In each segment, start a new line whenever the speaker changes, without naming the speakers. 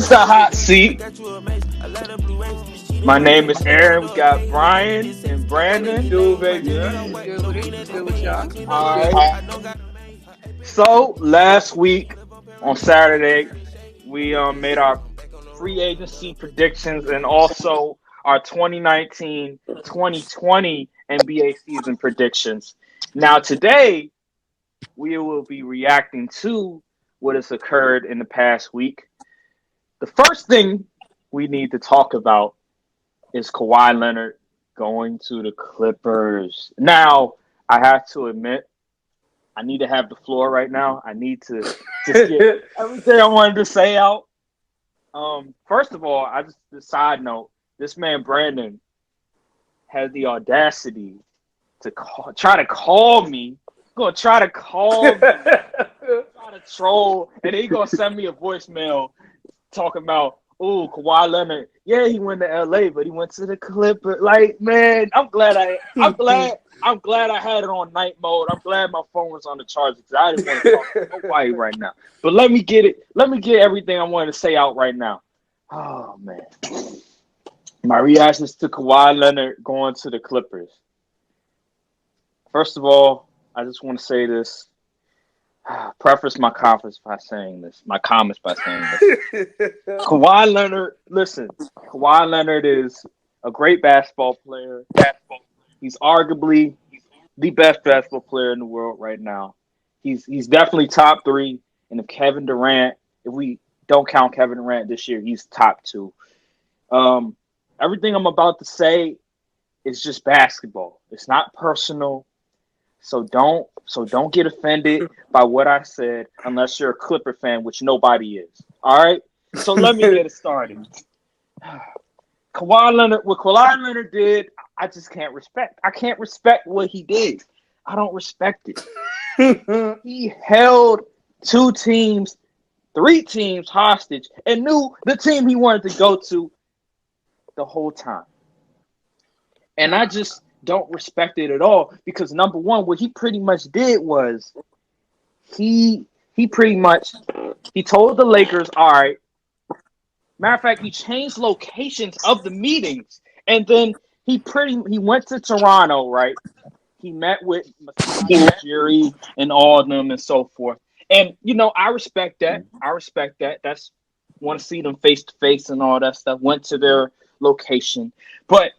is the hot seat. My name is Aaron. We got Brian and Brandon.
Do baby.
Yeah, what's good with it? What's good with y'all? What's
All
good?
right. So last week on Saturday, we made our free agency predictions and also our 2019-2020 NBA season predictions. Now today we will be reacting to what has occurred in the past week. The first thing we need to talk about is Kawhi Leonard going to the Clippers. Now, I have to admit, I need to have the floor right now. I need to just get everything I wanted to say out. First of all, the side note, this man Brandon had the audacity to try to call me. Gonna try to call me, try to troll, and then he gonna send me a voicemail talking about, oh, Kawhi Leonard, yeah, he went to LA, but he went to the Clippers. Like, man, I'm glad I had it on night mode. I'm glad my phone was on the charger because I didn't want to talk to nobody right now. But let me get everything I wanted to say out right now. Oh man. My reactions to Kawhi Leonard going to the Clippers. First of all, I just want to say this. Preface my comments by saying this. Kawhi Leonard, listen, Kawhi Leonard is a great basketball player. He's arguably the best basketball player in the world right now. He's definitely top three. And if we don't count Kevin Durant this year, he's top two. Everything I'm about to say is just basketball. It's not personal. So don't get offended by what I said unless you're a Clipper fan, which nobody is. All right? So let me get it started. What Kawhi Leonard did, I just can't respect. I can't respect what he did. I don't respect it. He held three teams hostage and knew the team he wanted to go to the whole time. And I just don't respect it at all because number one, what he pretty much did was he told the Lakers, all right. Matter of fact, he changed locations of the meetings, and then he went to Toronto, right? He met with Masai Ujiri and all of them and so forth. And I respect that. That's want to see them face to face and all that stuff. Went to their location, but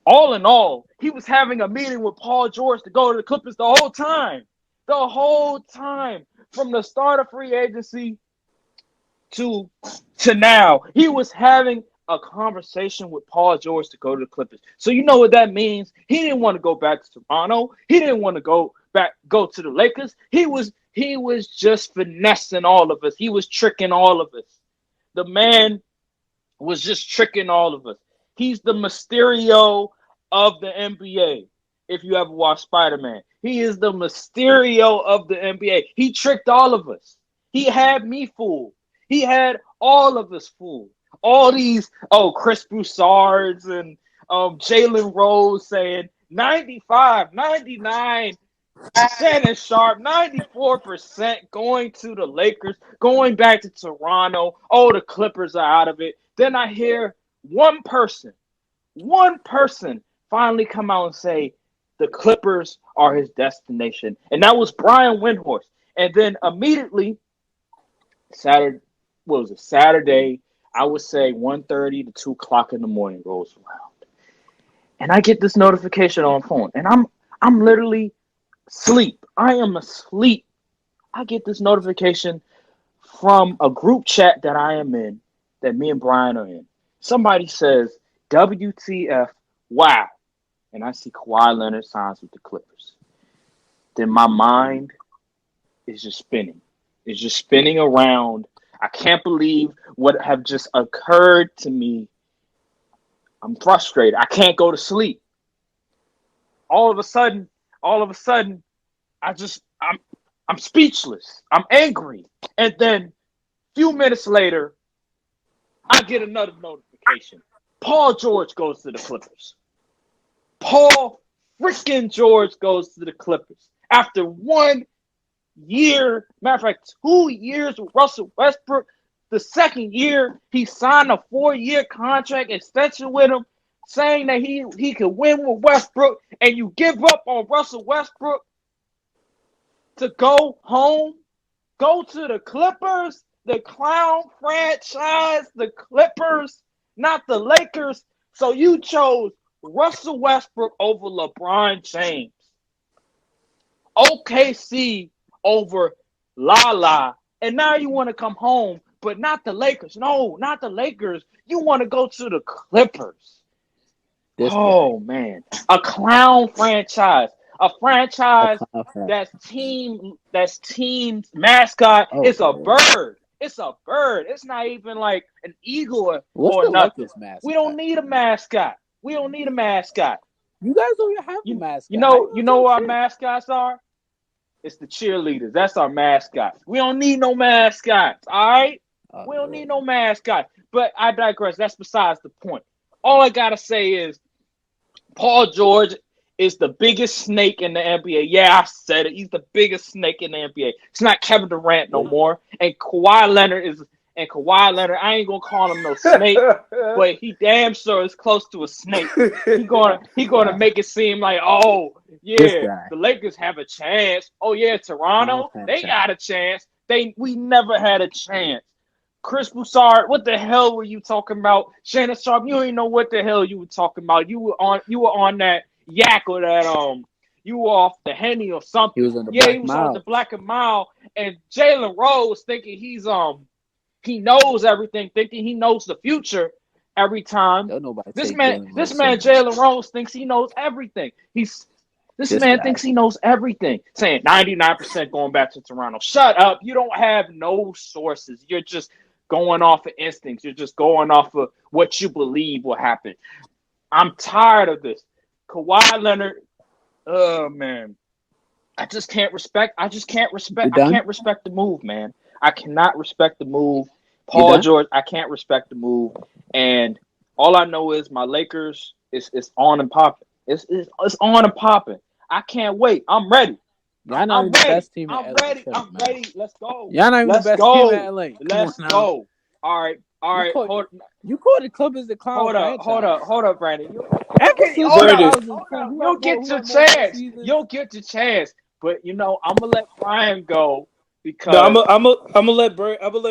all in all, he was having a meeting with Paul George to go to the Clippers the whole time. The whole time. From the start of free agency to now. He was having a conversation with Paul George to go to the Clippers. So you know what that means? He didn't want to go back to Toronto. He didn't want to go to the Lakers. He was just finessing all of us. He was tricking all of us. The man was just tricking all of us. He's the Mysterio of the NBA. If you ever watched Spider-Man, he is the Mysterio of the NBA. He tricked all of us. He had me fooled. He had all of us fooled. All these, Chris Broussards and Jalen Rose saying 95, 99, Shannon Sharp, 94% going to the Lakers, going back to Toronto. Oh, the Clippers are out of it. Then I hear one person finally come out and say the Clippers are his destination. And that was Brian Windhorst. And then immediately, Saturday, I would say 1:30 to 2 o'clock in the morning rolls around. And I get this notification on my phone. And I'm literally asleep. I am asleep. I get this notification from a group chat that I am in, that me and Brian are in. Somebody says, WTF, wow. And I see Kawhi Leonard signs with the Clippers. Then my mind is just spinning. It's just spinning around. I can't believe what have just occurred to me. I'm frustrated. I can't go to sleep. All of a sudden, I'm speechless. I'm angry. And then a few minutes later, I get another notification. Paul George goes to the Clippers. Paul freaking George goes to the Clippers. After 1 year, matter of fact, 2 years with Russell Westbrook, The second year, he signed a 4-year contract extension with him, saying that he could win with Westbrook, and you give up on Russell Westbrook to go home, go to the Clippers, the clown franchise, the Clippers, not the Lakers. So you chose Russell Westbrook over LeBron James. OKC over La. And now you want to come home, but not the Lakers. No, not the Lakers. You want to go to the Clippers. Man. A clown franchise. A franchise that's team's mascot. It's a bird. It's a bird. It's not even like an eagle or nothing. We don't need a mascot. We don't need a mascot.
You guys don't even have a mascot.
You know what our mascots are? It's the cheerleaders. That's our mascots. We don't need no mascots, all right? We don't need no mascots. But I digress. That's besides the point. All I got to say is Paul George is the biggest snake in the NBA. Yeah, I said it. He's the biggest snake in the NBA. It's not Kevin Durant no more. And Kawhi Leonard, I ain't going to call him no snake, but he damn sure is close to a snake. He gonna make it seem like, oh, yeah, the Lakers have a chance. Oh, yeah, Toronto, they got a chance. We never had a chance. Chris Broussard, what the hell were you talking about? Shannon Sharp, you ain't know what the hell you were talking about. You were on that yak or that you were off the Henny or something.
He was on
the Black and Mild, and Jalen Rose thinking he knows everything, thinking he knows the future every time. This man Jalen Rose thinks he knows everything. Thinks he knows everything, saying 99% going back to Toronto. Shut up. You don't have no sources. You're just going off of instincts. You're just going off of what you believe will happen. I'm tired of this. Kawhi Leonard, oh, man. I can't respect the move, man. I cannot respect the move. Paul George, I can't respect the move. And all I know is my Lakers is on and popping. It's on and popping. I can't wait. I'm ready.
Y'all not even the best team in LA.
I'm ready. Let's go.
Y'all not even the best team in LA.
Let's go. All right.
You call the Clippers the clown franchise.
Hold up, Brandon. You'll get your chance. You'll get your chance. But I'm gonna let Brian go because
I'm gonna let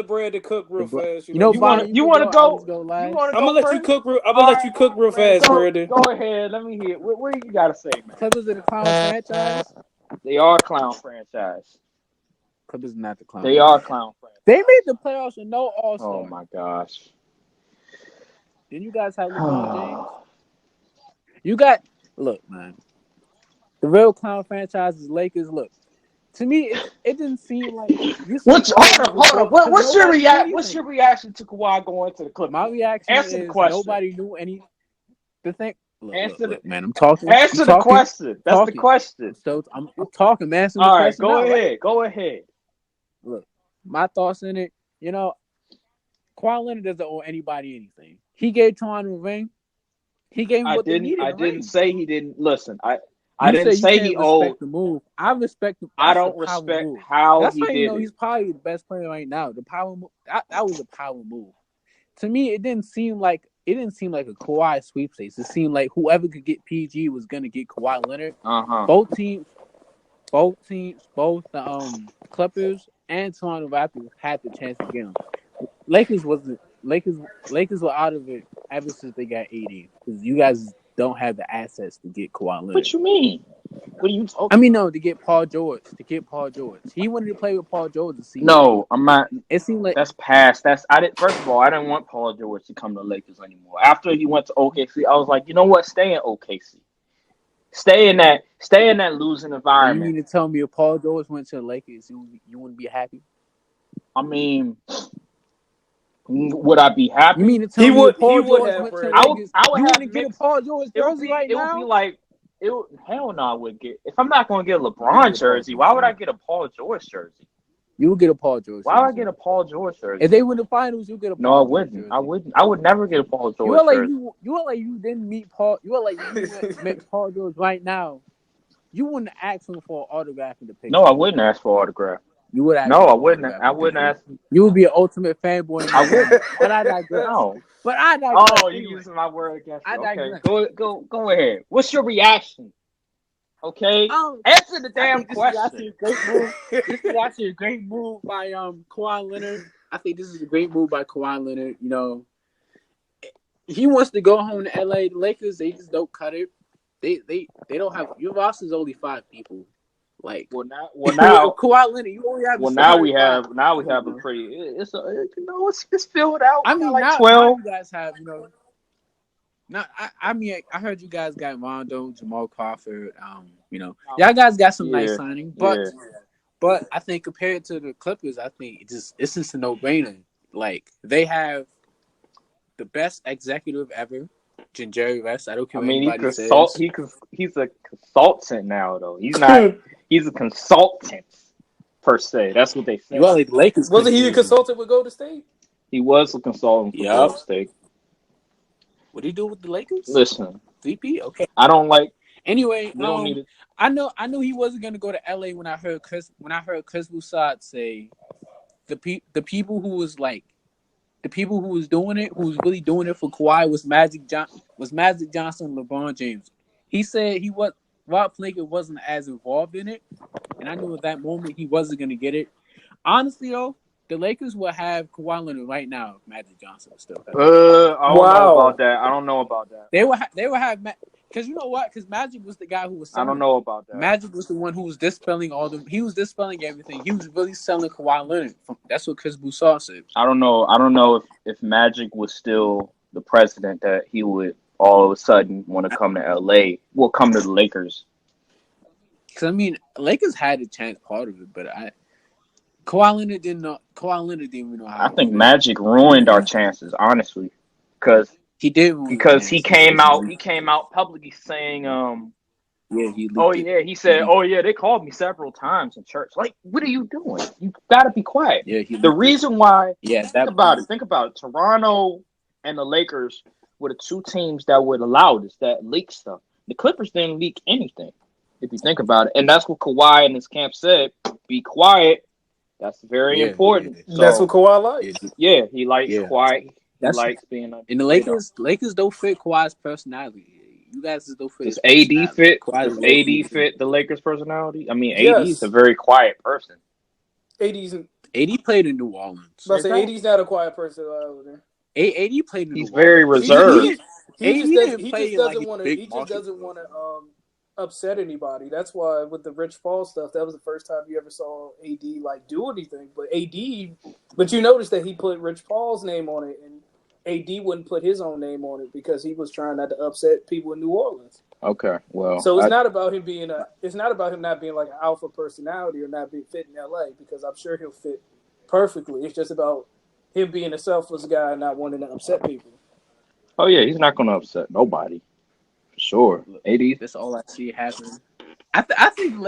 Brandon cook real fast.
You want to go?
I'm gonna let you cook. I'm gonna let you cook real fast, Brandon.
Go ahead. Let me hear. What do you gotta say, man?
Clippers are the clown franchise.
They are a clown franchise.
Clippers not the clown.
They are a clown franchise.
They made the playoffs with no All-Star.
Oh my gosh!
Didn't you guys have LeBron James? Look, man. The real clown franchise is Lakers. Look, to me, it didn't seem like.
Hold on. What's your reaction to Kawhi going to the Clippers?
My reaction
Answer the question.
Nobody knew any. The thing.
Look,
man, I'm talking.
Answer the question. That's the question.
So I'm talking, man.
All right, go ahead.
Look, my thoughts in it. Kawhi Leonard doesn't owe anybody anything. He gave Toronto a ring. He gave him what they needed.
I didn't say he didn't. Listen, I didn't say he owed
the move. I respect the.
I don't respect how he did it.
He's probably the best player right now. The power move. That was a power move. To me, it didn't seem like a Kawhi sweepstakes. It seemed like whoever could get PG was gonna get Kawhi Leonard. Both teams, both the Clippers and Toronto Raptors had the chance to get him. Lakers were out of it ever since they got 80 because you guys don't have the assets to get Kawhi Leonard.
What you mean? What are you talking?
I mean, no, to get Paul George. He wanted to play with Paul George.
No, I'm not.
It seemed like
that's past. First of all, I didn't want Paul George to come to the Lakers anymore. After he went to OKC, I was like, you know what? Stay in OKC. Stay in that losing environment.
You mean to tell me if Paul George went to the Lakers, you wouldn't be happy?
I mean, would I be happy?
You mean to tell me if Paul George went to the Lakers,
you
wouldn't get a Paul George jersey right now?
It would be like, hell no, I would get. If I'm not going to get a LeBron jersey, why would I get a Paul George jersey?
You would get a Paul George.
Why would I get a Paul George jersey?
If they win the finals, you get a Paul
No, I wouldn't. Jersey. I wouldn't. I would never get a Paul George jersey.
You are like you didn't meet Paul. You are like you met Paul George right now. You wouldn't ask him for an autograph in the picture.
No, I wouldn't ask for an autograph.
You would ask
No,
him
I
for
wouldn't.
autograph.
I wouldn't ask.
You would be an ultimate fanboy.
I wouldn't.
But I digress.
No.
But I digress.
Oh, you
Anyway,
using my word against
I
you? Okay,
digress.
go ahead. What's your reaction? Okay, answer the
I
damn
think this is
question.
actually a great move. This is actually a great move by Kawhi Leonard. I think this is a great move by Kawhi Leonard. You know, he wants to go home to LA. The Lakers, they just don't cut it. They don't have your roster's only 5 people. Like
Well now,
Kawhi Leonard, you only have
well now we
five.
have a pretty. It's filled out.
I
We got
mean,
like
now
12.
you guys have Now I mean I heard you guys got Rondo, Jamal Crawford. Y'all guys got some nice signing, but I think compared to the Clippers, I think it's just a no brainer. Like they have the best executive ever, Jerry West. I don't care what anybody says.
He's a consultant now though. He's not. He's a consultant per se. That's what they say.
Well, like the Lakers
Wasn't he a consultant with Golden State?
He was a consultant for Golden State.
What do you do with the Lakers?
Listen,
VP. Okay.
I don't like.
Anyway,
we don't need it.
I know he wasn't gonna go to LA when I heard Chris Broussard say the people who was doing it, who was really doing it for Kawhi was Magic Johnson and LeBron James. He said Rob Pelinka wasn't as involved in it, and I knew at that moment he wasn't gonna get it. Honestly though, the Lakers will have Kawhi Leonard right now if Magic Johnson was still there.
I don't know about that.
They will have because you know what? Because Magic was the guy who was selling.
I don't know about that.
Magic was the one who was dispelling he was dispelling everything. He was really selling Kawhi Leonard. That's what Chris Broussard said.
I don't know if Magic was still the president that he would all of a sudden want to come to LA. Well, come to the Lakers.
Because I mean, Lakers had a chance part of it, but Kawhi Leonard didn't even know how.
I think Magic ruined our chances, honestly, because
he did.
Because he came out publicly saying, he said, they called me several times in church. Like, what are you doing? You got to be quiet.
Yeah,
the reason why.
Yeah,
think about it. Toronto and the Lakers were the 2 teams that would allow that leak stuff. The Clippers didn't leak anything, if you think about it, and that's what Kawhi and his camp said. Be quiet. That's very important.
Yeah. So, that's what Kawhi likes.
Yeah, he likes quiet. He likes being.
And the Lakers don't fit Kawhi's personality. You guys just don't fit.
Does AD fit? Does AD fit the Lakers' personality? I mean, AD is a very quiet person.
AD
played in New Orleans.
But say AD's not a quiet person over there.
AD played in New Orleans.
He's very reserved.
He just doesn't want to upset anybody. That's why with the Rich Paul stuff, that was the first time you ever saw AD like do anything. But you noticed that he put Rich Paul's name on it, and AD wouldn't put his own name on it because he was trying not to upset people in New Orleans.
Okay, well,
so it's not about him being it's not about him not being like an alpha personality or not being fit in LA, because I'm sure he'll fit perfectly. It's just about him being a selfless guy and not wanting to upset people.
Oh yeah, he's not going to upset nobody. For sure. AD.
That's all I see happening. I think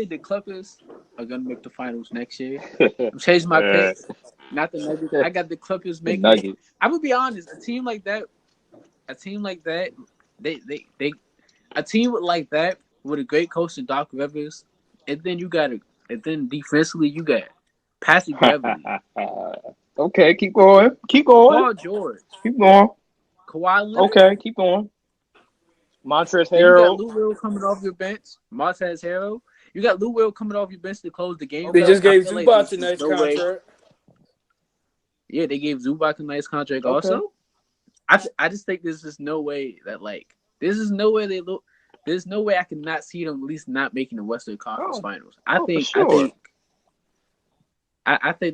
the Clippers are gonna make the finals next year. I'm changing my pick. Not the Nuggets. I got the Clippers making it. I'm gonna be honest. A team like that, a team like that with a great coach in Doc Rivers, and then defensively you got Patrick Beverly.
Okay, keep going.
Paul George.
Keep going.
Kawhi Leonard.
Okay, keep going. Montrezl Harrell.
You got Lou Will coming off your bench. Montrezl Harrell. You got Lou Will coming off your bench to close the game.
They just gave Zubac a nice contract.
Yeah, they gave Zubac a nice contract also. I just think there's just no way that there's no way I can not see them at least not making the Western Conference Finals. I think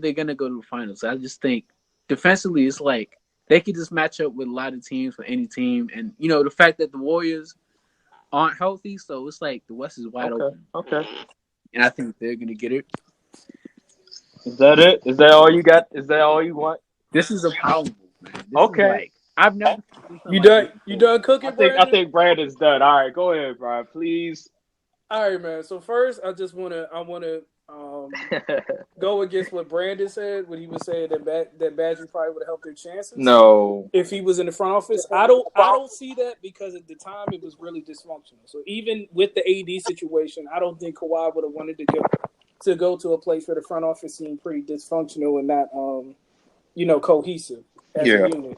they're gonna go to the finals. I just think defensively it's like they could just match up with a lot of teams for any team, and the fact that the Warriors aren't healthy, so it's like the West is wide open.
Okay.
And I think they're gonna get it.
Is that it? Is that all you got? Is that all you want?
This is a power move, man.
Okay.
I've never.
You done cooking?
I think Brandon's done. All right, go ahead, Brian, please.
All right, man. So first, I want to go against what Brandon said when he was saying that Magic probably would have helped their chances.
No,
if he was in the front office, I don't see that, because at the time it was really dysfunctional. So even with the AD situation, I don't think Kawhi would have wanted to go. to go to a place where the front office seemed pretty dysfunctional and not, cohesive as a unit.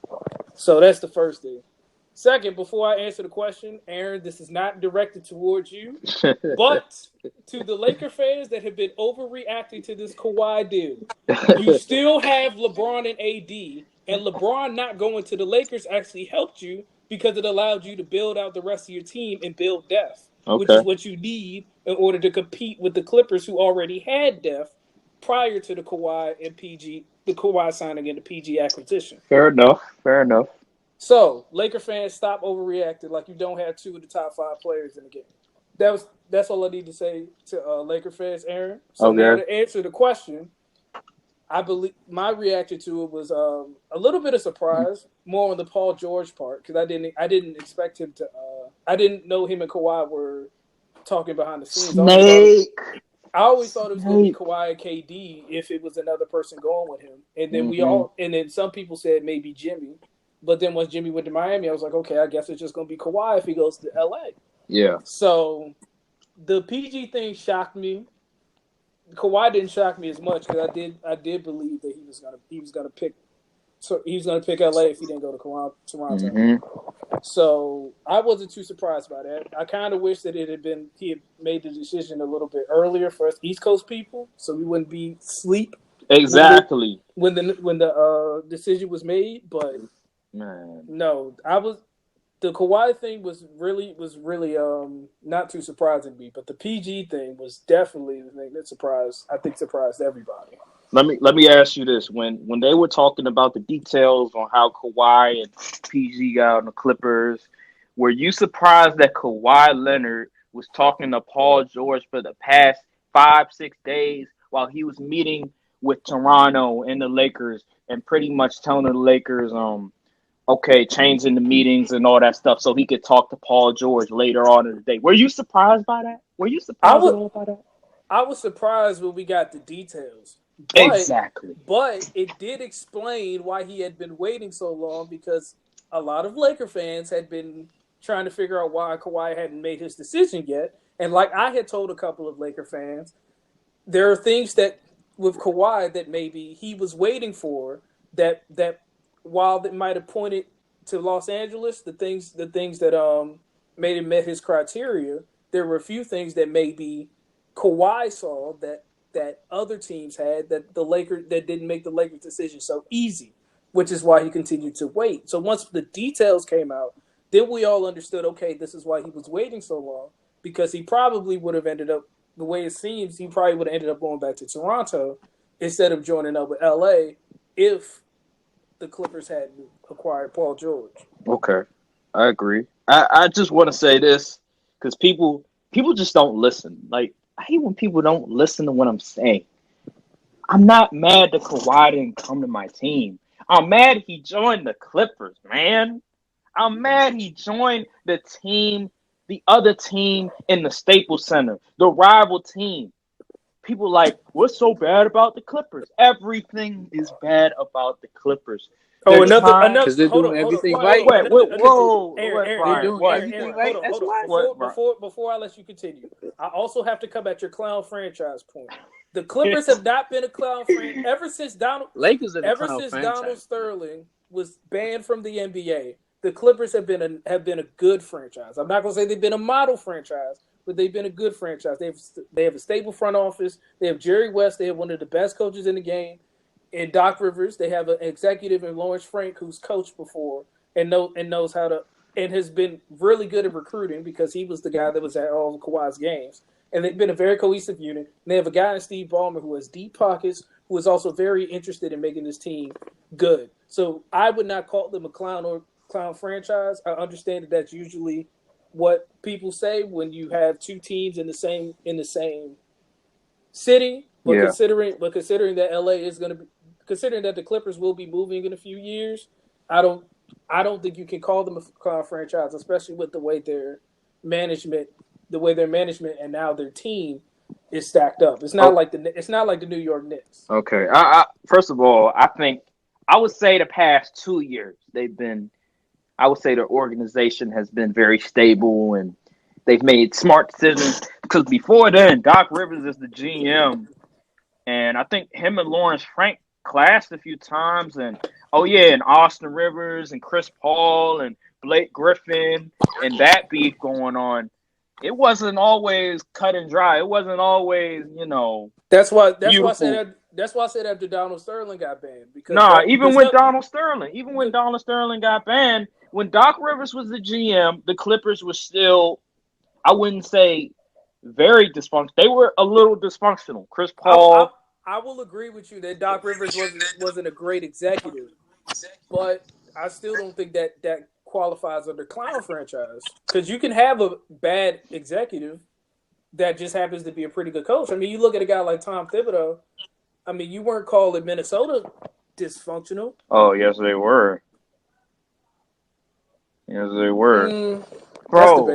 So that's the first thing. Second, before I answer the question, Aaron, this is not directed towards you, but to the Laker fans that have been overreacting to this Kawhi deal. You still have LeBron and AD, and LeBron not going to the Lakers actually helped you because it allowed you to build out the rest of your team and build depth, which is what you need in order to compete with the Clippers, who already had depth prior to the Kawhi signing and the PG acquisition.
Fair enough.
So, Laker fans, stop overreacting like you don't have two of the top 5 players in the game. That's all I need to say to Laker fans, Aaron. So now to answer the question, I believe my reaction to it was a little bit of surprise, more on the Paul George part, because I didn't expect him to. I didn't know him and Kawhi were talking behind the scenes. I always thought it was going to be Kawhi and KD if it was another person going with him, and then then some people said maybe Jimmy. But then once Jimmy went to Miami, I was like, okay, I guess it's just going to be Kawhi if he goes to LA. Yeah. So the PG thing shocked me. Kawhi didn't shock me as much because I did believe that he was gonna pick LA if he didn't go to Toronto. Mm-hmm. So I wasn't too surprised by that. I kind of wish that he had made the decision a little bit earlier for us East Coast people, so we wouldn't be asleep.
Exactly.
When the decision was made, but.
Man.
No, the Kawhi thing was really not too surprising to me, but the PG thing was definitely the thing that surprised everybody.
Let me ask you this: when they were talking about the details on how Kawhi and PG got on the Clippers, were you surprised that Kawhi Leonard was talking to Paul George for the past 5-6 days while he was meeting with Toronto and the Lakers and pretty much telling the Lakers okay, changing the meetings and all that stuff so he could talk to Paul George later on in the day. Were you surprised by that? Were you surprised at all by that?
I was surprised when we got the details.
Exactly.
But it did explain why he had been waiting so long, because a lot of Laker fans had been trying to figure out why Kawhi hadn't made his decision yet. And like I had told a couple of Laker fans, there are things that with Kawhi that maybe he was waiting for that while that might have pointed to Los Angeles, the things that made him met his criteria, there were a few things that maybe Kawhi saw that other teams had that didn't make the Lakers decision so easy, which is why he continued to wait. So once the details came out, then we all understood, okay, this is why he was waiting so long, because he probably would have ended up, the way it seems, he probably would have ended up going back to Toronto instead of joining up with LA if the Clippers had acquired Paul George.
Okay, I agree. I just want to say this because people just don't listen. Like, I hate when people don't listen to what I'm saying. I'm not mad that Kawhi didn't come to my team. I'm mad he joined the Clippers, man. I'm mad he joined the other team in the Staples Center, the rival team. People like, what's so bad about the Clippers? Everything is bad about the Clippers.
Oh, another
because they're doing everything right.
Whoa,
they're doing everything right. That's why.
Before I let you continue, I also have to come at your clown franchise point. The Clippers have not been a clown franchise ever since Donald Sterling was banned from the NBA. The Clippers have been a good franchise. I'm not going to say they've been a model franchise, but they've been a good franchise. They have a stable front office. They have Jerry West. They have one of the best coaches in the game. In Doc Rivers, they have an executive in Lawrence Frank who's coached before and knows how to, and has been really good at recruiting because he was the guy that was at all of Kawhi's games. And they've been a very cohesive unit. And they have a guy in Steve Ballmer who has deep pockets, who is also very interested in making this team good. So I would not call them a clown franchise. I understand that that's usually what people say when you have two teams in the same city. But considering that LA is going to be, considering that the Clippers will be moving in a few years, I don't think you can call them a clown franchise, especially with the way their management and now their team is stacked up. It's not like the New York Knicks.
Okay. First of all, I would say the past 2 years I would say their organization has been very stable and they've made smart decisions. Because before then, Doc Rivers is the GM And I think him and Lawrence Frank clashed a few times. And and Austin Rivers and Chris Paul and Blake Griffin and that beef going on. It wasn't always cut and dry. It wasn't always,
That's why I
beautiful.
said after Donald Sterling got banned
Even when Donald Sterling got banned, when Doc Rivers was the GM, the Clippers were still, I wouldn't say very dysfunctional. They were a little dysfunctional. Chris Paul.
I will agree with you that Doc Rivers wasn't a great executive, but I still don't think that qualifies under clown franchise, because you can have a bad executive that just happens to be a pretty good coach. I mean, you look at a guy like Tom Thibodeau. I mean, you weren't calling Minnesota dysfunctional.
Oh, yes, they were. Yes, they were.
Bro,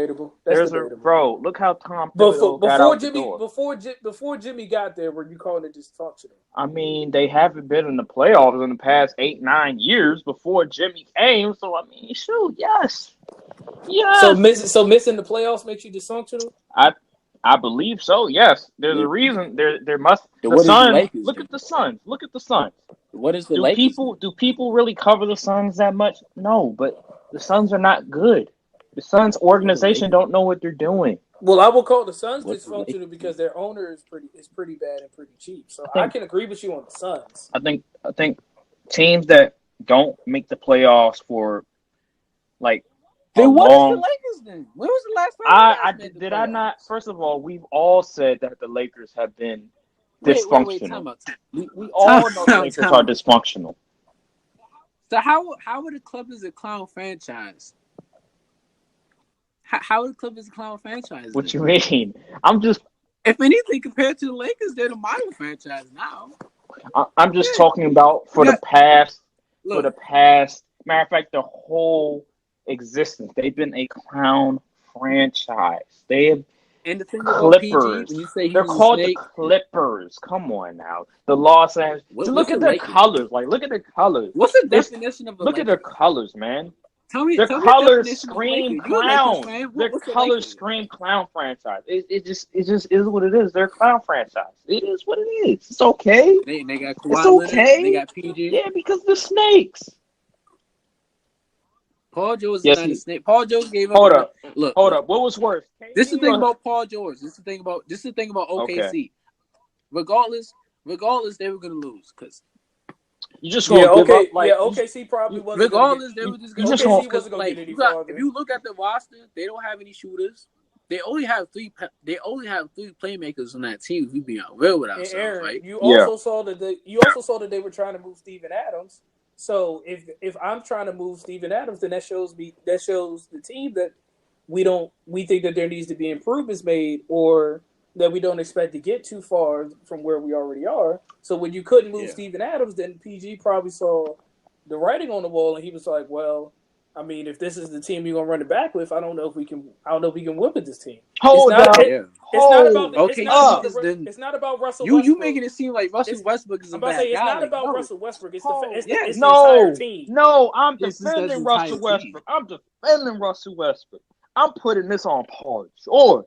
that's debatable.
Bro, look how Tom Thibodeau got out the door.
Before Jimmy got there, were you calling it dysfunctional?
I mean, they haven't been in the playoffs in the past 8-9 years before Jimmy came. So I mean, shoot, yes.
So missing the playoffs makes you dysfunctional?
I believe so. Yes, there's a reason. There must.
The Suns.
Look at the Suns. Look at the Suns.
What is the Lakers?
Do people really cover the Suns that much? No, but the Suns are not good. The Suns organization don't know what they're doing.
Well, I will call the Suns dysfunctional because their owner is pretty bad and pretty cheap. So I can agree with you on the Suns.
I think teams that don't make the playoffs for like.
Then what is the Lakers then? When was the last time?
I not? First of all, we've all said that the Lakers have been dysfunctional. We all know the Lakers are dysfunctional.
So how are the Clippers a clown franchise? How are the Clippers a clown franchise?
What you mean? I'm just.
If anything, compared to the Lakers, they're the model franchise now.
I'm just talking about the past. For the past, matter of fact, the whole existence. They've been a clown franchise. They have Clippers. They're called the Clippers. Come on now. The Los Angeles. Look at their colors. Like, look at their colors.
What's the definition of a
Look at their colors, man.
Their
colors scream clown. Their colors scream clown franchise. It just is what it is. They're a clown franchise. It is what it is. It's okay.
They got Kawhi
it's okay.
They got PG.
Yeah, because they're snakes.
Paul George is not a snake. Paul George gave up.
Hold up. What was worse?
This is the thing about Paul George. This is the thing about OKC. Okay. Regardless, they were gonna lose because
you just gonna give up.
OKC probably wasn't.
Regardless, they were just gonna. If you look at the roster, they don't have any shooters. They only have three playmakers on that team. We being real with ourselves,
Aaron,
right?
You also saw that they were trying to move Steven Adams. So if I'm trying to move Steven Adams, then that shows the team that we think that there needs to be improvements made, or that we don't expect to get too far from where we already are. So when you couldn't move Steven Adams, then PG probably saw the writing on the wall, and he was like, well, I mean, if this is the team you're gonna run it back with, I don't know if we can win with this team. It's not about Russell Westbrook.
You making it seem like Russell Westbrook is a bad guy.
It's not about Russell Westbrook. It's the entire team.
No, I'm defending Russell Westbrook. I'm putting this on Paul George.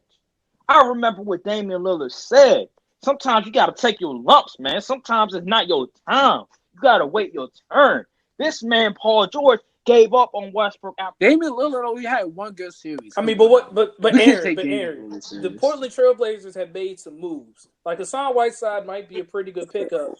I remember what Damian Lillard said. Sometimes you got to take your lumps, man. Sometimes it's not your time. You got to wait your turn. This man, Paul George, gave up on Westbrook after.
Damian Lillard only had one good series.
I mean, but Aaron, the Portland Trailblazers have made some moves. Like Hassan Whiteside might be a pretty good pickup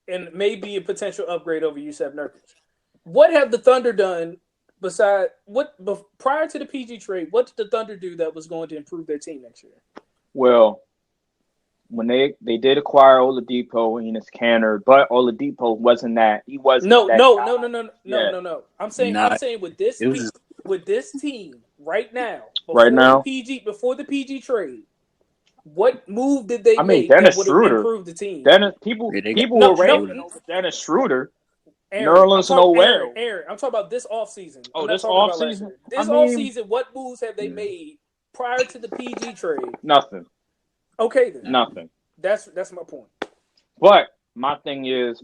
and maybe a potential upgrade over Yusef Nurkic. What have the Thunder done prior to the PG trade? What did the Thunder do that was going to improve their team next year?
Well, when they did acquire Oladipo and Enes Kanter, but Oladipo wasn't that. He wasn't.
No. I'm saying with this team right now, before the PG trade, what move did they make that would have improved the team?
People were raving over Dennis Schroeder.
Aaron, I'm talking about this offseason.
This offseason?
Offseason, what moves have they made prior to the PG trade?
Nothing.
Okay, then.
Nothing.
That's my point.
But my thing is,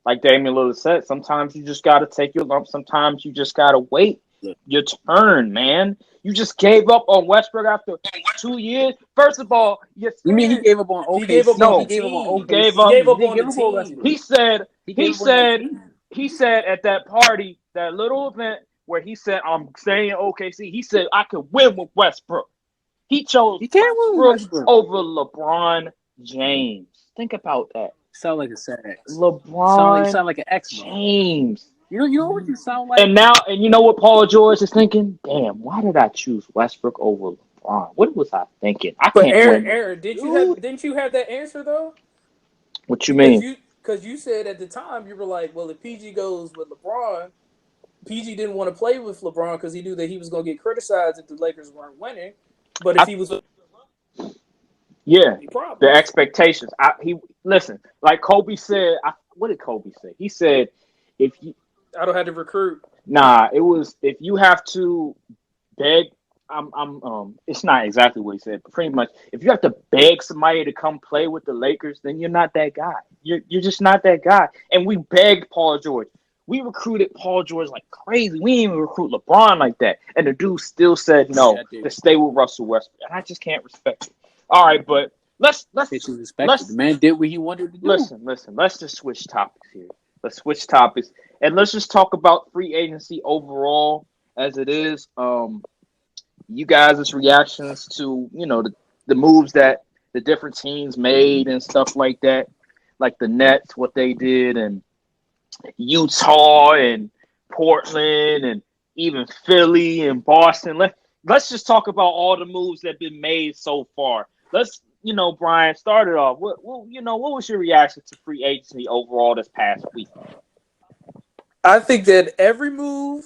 like Damian Lillard said, sometimes you just got to take your lumps. Sometimes you just got to wait. your turn, man. You just gave up on Westbrook after 2 years. First of all,
you mean he gave up on OKC?
He gave up on the
He gave up on
team.
OKC.
He gave up on the team.
He said at that party, that little event where he said, I'm staying in OKC, he said, I could win with Westbrook. He chose Westbrook over LeBron James. Think about that.
Sound like a sad ex.
LeBron
sound like an ex
James.
You know what you sound like?
And you know what Paul George is thinking? Damn, why did I choose Westbrook over LeBron? What was I thinking?
But Aaron, didn't you have that answer though?
What you mean?
Because you said at the time you were like, well, if PG goes with LeBron, PG didn't want to play with LeBron because he knew that he was going to get criticized if the Lakers weren't winning. But if he was,
the expectations. Listen, like Kobe said. What did Kobe say? He said, "If you,
I don't have to recruit."
Nah, it was if you have to beg. It's not exactly what he said, but pretty much, if you have to beg somebody to come play with the Lakers, then you're not that guy. You're just not that guy. And we begged Paul George. We recruited Paul George like crazy. We didn't even recruit LeBron like that. And the dude still said no to stay with Russell Westbrook. And I just can't respect it. All right, but let's
the man did what he wanted to do.
Listen. Let's just switch topics here. Let's switch topics. And let's just talk about free agency overall as it is. You guys' reactions to, the moves that the different teams made and stuff like that. Like the Nets, what they did, and Utah and Portland and even Philly and Boston. Let's just talk about all the moves that have been made so far. Let's, Brian, start it off. What was your reaction to free agency overall this past week?
I think that every move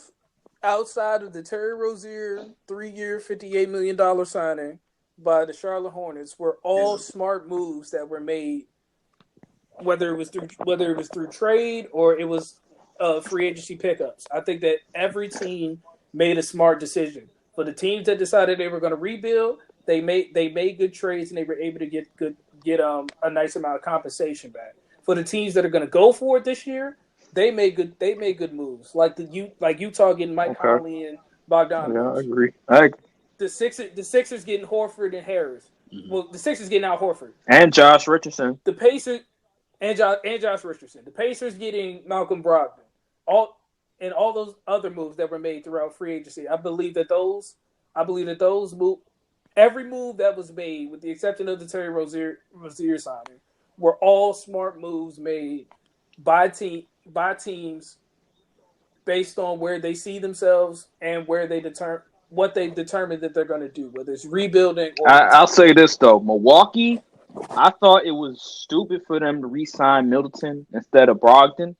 outside of the Terry Rozier 3-year, $58 million signing by the Charlotte Hornets were all smart moves that were made, whether it was through trade or it was free agency pickups. I think that every team made a smart decision. For the teams that decided they were going to rebuild, they made good trades and they were able to get a nice amount of compensation back. For the teams that are going to go for it this year, they made good moves, like Utah getting Mike Conley and Bogdanovich.
Yeah, I agree.
The Sixers getting Horford and Harris. Mm-hmm. Well, the Sixers getting out Horford
and Josh Richardson.
The Pacers and Josh Richardson. The Pacers getting Malcolm Brogdon. All those other moves that were made throughout free agency. I believe that those moves, every move that was made, with the exception of the Terry Rozier signing, were all smart moves made by teams based on where they see themselves and where they what they determine that they're going to do, whether it's rebuilding or...
I'll say this, though. Milwaukee, I thought it was stupid for them to re-sign Middleton instead of Brogdon.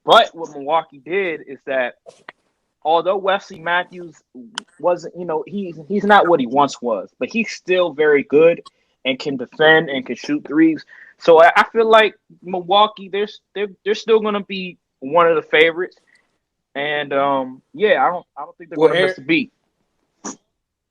But what Milwaukee did is that although Wesley Matthews wasn't, he's not what he once was, but he's still very good and can defend and can shoot threes. So I feel like Milwaukee, they're still going to be one of the favorites, and I don't think they're going to miss a beat.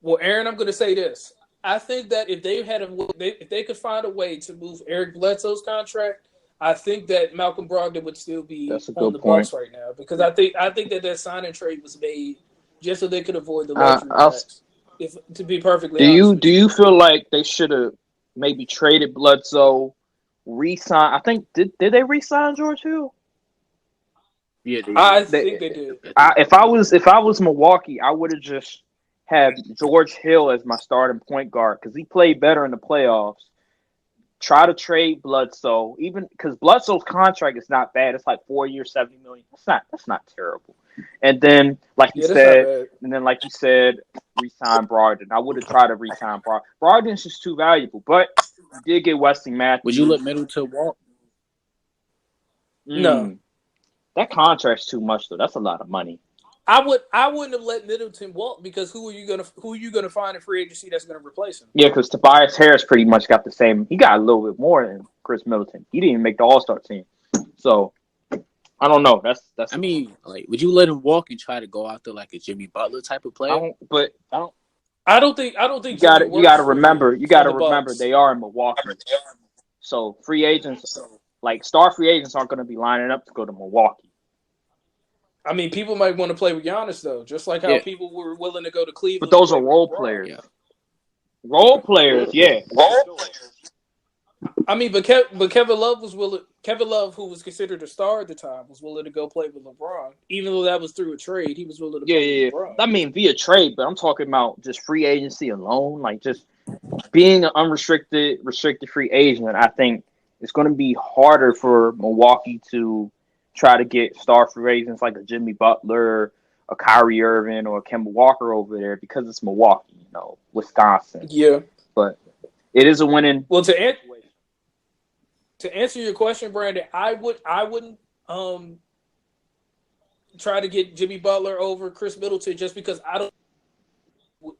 Well, Aaron, I'm going to say this: I think that if they could find a way to move Eric Bledsoe's contract, I think that Malcolm Brogdon would still be on the Bucks right now, because I think that signing trade was made just so they could avoid the luxury tax. To be perfectly honest,
do you feel like they should have maybe traded Bledsoe? Resign. I think did they resign George Hill?
Yeah,
I think they did.
If I was Milwaukee, I would have just had George Hill as my starting point guard because he played better in the playoffs. Try to trade Bledsoe, even because Bledsoe's contract is not bad. It's like 4 years, $70 million. That's not terrible. And then, like you said, re-sign Brogdon. I would have tried to re-sign Brogdon. Brogdon's just too valuable, but you did get Wesley Matthews.
Would you let Middleton walk?
No,
that contract's too much though. That's a lot of money.
I wouldn't have let Middleton walk because who are you gonna find in free agency that's gonna replace him?
Yeah, because Tobias Harris pretty much got the same. He got a little bit more than Chris Middleton. He didn't even make the All-Star team, so I don't know. That's.
I mean, like, would you let him walk and try to go after like a Jimmy Butler type of player?
I don't think. You got
to remember. You got to remember they are in Milwaukee, so free agents, like star free agents, aren't going to be lining up to go to Milwaukee.
I mean, people might want to play with Giannis though, just like how people were willing to go to Cleveland.
But those are role players.
Yeah.
Role players, yeah.
I mean, but Kevin Love was willing. Kevin Love, who was considered a star at the time, was willing to go play with LeBron, even though that was through a trade. He was willing to play with LeBron.
I mean, via trade, but I'm talking about just free agency alone, like just being an restricted free agent. I think it's going to be harder for Milwaukee to try to get star free agents like a Jimmy Butler, a Kyrie Irving, or a Kemba Walker over there because it's Milwaukee, Wisconsin.
Yeah,
but it is a winning.
Well, to answer your question, Brandon, I wouldn't try to get Jimmy Butler over Chris Middleton just because I don't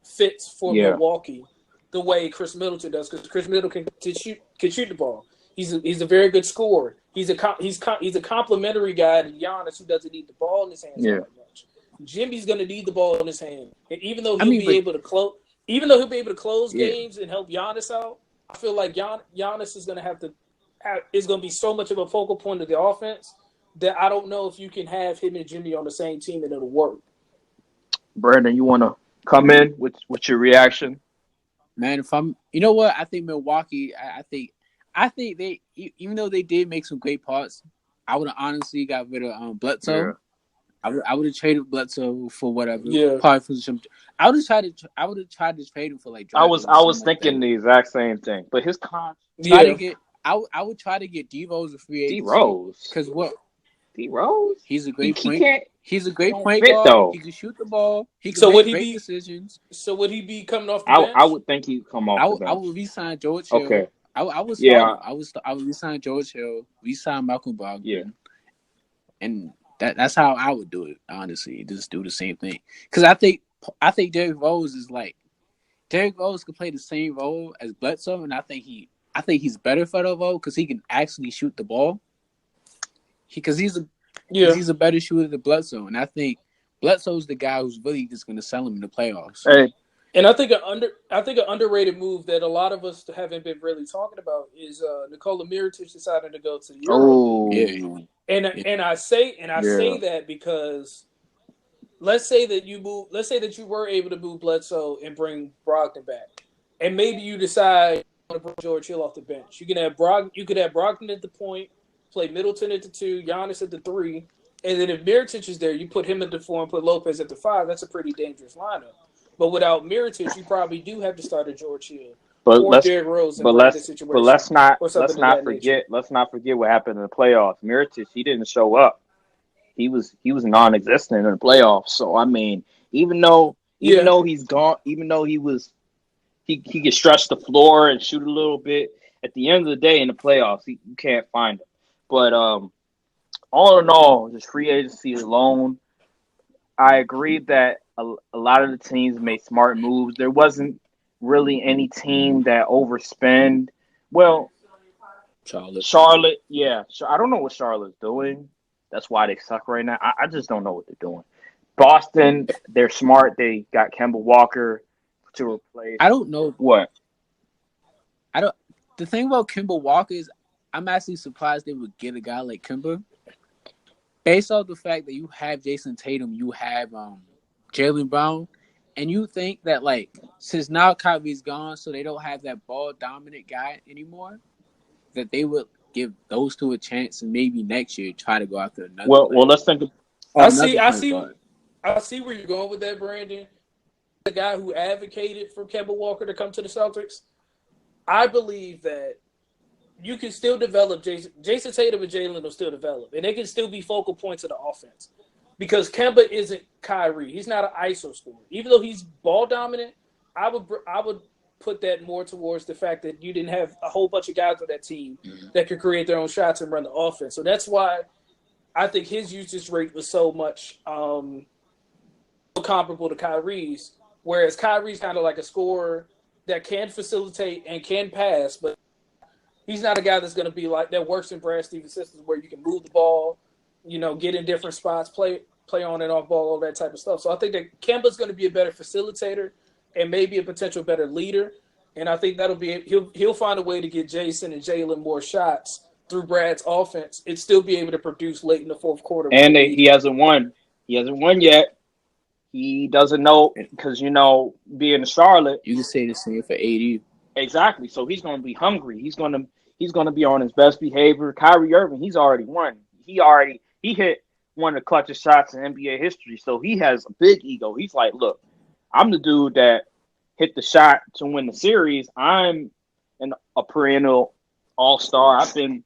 fits for Milwaukee the way Chris Middleton does, because Chris Middleton can shoot the ball. He's a very good scorer. He's a complimentary guy to Giannis, who doesn't need the ball in his hands that much. Jimmy's going to need the ball in his hand, and even though he'll be able to close games and help Giannis out, I feel like Giannis is going to be so much of a focal point of the offense that I don't know if you can have him and Jimmy on the same team and it'll work.
Brandon, you want to come in with your reaction?
Man, I think Milwaukee. I think they, even though they did make some great parts, I would have honestly got rid of Bledsoe. Yeah. I would have traded Bledsoe for whatever. Yeah. Probably for some. I would have tried to trade him for like.
I was thinking the exact same thing, but his contract.
I would try to get D-Rose a free agent.
D-Rose,
because what?
D-Rose,
he's a great point. He's a great point guard.
Though.
He can shoot the ball. He can make great decisions.
So would he be coming off the bench?
I would think he'd come off the bench.
I would re-sign George Hill.
Okay.
I would re-sign George Hill. Re-sign Malcolm Brogdon.
Yeah.
And that's how I would do it. Honestly, just do the same thing. Because I think Derrick Rose could play the same role as Bledsoe, and I think he's better for the role because he can actually shoot the ball. He's a better shooter than Bledsoe, and I think Bledsoe's the guy who's really just going to sell him in the playoffs.
Hey.
And I think an underrated move that a lot of us haven't been really talking about is Nikola Mirotic deciding to go to the Euro.
Yeah.
And I say that because let's say that you were able to move Bledsoe and bring Brogdon back, and maybe you decide to bring George Hill off the bench. You could have Brogdon at the point, play Middleton at the 2, Giannis at the 3, and then if Mirotic is there, you put him at the 4 and put Lopez at the 5. That's a pretty dangerous lineup. But without Mirotic, you probably do have to start a George Hill or Derrick Rose in that situation.
But let's not forget what happened in the playoffs. Mirotic, he didn't show up. He was non-existent in the playoffs. So I mean, even though he's gone, even though he could stretch the floor and shoot a little bit, at the end of the day in the playoffs, you can't find him. But all in all, just free agency alone, I agree that a lot of the teams made smart moves. There wasn't really any team that overspend. Well, Charlotte, yeah. I don't know what Charlotte's doing. That's why they suck right now. I just don't know what they're doing. Boston, they're smart. They got Kemba Walker to replace.
I don't know
what.
The thing about Kemba Walker is, I'm actually surprised they would get a guy like Kemba. Based off the fact that you have Jason Tatum, you have Jaylen Brown, and you think that, like, since now Kyrie's gone, so they don't have that ball-dominant guy anymore, that they would give those two a chance and maybe next year try to go after another.
Well, let's think of
I see where you're going with that, Brandon. The guy who advocated for Kemba Walker to come to the Celtics, I believe that you can still develop Jason Tatum and Jaylen will still develop, and they can still be focal points of the offense. Because Kemba isn't Kyrie. He's not an ISO scorer. Even though he's ball dominant, I would put that more towards the fact that you didn't have a whole bunch of guys on that team that could create their own shots and run the offense. So that's why I think his usage rate was so much comparable to Kyrie's, whereas Kyrie's kind of like a scorer that can facilitate and can pass, but he's not a guy that's going to be like that works in Brad Stevens' systems where you can move the ball, get in different spots, play on and off ball, all that type of stuff. So I think that Kemba's going to be a better facilitator and maybe a potential better leader. And I think that'll be he'll find a way to get Jason and Jaylen more shots through Brad's offense and still be able to produce late in the fourth quarter.
And he hasn't won. He hasn't won yet. He doesn't know because being in Charlotte.
You can say the same for AD.
Exactly. So he's going to be hungry. He's going to be on his best behavior. Kyrie Irving, he's already won. He hit one of the clutchest shots in NBA history. So he has a big ego. He's like, look, I'm the dude that hit the shot to win the series. I'm a perennial all-star. I've been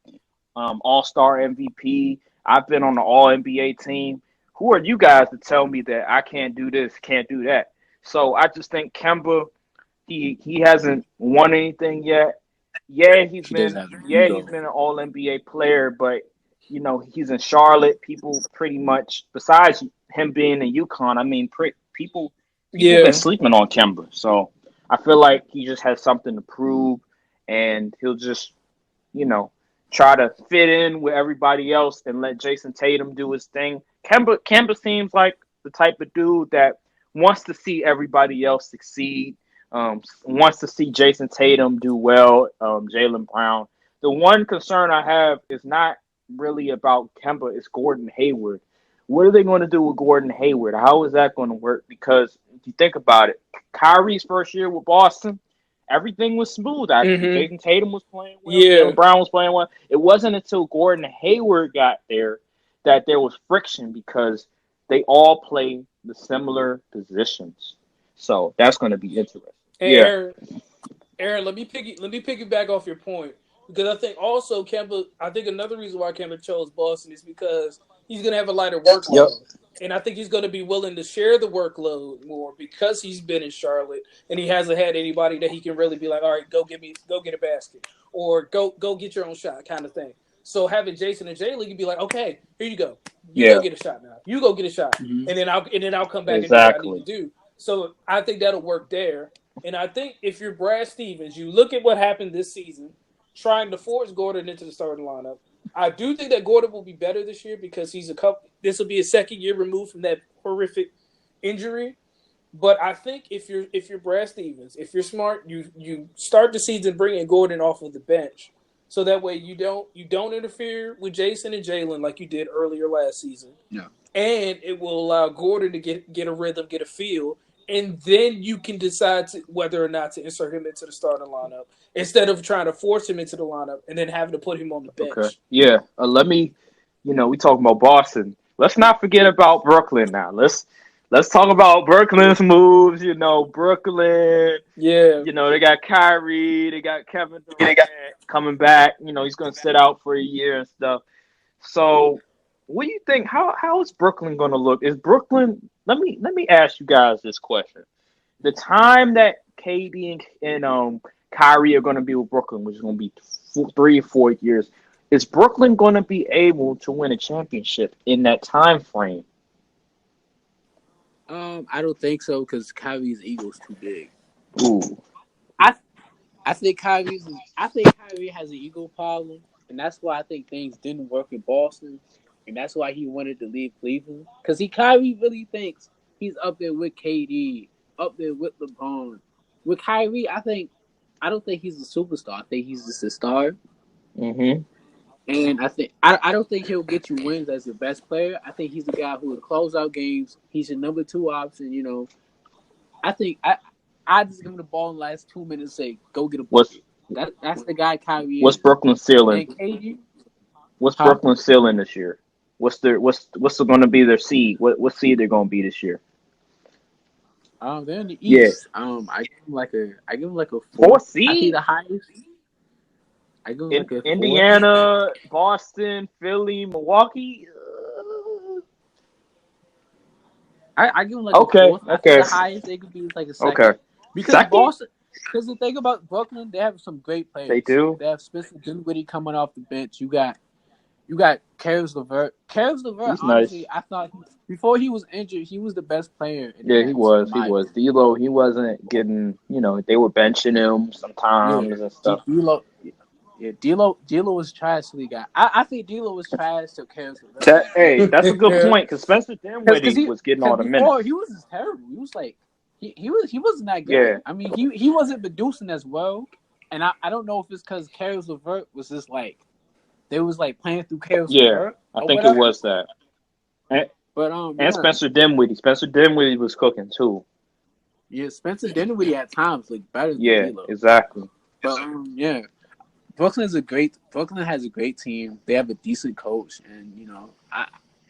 all-star MVP. I've been on the All-NBA team. Who are you guys to tell me that I can't do this, can't do that? So I just think Kemba, he hasn't won anything yet. Yeah, he's
He does
been
have an
yeah
ego.
he's been an All NBA player, but he's in Charlotte. People pretty much, besides him being in UConn, I mean, people been sleeping on Kemba. So I feel like he just has something to prove, and he'll just try to fit in with everybody else and let Jason Tatum do his thing. Kemba seems like the type of dude that wants to see everybody else succeed. Wants to see Jason Tatum do well, Jaylen Brown. The one concern I have is not really about Kemba, it's Gordon Hayward. What are they going to do with Gordon Hayward? How is that going to work? Because if you think about it, Kyrie's first year with Boston, everything was smooth, actually.
Mm-hmm.
Jason Tatum was playing well. Jaylen Brown was playing well. It wasn't until Gordon Hayward got there that there was friction because they all play the similar positions. So that's going to be interesting.
And Aaron, let me piggyback off your point because I think also Kemba. I think another reason why Kemba chose Boston is because he's going to have a lighter workload, and I think he's going to be willing to share the workload more because he's been in Charlotte and he hasn't had anybody that he can really be like, all right, go get a basket, or go get your own shot, kind of thing. So having Jason and Jaylen, you'd be like, okay, here you go, go get a shot now, you go get a shot, and then I'll come back and do what I need to do. So I think that'll work there. And I think if you're Brad Stevens, you look at what happened this season, trying to force Gordon into the starting lineup. I do think that Gordon will be better this year because this will be a second year removed from that horrific injury. But I think if you're Brad Stevens, if you're smart, you start the season bringing Gordon off of the bench, so that way you don't interfere with Jason and Jaylen like you did earlier last season.
Yeah.
And it will allow Gordon to get a rhythm, get a feel, and then you can decide whether or not to insert him into the starting lineup instead of trying to force him into the lineup and then having to put him on the bench.
Okay. Yeah. Let me, we talking about Boston. Let's not forget about Brooklyn now. Let's talk about Brooklyn's moves. Brooklyn.
Yeah.
They got Kyrie. They got Kevin Durant coming back. He's going to sit out for a year and stuff. So, what do you think? How is Brooklyn going to look? Is Brooklyn? Let me ask you guys this question. The time that KD and Kyrie are going to be with Brooklyn, which is going to be 3 or 4 years, is Brooklyn going to be able to win a championship in that time frame?
I don't think so because Kyrie's ego is too big.
Ooh.
I think Kyrie has an ego problem, and that's why I think things didn't work in Boston, and that's why he wanted to leave Cleveland. Because Kyrie really thinks he's up there with KD, up there with LeBron. With Kyrie, I don't think he's a superstar. I think he's just a star.
Mm-hmm.
And I don't think he'll get you wins as your best player. I think he's the guy who will close out games. He's your number 2 option. I think I just give him the ball in the last 2 minutes and say, go get a bucket. That's the guy Kyrie is.
What's Brooklyn's ceiling?
And KD,
what's Brooklyn's ceiling this year? What's going to be their seed? What seed they're going to be this year?
They're in the East. Yeah. I give them like a 4th
seed.
I think the highest. I give them like a 4th.
Indiana, Boston, Philly, Milwaukee.
I give them like a 4th. I think the highest they could be is like a 2nd.
Okay.
Because Boston. Because the thing about Brooklyn, they have some great players.
They do.
They have Spencer Dinwiddie coming off the bench. You got Caris LeVert. Caris LeVert, honestly, nice. I thought before he was injured, he was the best player.
He was. D'Lo, he wasn't getting. They were benching him sometimes and stuff.
D'Lo was trash to the guy. I think D'Lo was trash to Caris LeVert.
Hey, that's a good point because Spencer Dinwiddie was getting all the minutes.
He was just terrible. He was like. He wasn't that good.
Yeah.
I mean, he wasn't producing as well, and I don't know if it's because Caris LeVert was just like they was like playing through Caris LeVert.
I think it was that.
But
and Spencer Dinwiddie. Spencer Dinwiddie was cooking too.
Yeah, Spencer Dinwiddie at times looked better than D'Lo.
Exactly.
But yeah, Brooklyn has a great team. They have a decent coach, and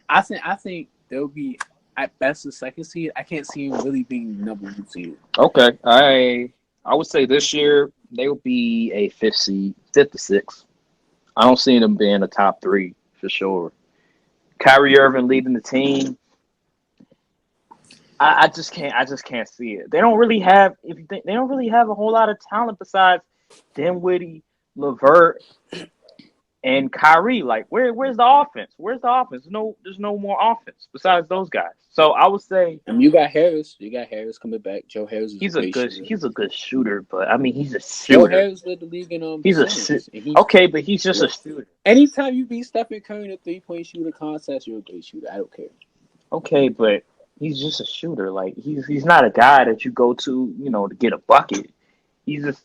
I think they'll be at best a second seed. I can't see them really being number 1 seed.
Okay, I would say this year they will be a 5th seed, 5th to 6th. I don't see them being a top 3 for sure. Kyrie Irving leading the team. I just can't see it. They don't really have they don't really have a whole lot of talent besides Dinwiddie, LeVert, and Kyrie. Like where's the offense? Where's the offense? There's no more offense besides those guys. So I would say
you got Harris. You got Harris coming back. Joe Harris is a great shooter.
He's a good shooter, but I mean he's a shooter.
Joe Harris led the league in
okay, but he's just a shooter.
Anytime you beat Stephen Curry in a 3-point shooter contest, you're a great shooter. I don't care.
Okay, but he's just a shooter. Like he's not a guy that you go to, to get a bucket. He's just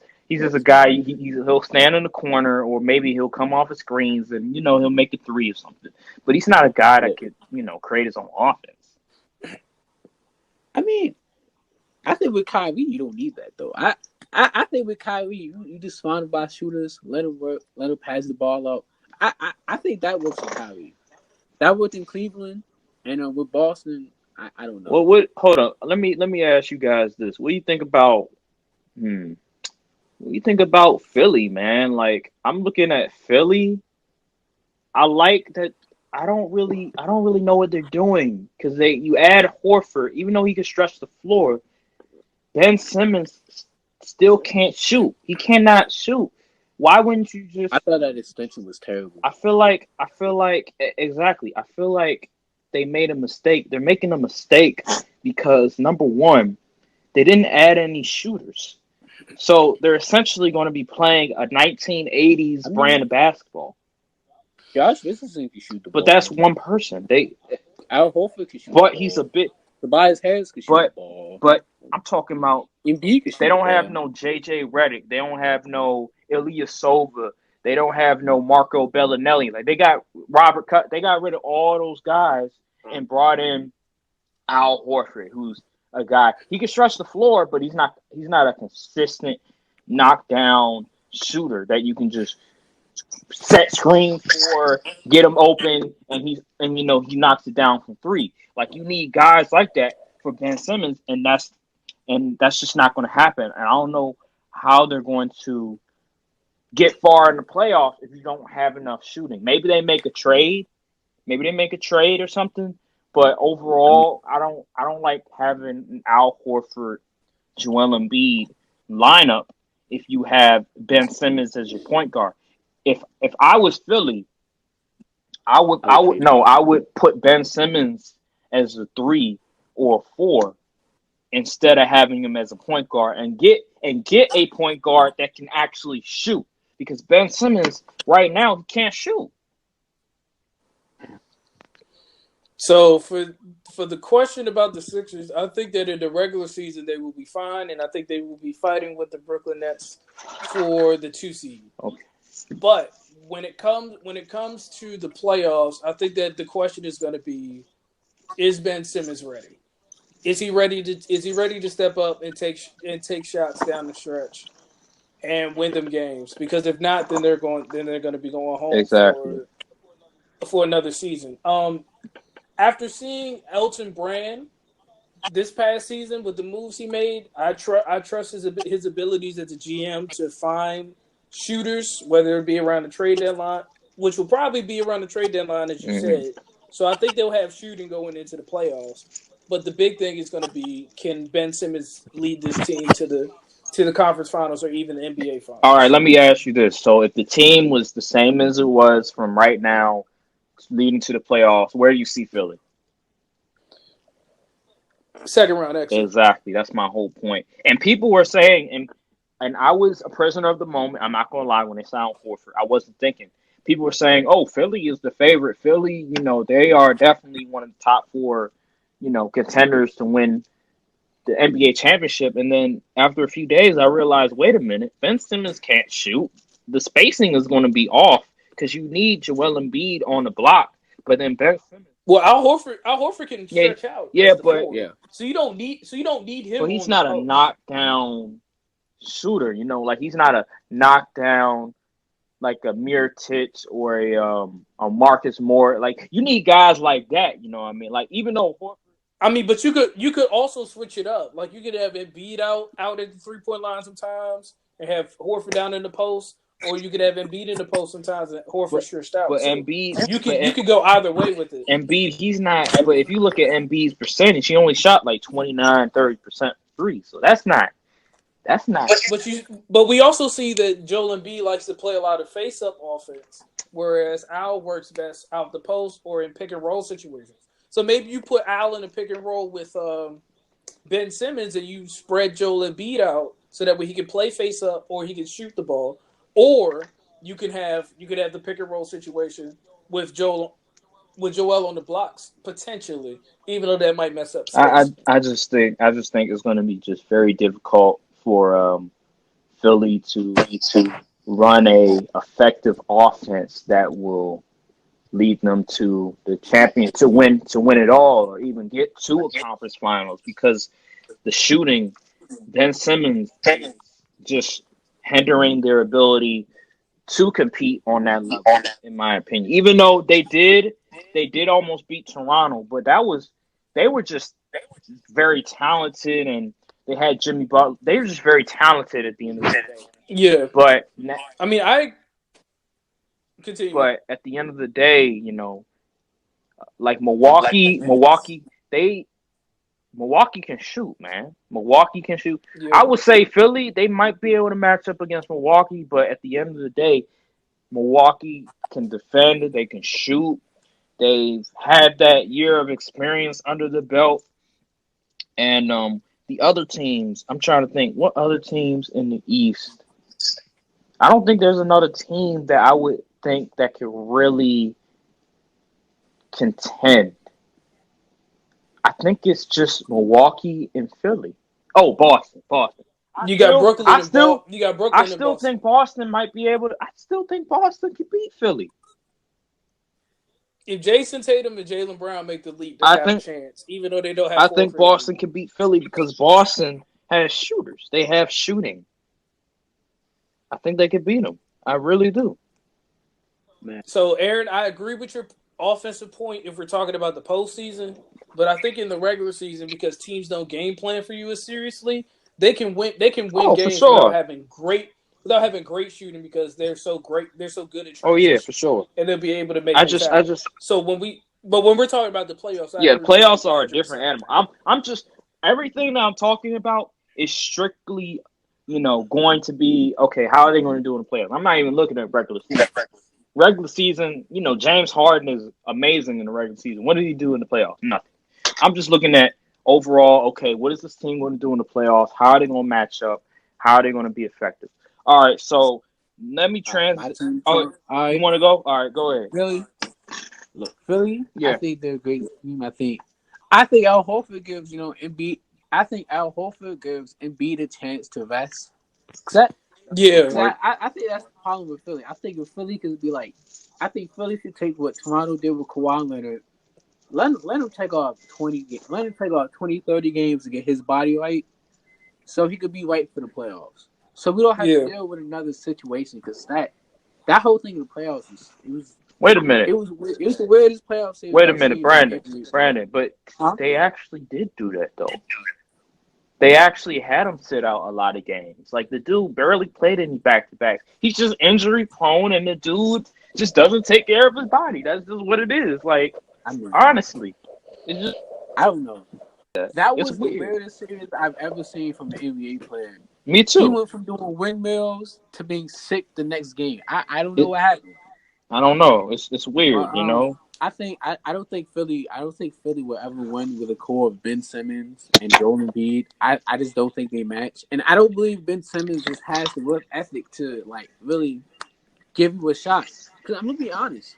a guy. He'll stand in the corner, or maybe he'll come off of screens and he'll make a 3 or something. But he's not a guy that could create his own offense.
I mean, I think with Kyrie you don't need that though. I think with Kyrie you just surrounded by shooters, let him work, let him pass the ball out. I think that works for Kyrie. That worked in Cleveland, and with Boston, I don't know.
Well, hold on. Let me ask you guys this. What do you think about? What do you think about Philly, man? Like I'm looking at Philly. I like that. I don't really know what they're doing because you add Horford, even though he can stretch the floor. Ben Simmons still can't shoot. He cannot shoot. Why wouldn't you just?
I thought that extension was terrible.
I feel like exactly. I feel like they made a mistake. They're making a mistake because number one, they didn't add any shooters. So they're essentially going to be playing a 1980s brand of basketball.
Josh Richardson can shoot the ball.
But that's one person.
Al Horford can shoot
but he's a bit.
Tobias Harris can shoot the ball.
But I'm talking about
Embiid can shoot
they don't have no JJ Redick. They don't have no Ilyasova. They don't have no Marco Bellinelli. Like they got Robert Cut. They got rid of all those guys and brought in Al Horford, who's a guy. He can stretch the floor, but he's not a consistent knockdown shooter that you can just set screen for, get him open, and he knocks it down from 3. Like you need guys like that for Ben Simmons, and that's just not going to happen. And I don't know how they're going to get far in the playoffs if you don't have enough shooting. Maybe they make a trade. Or something. But overall, I don't like having an Al Horford, Joel Embiid lineup if you have Ben Simmons as your point guard. If I was Philly, I would put Ben Simmons as a 3 or a 4 instead of having him as a point guard and get a point guard that can actually shoot, because Ben Simmons right now he can't shoot.
So for the question about the Sixers, I think that in the regular season they will be fine, and I think they will be fighting with the Brooklyn Nets for the 2 seed.
Okay.
But when it comes to the playoffs, I think that the question is going to be: is Ben Simmons ready? Is he ready to step up and take shots down the stretch and win them games? Because if not, then they're going to be going home for another season. After seeing Elton Brand this past season with the moves he made, I trust his abilities as a GM to find shooters, whether it be around the trade deadline, which will probably be around the trade deadline, as you said. So I think they'll have shooting going into the playoffs. But the big thing is going to be, can Ben Simmons lead this team to the conference finals or even the NBA finals?
All right, let me ask you this. So if the team was the same as it was from right now leading to the playoffs, where do you see Philly?
Second round exit.
Exactly. That's my whole point. And people were saying, and I was a prisoner of the moment. I'm not going to lie, when they signed Horford, I wasn't thinking. People were saying, oh, Philly is the favorite. Philly, they are definitely one of the top 4, contenders to win the NBA championship. And then after a few days, I realized, wait a minute, Ben Simmons can't shoot. The spacing is going to be off because you need Joel Embiid on the block. But then Ben Simmons
Well, Al Horford can stretch out
yeah,
as the
but
four. So you don't need him.
But he's
on the
not a
post.
knockdown shooter. Like he's not a knockdown like a Mirotic or a Marcus Moore. Like you need guys like that. You know what I mean? Like even though Horford.
I mean, but you could also switch it up. Like you could have Embiid out at the 3-point line sometimes and have Horford down in the post, or you could have Embiid in the post sometimes and Horford stretched out.
But
So
Embiid,
you could go either way with it.
Embiid, he's not. But if you look at Embiid's percentage, he only shot like 29-30% free. So that's not.
But we also see that Joel Embiid likes to play a lot of face-up offense, whereas Al works best out the post or in pick and roll situations. So maybe you put Al in a pick and roll with Ben Simmons and you spread Joel Embiid out so that way he can play face up or he can shoot the ball, or you could have the pick and roll situation with Joel on the blocks potentially, even though that might mess up space.
I just think it's going to be just very difficult for Philly to run a effective offense that will lead them to the champion to win it all or even get to a conference finals because the shooting, Ben Simmons is just hindering their ability to compete on that level, in my opinion. Even though they did almost beat Toronto, but they were just very talented and they had Jimmy Butler. They were just very talented at the end of the day.
Yeah,
But
I mean, I continue.
But at the end of the day, like Milwaukee can shoot, man. Milwaukee can shoot.
Yeah.
I would say Philly, they might be able to match up against Milwaukee, but at the end of the day, Milwaukee can defend it. They can shoot. They've had that year of experience under the belt. And the other teams, I'm trying to think, what other teams in the East? I don't think there's another team that I would think that could really contend. I think it's just Milwaukee and Philly. Oh, Boston.
You got Brooklyn and Boston.
I still think Boston might be able to. I still think Boston could beat Philly.
If Jason Tatum and Jaylen Brown make the leap, they have a chance, even though they don't have.
I think Boston can beat Philly because Boston has shooters. They have shooting. I think they could beat them. I really do.
Man. So, Aaron, I agree with your offensive point if we're talking about the postseason, but I think in the regular season, because teams don't game plan for you as seriously, they can win. They can win games without having great shooting because they're so great. They're so good at transition.
Oh yeah, for sure.
And they'll be able to make. So when we're talking about the playoffs,
the playoffs are a different animal. I'm just everything that I'm talking about is strictly, going to be okay. How are they going to do in the playoffs? I'm not even looking at regular season. Regular season, James Harden is amazing in the regular season. What did he do in the playoffs? Nothing. I'm just looking at overall, okay, what is this team going to do in the playoffs? How are they going to match up? How are they going to be effective? All right, so let me transition. You want to go? All right, go ahead.
Philly? Look, Philly, yeah. I think they're a great team. I think Al Horford gives, Embiid. I think Al Horford gives Embiid a chance to rest. I think that's the problem with Philly. I think if Philly could be like, I think Philly should take what Toronto did with Kawhi Leonard. Let him take off 20 games. Let him take off 20, 30 games to get his body right, so he could be right for the playoffs. So we don't have to deal with another situation because that whole thing in the playoffs was.
Wait a minute.
It was the weirdest playoff series.
Wait a minute, Brandon. But they actually did do that though. They actually had him sit out a lot of games. Like, the dude barely played any back-to-backs. He's just injury-prone, and the dude just doesn't take care of his body. That's just what it is. Like, honestly. It's just...
I don't know. That was the weirdest series I've ever seen from an NBA player.
Me too.
He went from doing windmills to being sick the next game. I don't know what happened.
I don't know. It's weird,
I don't think Philly will ever win with a core of Ben Simmons and Joel Embiid. I just don't think they match, and I don't believe Ben Simmons just has the work ethic to really give you a shot. Because I'm gonna be honest,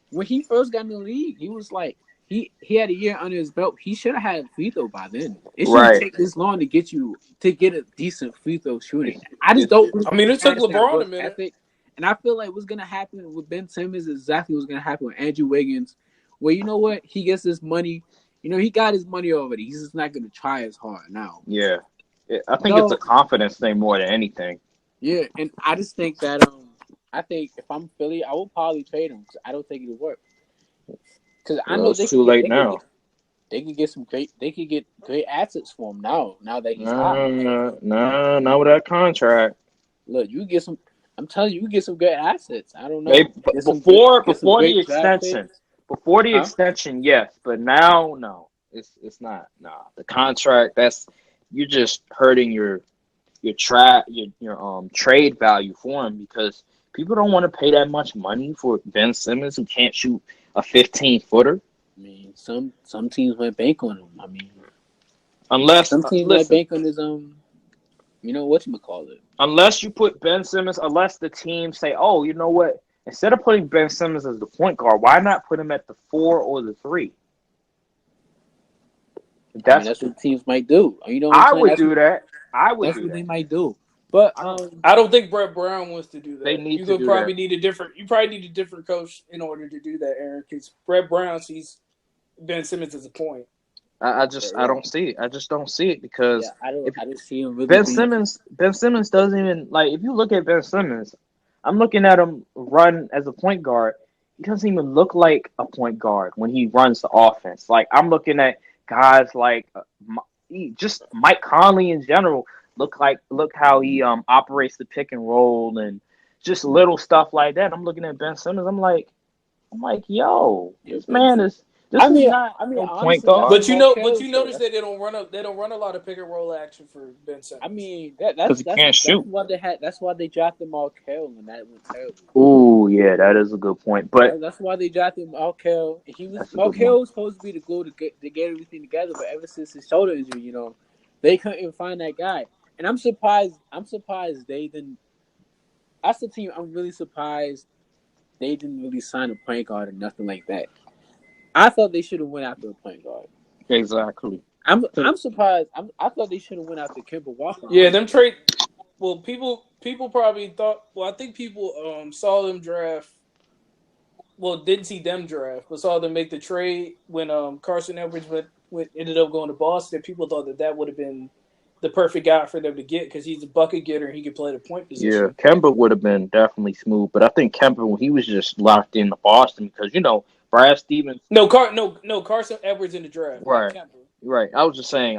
when he first got in the league, he was like he had a year under his belt. He should have had a free throw by then. It shouldn't take this long to get a decent free throw shooting. I just don't.
I mean, it took LeBron a minute.
Ethic. And I feel like what's going to happen with Ben Simmons is exactly what's going to happen with Andrew Wiggins well, you know what? He gets his money. You know, he got his money already. He's just not going to try as hard now.
Yeah. I think it's a confidence thing more than anything.
Yeah, and I just think that I think if I'm Philly, I will probably trade him because I don't think it'll work. Because I know
it's too late now.
They could get great assets for him now. Now that he's hot.
Nah, not with that contract.
Look, you get some. I'm telling you, you get some good assets. I don't know.
Maybe before the extension. Before the extension, yes, but now, no, it's not. Nah, the contract. You're just hurting your trade value for him because people don't want to pay that much money for Ben Simmons who can't shoot a 15-footer.
I mean, some teams might bank on him. I mean,
unless
some teams might bank on his you know whatchamacallit.
Unless you put Ben Simmons, unless the team say, oh, you know what? Instead of putting Ben Simmons as the point guard, why not put him at the 4 or the 3?
That's what teams might do. You know,
I would do that.
That's what they might do. But
I don't think Brett Brown wants to do that.
They need
You probably need a different coach in order to do that, Aaron. Because Brett Brown sees Ben Simmons as a point.
I don't see it. I just don't see it because
I don't see him really.
Ben Simmons doesn't even if you look at Ben Simmons, I'm looking at him run as a point guard. He doesn't even look like a point guard when he runs the offense. Like I'm looking at guys like just Mike Conley in general. Look how he operates the pick and roll and just little stuff like that. I'm looking at Ben Simmons. I'm like, yo, this man is. This is not point guard.
But you notice that they don't run a lot of pick and roll action for Ben Simmons.
I mean that's
can't shoot.
That's why they drafted Markel and that went terrible.
Ooh, yeah, that is a good point. But
that's why they drafted Markel. Markel was supposed to be the glue to get everything together, but ever since his shoulder injury, you know, they couldn't find that guy. And I'm surprised they didn't. That's the team. I'm really surprised they didn't really sign a point guard or nothing like that. I thought they should have went after a point guard.
Exactly.
I'm surprised. I thought they should have went after Kemba Walker.
Yeah, them trade. Well, people probably thought. Well, I think people saw them draft. Well, didn't see them draft, but saw them make the trade when Carson Edwards ended up going to Boston. People thought that would have been the perfect guy for them to get because he's a bucket getter and he can play the point position.
Yeah, Kemba would have been definitely smooth, but I think Kemba he was just locked into Boston because Brad Stevens.
No, Carson Edwards in the draft.
Right. I was just saying.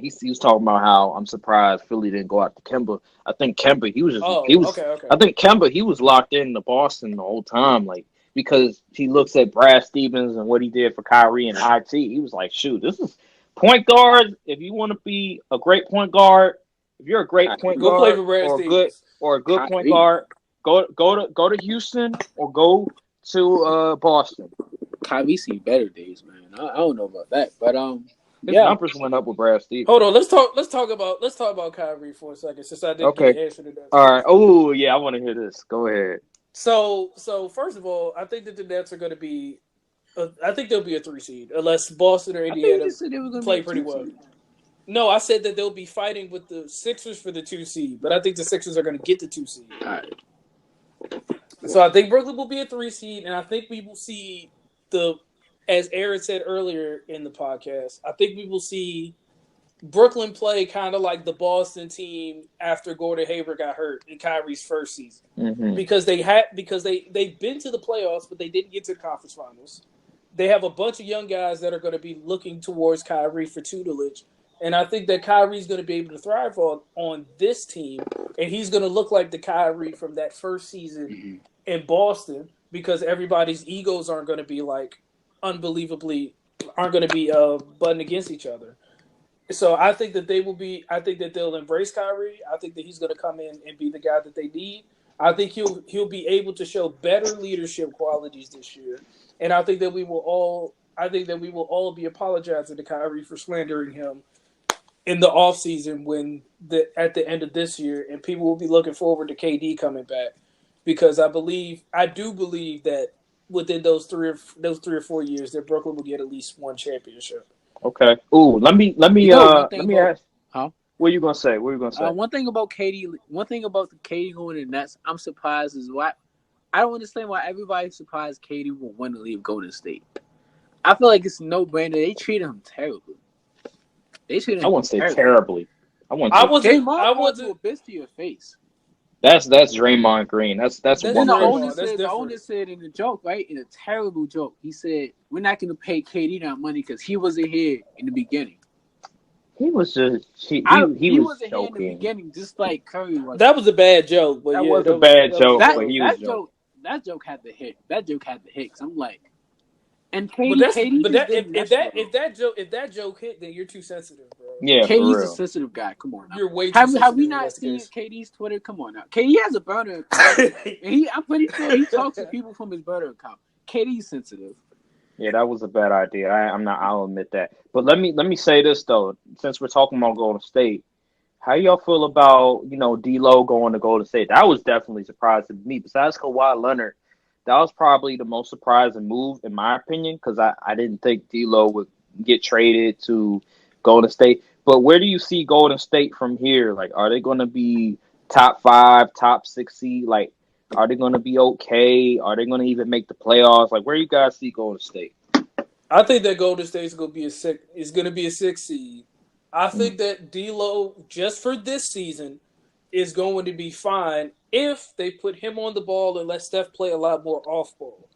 He was talking about how I'm surprised Philly didn't go out to Kemba. I think Kemba he was just
okay.
I think Kemba he was locked into Boston the whole time, because he looks at Brad Stevens and what he did for Kyrie and IT. He was like, shoot, this is point guard. If you want to be a great point guard, if you're a great point guard
play for Brad Stevens.
or a good point guard, go to Houston or go to Boston.
Kyrie see better days, man. I don't know about that, but
his numbers went up with Brad Stevens.
Hold on, let's talk about Kyrie for a second since I didn't get the answer to that.
All right. Oh yeah, I want to hear this. Go ahead.
So first of all, I think that the Nets are going to be. I think they'll be a 3 seed unless Boston or Indiana play pretty well. No, I said that they'll be fighting with the Sixers for the 2 seed, but I think the Sixers are going to get the 2 seed.
All right.
So I think Brooklyn will be a 3 seed, and I think we will see as Aaron said earlier in the podcast, I think we will see Brooklyn play kind of like the Boston team after Gordon Hayward got hurt in Kyrie's first season, because they've been to the playoffs, but they didn't get to the conference finals. They have a bunch of young guys that are going to be looking towards Kyrie for tutelage. And I think that Kyrie's going to be able to thrive on this team. And he's going to look like the Kyrie from that first season in Boston because everybody's egos aren't going to be aren't going to be butting against each other. So I think that they'll embrace Kyrie. I think that he's going to come in and be the guy that they need. I think he'll be able to show better leadership qualities this year. And I think that we will all be apologizing to Kyrie for slandering him in the offseason at the end of this year, and people will be looking forward to KD coming back because I do believe that within those 3 or 4 years that Brooklyn will get at least one championship.
Okay. Ooh, let me ask.
Huh?
What are you gonna say?
One thing about the KD going to the Nets, I'm surprised is why I don't understand why everybody's surprised KD will want to leave Golden State. I feel like it's no brainer. They treat him terribly.
I wouldn't say terribly. I wouldn't say
Draymond called you a bitch to your face.
That's Draymond Green. That's
then the owner said in the joke, right? In a terrible joke, he said, "We're not going to pay KD that money because he wasn't here in the beginning."
He was just he
wasn't here in the beginning, just like Curry was.
That was a bad joke, but
that was a bad joke. But he was joking.
That joke had to hit. That joke had to hit. Cause I'm like, and
if that joke hit, then you're too sensitive, bro.
Yeah,
KD's a sensitive guy. Come on, now.
You're way too sensitive.
Have we not seen KD's Twitter? Come on now. KD has a burner account, and I'm pretty sure he talks to people from his burner account. KD's sensitive.
Yeah, that was a bad idea. I'll admit that. But let me say this though, since we're talking about Golden State, how y'all feel about D'Lo going to Golden State? That was definitely surprising to me. Besides Kawhi Leonard, that was probably the most surprising move in my opinion because I didn't think D'Lo would get traded to Golden State. But where do you see Golden State from here? Like, are they going to be top 5, top 6 seed? Like, are they going to be okay? Are they going to even make the playoffs? Like, where do you guys see Golden State?
I think that Golden State is going to be a 6 seed. I think that D'Lo, just for this season, is going to be fine if they put him on the ball and let Steph play a lot more off ball.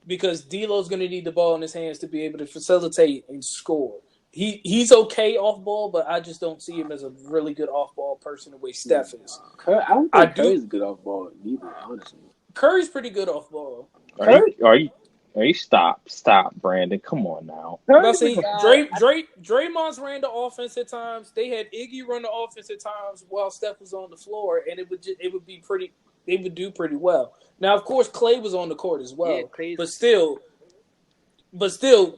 Because D'Lo's going to need the ball in his hands to be able to facilitate and score. He's okay off ball, but I just don't see him as a really good off ball person the way Steph is.
I don't think Curry's good off ball either, honestly.
Curry's pretty good off ball.
Are you stop, Brandon? Come on now.
Draymond's ran the offense at times. They had Iggy run the offense at times while Steph was on the floor, and they would do pretty well. Now, of course, Klay was on the court as well, but still,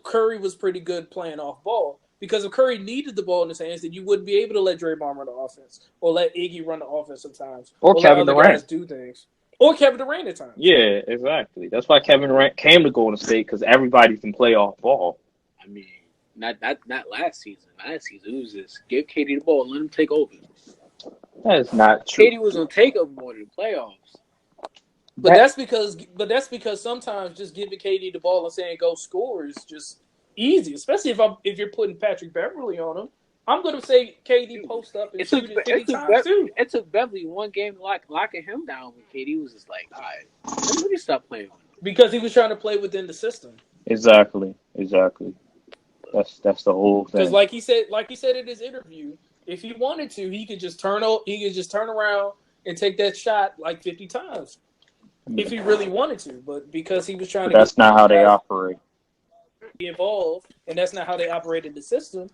Curry was pretty good playing off ball. Because if Curry needed the ball in his hands, then you wouldn't be able to let Draymond run the offense or let Iggy run the offense sometimes,
or Kevin
let other guys do things. Or Kevin Durant at times.
Yeah, exactly. That's why Kevin Durant came to Golden State because everybody can play off ball.
I mean, not last season. Last season it was just give KD the ball and let him take over.
That is not true.
KD was on takeover more than the playoffs.
But that's because sometimes just giving KD the ball and saying go score is just easy, especially if you're putting Patrick Beverly on him. I'm going to say KD post up and shoot it 50 times too.
It took Beverly one game locking him down when KD was just like, all right, let me stop playing with him.
Because he was trying to play within the system.
Exactly. That's the whole thing.
Because like he said in his interview, if he wanted to, he could just turn around and take that shot like 50 times. Yeah. If he really wanted to. But because he was trying to
that's not how they operate.
Be involved, and that's not how they operated the system.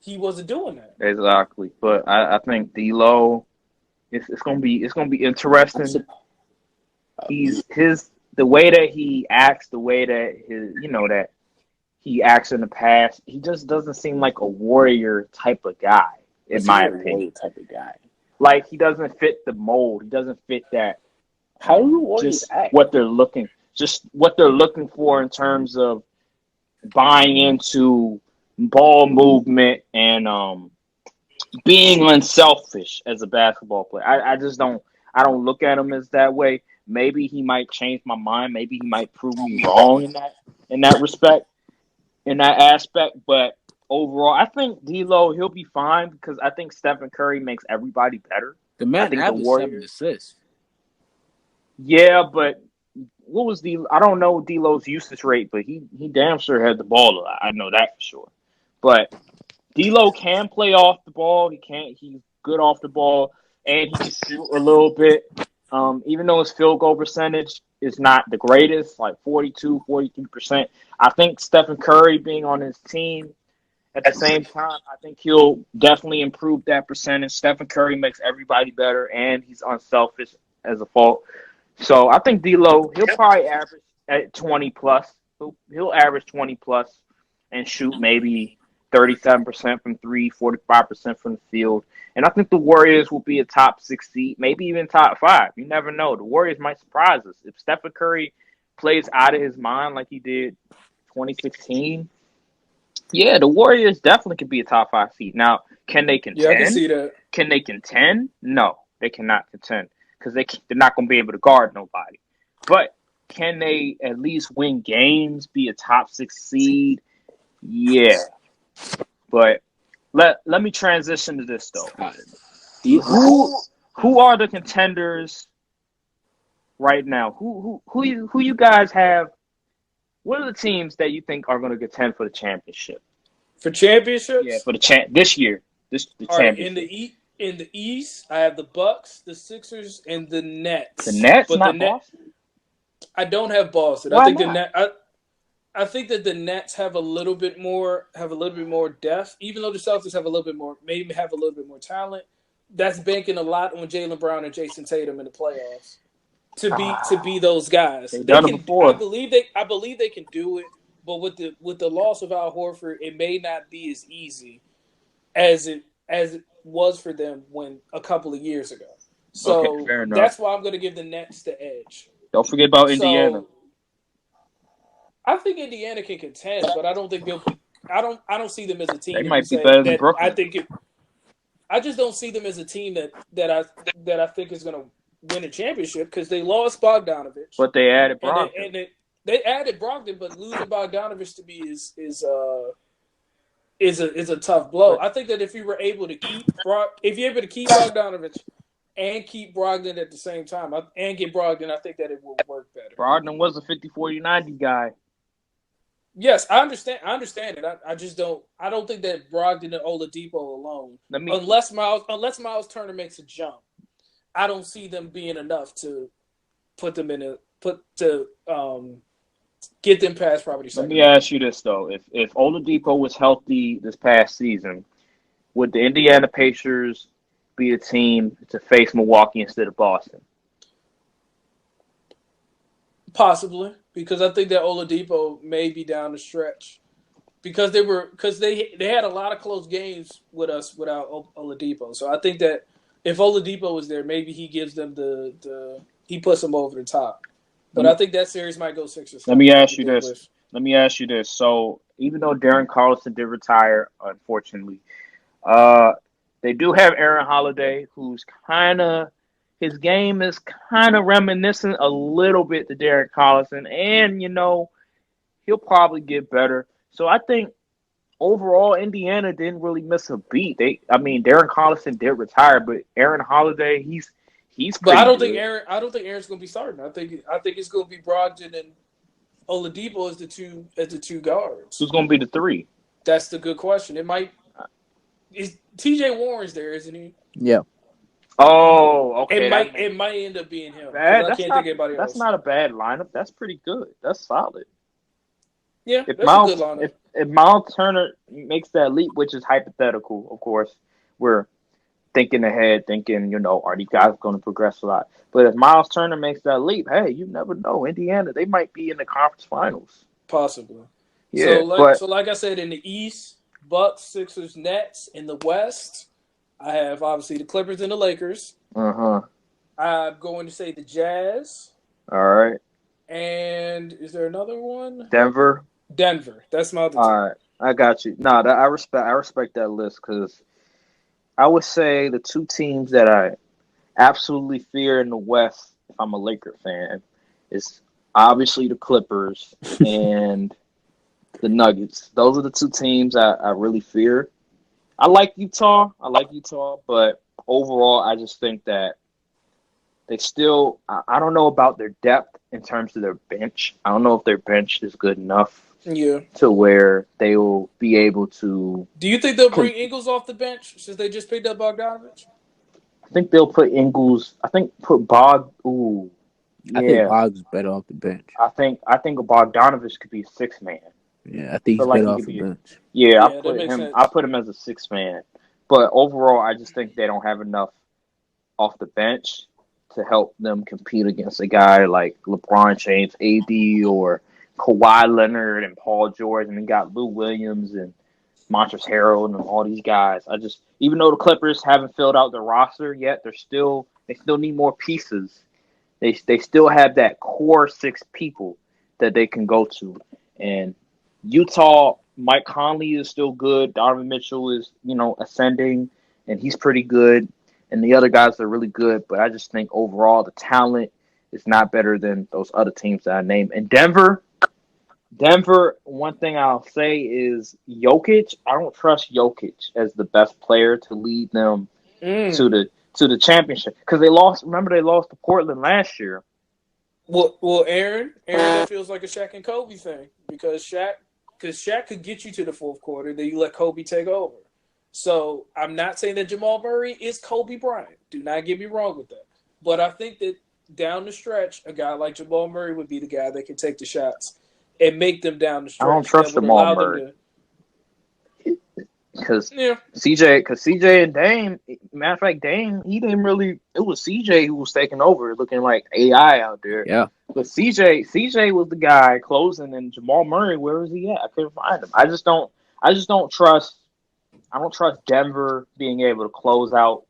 He wasn't doing that.
Exactly, but I think D'Lo, it's gonna be interesting. The way that he acts, the way that that he acts in the past, he just doesn't seem like a warrior type of guy, in my opinion.
Type of guy,
like he doesn't fit the mold. He doesn't fit that.
How do warriors act?
What they're looking for in terms of buying into ball movement and being unselfish as a basketball player. I don't look at him as that way. Maybe he might change my mind. Maybe he might prove me wrong in that respect, in that aspect. But overall, I think D'Lo, he'll be fine because I think Stephen Curry makes everybody better.
The man averaged 7 assists.
Yeah, but what was I don't know D'Lo's usage rate, but he damn sure had the ball a lot. I know that for sure. But D'Lo can play off the ball. He's good off the ball, and he can shoot a little bit. Even though his field goal percentage is not the greatest, like 42, 43%. I think Stephen Curry being on his team at the same time, I think he'll definitely improve that percentage. Stephen Curry makes everybody better, and he's unselfish as a fault. So I think D'Lo, he'll probably average at 20 plus. He'll average 20 plus and shoot maybe 37% from 3, 45% from the field. And I think the Warriors will be a top 6 seed, maybe even top 5. You never know. The Warriors might surprise us. If Stephen Curry plays out of his mind like he did 2016, yeah, the Warriors definitely could be a top 5 seed. Now, can they contend?
Yeah, I can see that.
Can they contend? No, they cannot contend because they're not going to be able to guard nobody. But can they at least win games, be a top 6 seed, Yeah, but let me transition to this though. Who are the contenders right now? Who you guys have? What are the teams that you think are going to contend for the championship?
For championships?
Yeah, for the this year, the
All right,
championship.
in the East, I have the Bucks, the Sixers, and the
The
Nets.
Nets,
But the
not
net,
Boston.
I don't have Boston. I
Why
think the
not?
net. I think that the Nets have a little bit more depth, even though the Celtics have a little bit more, maybe have a little bit more talent. That's banking a lot on Jaylen Brown and Jason Tatum in the playoffs to be those guys.
They've
They
done it
can. I
before.
believe they can do it. But with the loss of Al Horford, it may not be as easy as it was for them when a couple of years ago.
Okay,
So
fair enough.
that's why I'm going to give the Nets the edge.
Don't forget about Indiana.
So I think Indiana can contend, but I don't think they'll. I don't see them as a
They
team that you
might be
say
better than
that I
Brooklyn.
think it. I just don't see them as a team that I think is going to win a championship because they lost Bogdanovich,
But they added
and
Brogdon.
they added Brogdon, but losing Bogdanovich to me is a tough blow.
But
I think that if you were able to if you're able to keep Bogdanovich and keep Brogdon at the same time and get Brogdon, I think that it will work better.
Brogdon was a 50-40-90 guy.
Yes, I understand it. I just don't. I don't think that Brogdon and Oladipo alone, unless Miles Turner makes a jump, I don't see them being enough to put them in get them past probably
Let
second
me
round.
ask you this though: if Oladipo was healthy this past season, would the Indiana Pacers be a team to face Milwaukee instead of Boston?
Possibly, because I think that Oladipo may be down the stretch. Because they had a lot of close games with us without Oladipo. So I think that if Oladipo was there, maybe he gives them he puts them over the top. But I think that series might go 6 or
Let
7.
me
Like
ask
a
you
big
this.
wish.
Let me ask you this. So even though Darren Carlson did retire, unfortunately, uh, they do have Aaron Holiday, who's kind of his game is kind of reminiscent a little bit to Darren Collison, and he'll probably get better. So I think overall Indiana didn't really miss a beat. Darren Collison did retire, but Aaron Holiday, he's
But
pretty good.
I don't think Aaron's going to be starting. I think it's going to be Brogdon and Oladipo as the two guards.
Who's going to be the three?
That's the good question. It might is TJ Warren's there, isn't he?
Yeah.
Oh, okay.
It might end up being him because
Bad.
I can't think of anybody
That's
else.
not a bad lineup. That's pretty good. That's solid.
Yeah,
If
that's a good
Miles
lineup.
if Miles Turner makes that leap, which is hypothetical, of course, we're thinking ahead, thinking, are these guys going to progress a lot? But if Miles Turner makes that leap, hey, you never know. Indiana, they might be in the conference finals.
Possibly.
Yeah, but
Like I said, in the East, Bucks, Sixers, Nets. In the West, I have obviously the Clippers and the Lakers.
I'm
going to say the Jazz.
All right.
And is there another one?
Denver.
That's my other team.
All right, I got you. No, I respect that list because I would say the two teams that I absolutely fear in the West, if I'm a Laker fan, is obviously the Clippers and the Nuggets. Those are the two teams I really fear. I like Utah, but overall, I just think that they still, I don't know about their depth in terms of their bench. I don't know if their bench is good enough to where they will be able to.
Do you think they'll bring Ingles off the bench since they just picked up Bogdanovich?
I think they'll put Ingles. I think put Bog. Ooh, yeah.
I think Bog's better off the bench.
I think Bogdanovich could be a 6-man.
Yeah, I think he's better off the bench.
Yeah, I put him as a 6-man. But overall, I just think they don't have enough off the bench to help them compete against a guy like LeBron James, AD, or Kawhi Leonard and Paul George, and then got Lou Williams and Montrezl Harrell and all these guys. Even though the Clippers haven't filled out their roster yet, they still need more pieces. They still have that core 6 people that they can go to. And Utah, Mike Conley is still good. Donovan Mitchell is, ascending, and he's pretty good. And the other guys are really good, but I just think overall the talent is not better than those other teams that I named. And Denver, Denver, one thing I'll say is Jokic. I don't trust Jokic as the best player to lead them to the championship because they lost. Remember, they lost to Portland last year.
Well, Aaron, that feels like a Shaq and Kobe thing because Shaq could get you to the fourth quarter, then you let Kobe take over. So I'm not saying that Jamal Murray is Kobe Bryant. Do not get me wrong with that. But I think that down the stretch, a guy like Jamal Murray would be the guy that can take the shots and make them down the
I don't
stretch that
trust
would
Jamal
allow them
Murray
to.
because
Yeah,
CJ and Dame. Matter of fact, Dame he didn't really. It was CJ who was taking over, looking like AI out there.
Yeah.
But CJ was the guy closing, and Jamal Murray, where is he at? I couldn't find him. I just don't trust. I don't trust Denver being able to close out.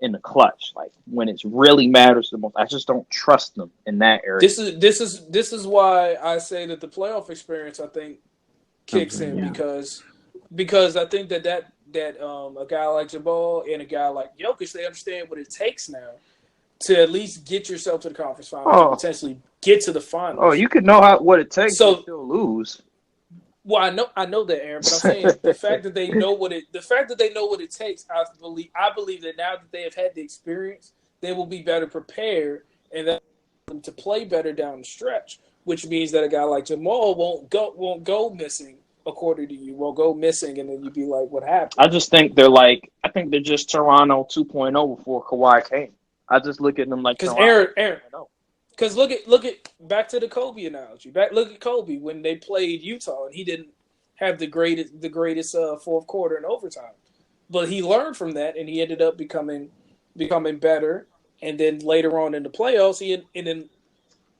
In the clutch, like when it really matters the most. I just don't trust them in that area.
this is why I say that the playoff experience I think kicks in
Yeah.
because I think that a guy like Jamal and a guy like Jokic, they understand what it takes now to at least get yourself to the conference finals and
Oh,
potentially get to the
oh,
finals.
you could know what it takes and
So,
still lose.
well, I know that, Aaron, but I'm saying the fact that they know what it takes. I believe that now that they have had the experience, they will be better prepared and that them to play better down the stretch. Which means that a guy like Jamal won't go missing according to you. Won't go missing, and then you'd be like, "What happened?"
I just think I think they're just Toronto 2.0 before Kawhi came. I just look at them like
Because
Toronto
Aaron,
2.0.
because look at back to the Kobe analogy. Look at Kobe when they played Utah and he didn't have the greatest fourth quarter and overtime, but he learned from that and he ended up becoming better. And then later on in the playoffs, and then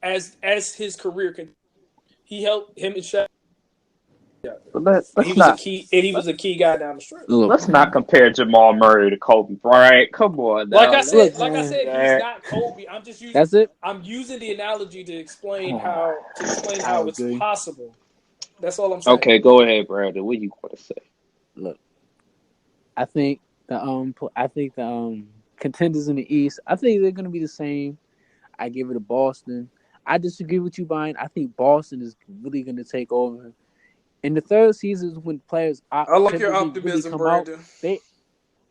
as his career continued, he helped him and Shaq.
But
And he
let's
was a
not
key and he was a key guy down the stretch.
Look,
let's not compare Jamal Murray to Kobe Bryant. Come on
Like I
now, let's
said,
look,
like I
not do
man.
said, he's
that.
not Kobe.
That's it.
I'm using the analogy to explain
Oh,
I
how it's
agree.
possible. That's all I'm saying.
okay, go ahead, Brandon. What you want to say?
Look, I think the contenders in the East. I think they're gonna be the same. I give it to Boston. I disagree with you, Brian. I think Boston is really gonna take over. In the third season is when players
I like your
typically really
optimism,
come out.
Brandon.
They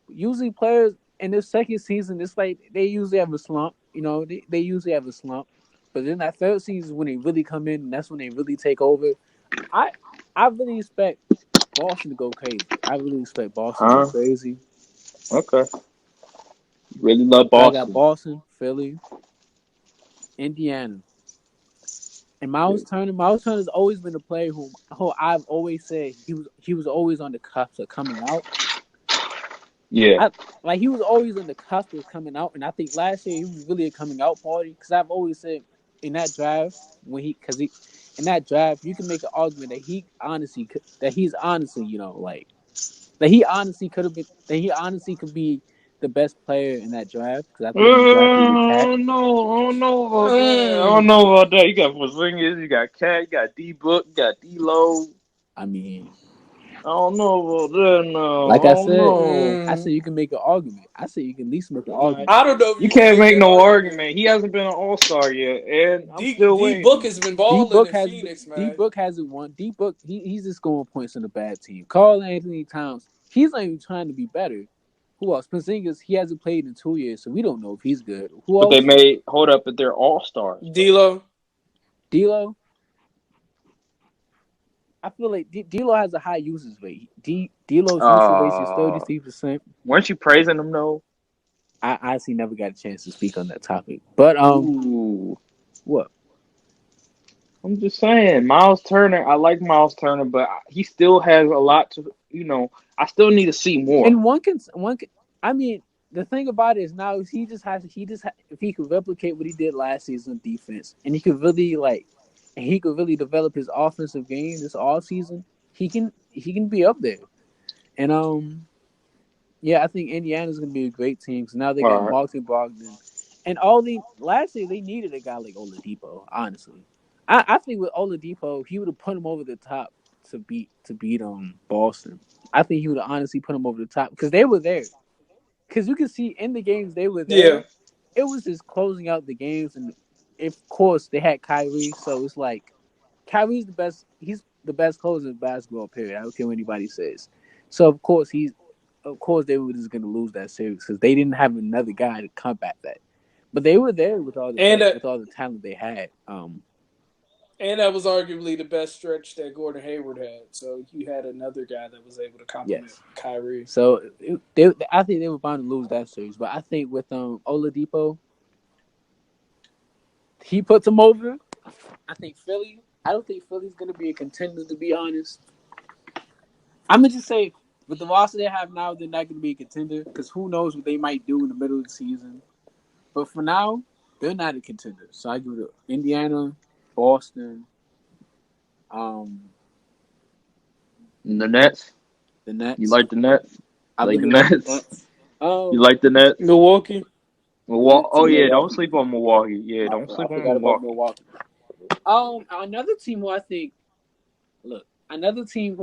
usually players in the second season, it's like they usually have a slump. They usually have a slump. But then that third season is when they really come in, and that's when they really take over. I I really expect Boston to go crazy. I really expect Boston to go
Huh?
crazy.
Okay. You really love
So I got
Boston.
Boston, Philly, Indiana, and Miles Turner. Miles Turner has always been a player who I've always said he was always on the cusp of coming out.
Yeah.
He was always on the cusp of coming out, and I think last year he was really a coming out party because I've always said in that draft in that draft you can make an argument that he's honestly that he honestly could be the best player in that draft because I think he drafted with Cat.
I don't know about that. I don't
Mm.
know about that. You got Porzingis, you got Cat, you got D Book, you got D-Lo.
I mean,
I don't know about that now.
like
I
I
don't
said,
know.
I said you can make an argument. I said you can at least make an
Like,
argument.
I don't know if
you
you can
can't
make
make
that
no
argument.
argument. He hasn't been an all-star yet, and I'm
D
still
D Book
waiting.
has been
D
balling
Book
in
has
Phoenix,
D
man.
Book hasn't won. D Book he's just scoring points on a bad team. Carl Anthony Towns he's not even trying to be better. Who else? Porzingis he hasn't played in 2 years, so we don't know if he's good. Who
But they
else?
made hold up, but they're all-stars though.
D'Lo.
D'Lo. I feel like D'Lo has a high usage rate. D'Lo's usage rate is
Uh,
33%.
weren't you praising them though?
I honestly never got a chance to speak on that topic. But
Ooh.
what?
I'm just saying, Miles Turner. I like Miles Turner, but he still has a lot to. I still need to see more.
And I mean, the thing about it is now if he could replicate what he did last season on defense, and he could really develop his offensive game this off season, he can be up there. And yeah, I think Indiana's gonna be a great team because now they got
All right.
Martin Brogdon, and last year they needed a guy like Oladipo. Honestly, I think with Oladipo, he would have put him over the top to beat Boston. I think he would have honestly put him over the top because they were there. Because you can see in the games they were
Yeah.
there, it was just closing out the games, and of course they had Kyrie, so it's like Kyrie's the best. He's the best closer in basketball. Period. I don't care what anybody says. So of course they were just going to lose that series because they didn't have another guy to combat that. But they were there with all the talent they had.
And that was arguably the best stretch that Gordon Hayward had. So you had another guy that was able to complement Kyrie.
So I think they were bound to lose that series. But I think with Oladipo, he puts them over. I think Philly. I don't think Philly's going to be a contender, to be honest. I'm going to just say, with the roster they have now, they're not going to be a contender because who knows what they might do in the middle of the season. But for now, they're not a contender. So I give it to Indiana, Boston,
the Nets.
The Nets.
You like the Nets?
I
like the Nets.
You
like the Nets?
Milwaukee.
Oh yeah, don't sleep on Milwaukee. Yeah, don't sleep on Milwaukee.
Another team who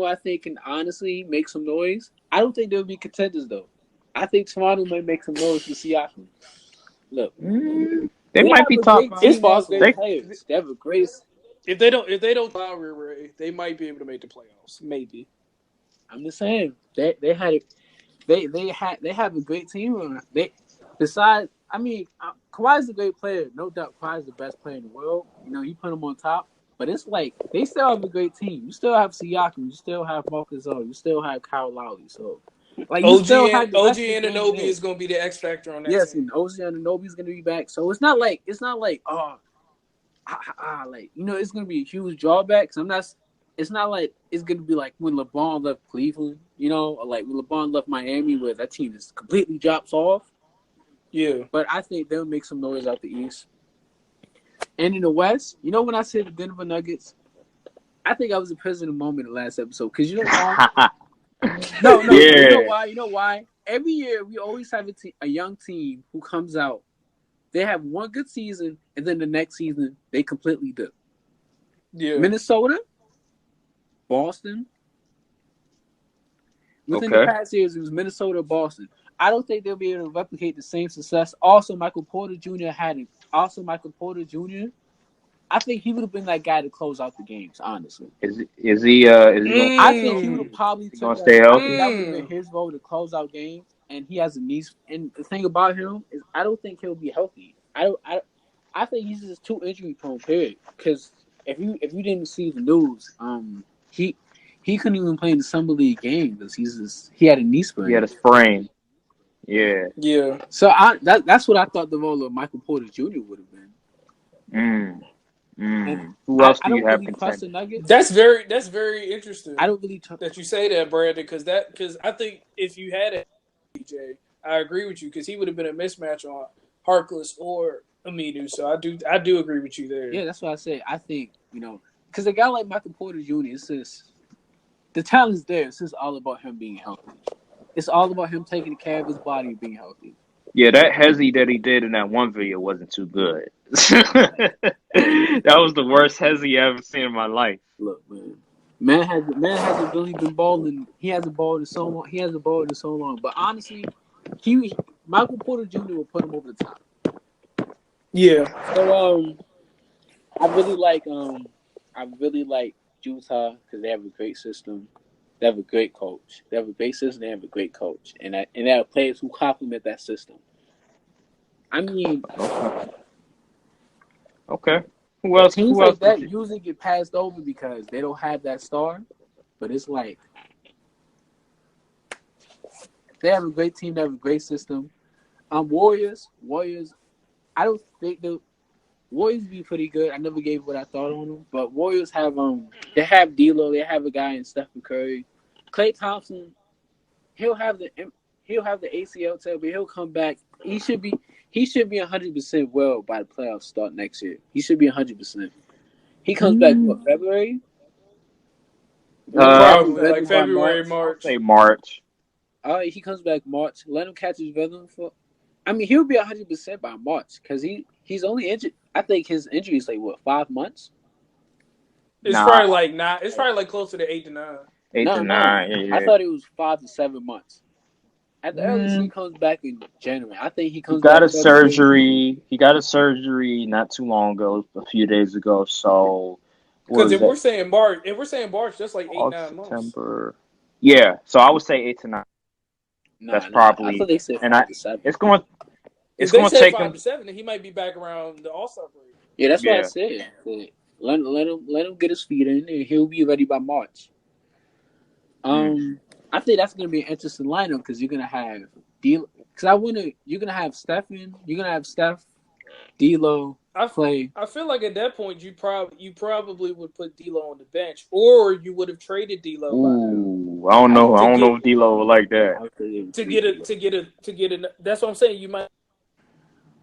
I think can honestly make some noise. I don't think they'll be contenders though. I think Toronto might make some noise for Siakam. Look,
they might be top.
It's possible.
They have a great.
If they don't Lowry, they might be able to make the playoffs. Maybe.
I'm just saying they have a great team. Kawhi's a great player, no doubt. Kawhi's the best player in the world. You know, he put him on top. But it's like they still have a great team. You still have Siakam. You still have Marcus Gasol. You still have Kyle Lowry. So, like,
OG Anunoby is going to be the X factor on that.
Yes,
team.
and OG Anunoby is going to be back. So it's not like it's going to be a huge drawback. It's not like it's going to be like when LeBron left Cleveland. You know, or like when LeBron left Miami, where that team just completely drops off.
Yeah,
but I think they'll make some noise out the East. And in the West, you know when I said the Denver Nuggets, I think I was a prisoner moment in the last episode. Because you know why? No. Yeah. You know why? Every year we always have a young team who comes out. They have one good season, and then the next season they completely dip.
Yeah.
Minnesota, Boston. Within the past years, it was Minnesota, Boston. I don't think they'll be able to replicate the same success. Also, Michael Porter Jr. I think he would have been that guy to close out the games. Honestly,
is he?
I think he would have probably
took that.
That would have been his role to close out games. And he has a knee. And the thing about him is, I don't think he'll be healthy. I think he's just too injury prone. Period. Because if you didn't see the news, he couldn't even play in the summer league game because he had a knee sprain.
He had a sprain. Yeah.
Yeah.
So that's what I thought the role of Michael Porter Jr. would have been.
Who else do you have
contending?
That's very interesting.
I don't really
that you say that, Brandon, because I think if you had a DJ, I agree with you because he would have been a mismatch on Harkless or Aminu. So I do agree with you there.
Yeah, that's what I say. I think because a guy like Michael Porter Jr. It's just the talent's there. It's just all about him being healthy. It's all about him taking care of his body and being healthy.
Yeah, that hezzy that he did in that one video wasn't too good. That was the worst hezzy I ever seen in my life.
Look, man hasn't really been balling. He hasn't balled in so long. He hasn't balled in so long. But honestly, Michael Porter Jr. will put him over the top.
Yeah.
So I really like Utah because they have a great system. They have a great coach. They have a great system. They have a great coach, and they have players who complement that system. I mean,
okay. Who else?
Teams like that usually get passed over because they don't have that star. But it's like they have a great team. They have a great system. Warriors. I don't think the Warriors be pretty good. I never gave what I thought on them, but Warriors have they have D'Lo. They have a guy in Stephen Curry. Klay Thompson, he'll have the ACL tear, but he'll come back. He should be 100% well by the playoffs start next year. He should be 100%. He comes back February.
Probably like February, March.
Say March.
He comes back March. Let him catch his rhythm he'll be 100% by March because he's only injured. I think his injury is 5 months.
It's probably like 9. It's probably like closer to 8 to 9.
8 to 9. Yeah.
I thought it was 5 to 7 months. At the earliest, he comes back in January. I think he comes.
He got a surgery. He got a surgery not too long ago, a few days ago. So
Because if we're saying March, that's like 8-9 months.
September. Yeah, so I would say 8 to 9. That's probably.
I thought they said 5 to 7.
It's going.
If they said 5 to 7, then he might be back around the All-Star break.
Yeah, that's what I said. Let him get his feet in, and he'll be ready by March. I think that's gonna be an interesting lineup because you're gonna have you're gonna have Stephen, you're gonna have Steph, D'Lo, Clay.
I feel like at that point you probably would put D'Lo on the bench, or you would have traded D'Lo.
Ooh, I don't know if D'Lo would like that.
To get a. That's what I'm saying. You might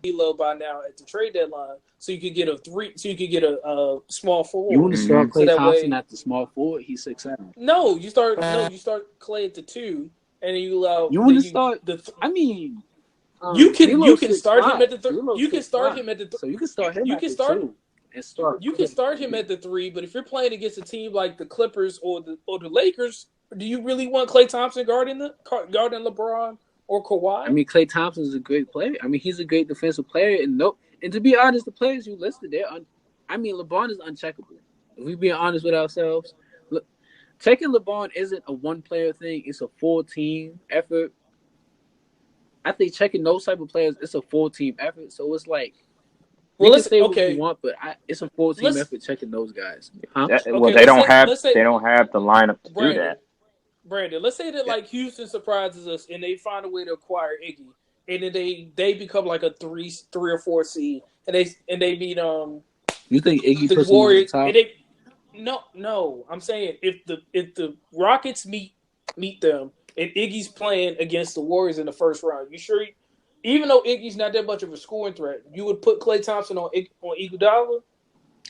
D'Lo by now at the trade deadline, so you could get a small forward.
You want to start Klay Thompson at the small forward? He's 6'7".
No, you start Klay at the 2, and then you allow.
You want to start
you can start him at the 3. You can start him at the 3.
So you can start him at the 2 and start.
You can start him at the 3, but if you're playing against a team like the Clippers or the Lakers, do you really want Klay Thompson guarding LeBron or Kawhi?
I mean, Klay Thompson is a great player. I mean, he's a great defensive player, and to be honest, the players you listed there, LeBron is uncheckable. If we being honest with ourselves, look, checking LeBron isn't a one-player thing; it's a full-team effort. I think checking those type of players, it's a full-team effort. So it's like, let's say what you want, but it's a full-team effort checking those guys. Huh?
They don't have the lineup to do that.
Brandon, let's say that like Houston surprises us and they find a way to acquire Iggy, and then they become like a 3 or 4 seed, and they beat
You think Iggy
the Warriors? No, I'm saying if the Rockets meet them and Iggy's playing against the Warriors in the first round, you sure? Even though Iggy's not that much of a scoring threat, you would put Klay Thompson on Iguodala?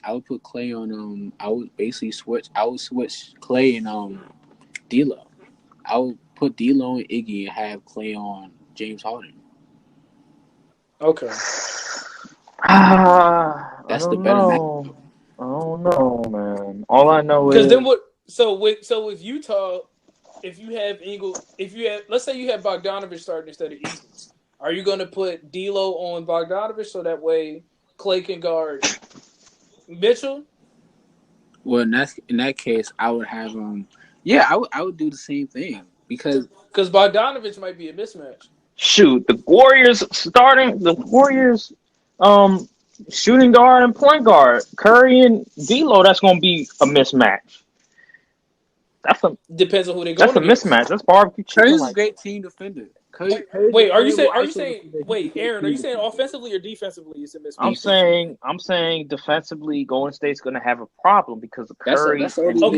I would put Klay on. I would basically switch. I would switch Klay and D'Lo. I would put D'Lo and Iggy and have Klay on James Harden.
Okay.
That's the better matchup.
I don't know, man. All I know is
because then what? So with Utah, let's say you have Bogdanovich starting instead of Eagles, are you going to put D'Lo on Bogdanovich so that way Klay can guard Mitchell?
Well, in that case, I would have Yeah, I would do the same thing because
Bogdanovich might be a mismatch.
Shoot, the Warriors shooting guard and point guard, Curry and D'Lo. That's going to be a mismatch.
Depends on who they're going
against. That's a mismatch. That's barbecue chicken.
Curry's a great team defender.
Wait, are you saying? Wait, Aaron, are you saying offensively or defensively it's a mismatch?
I'm saying defensively, Golden State's going to have a problem because of Curry.
That's only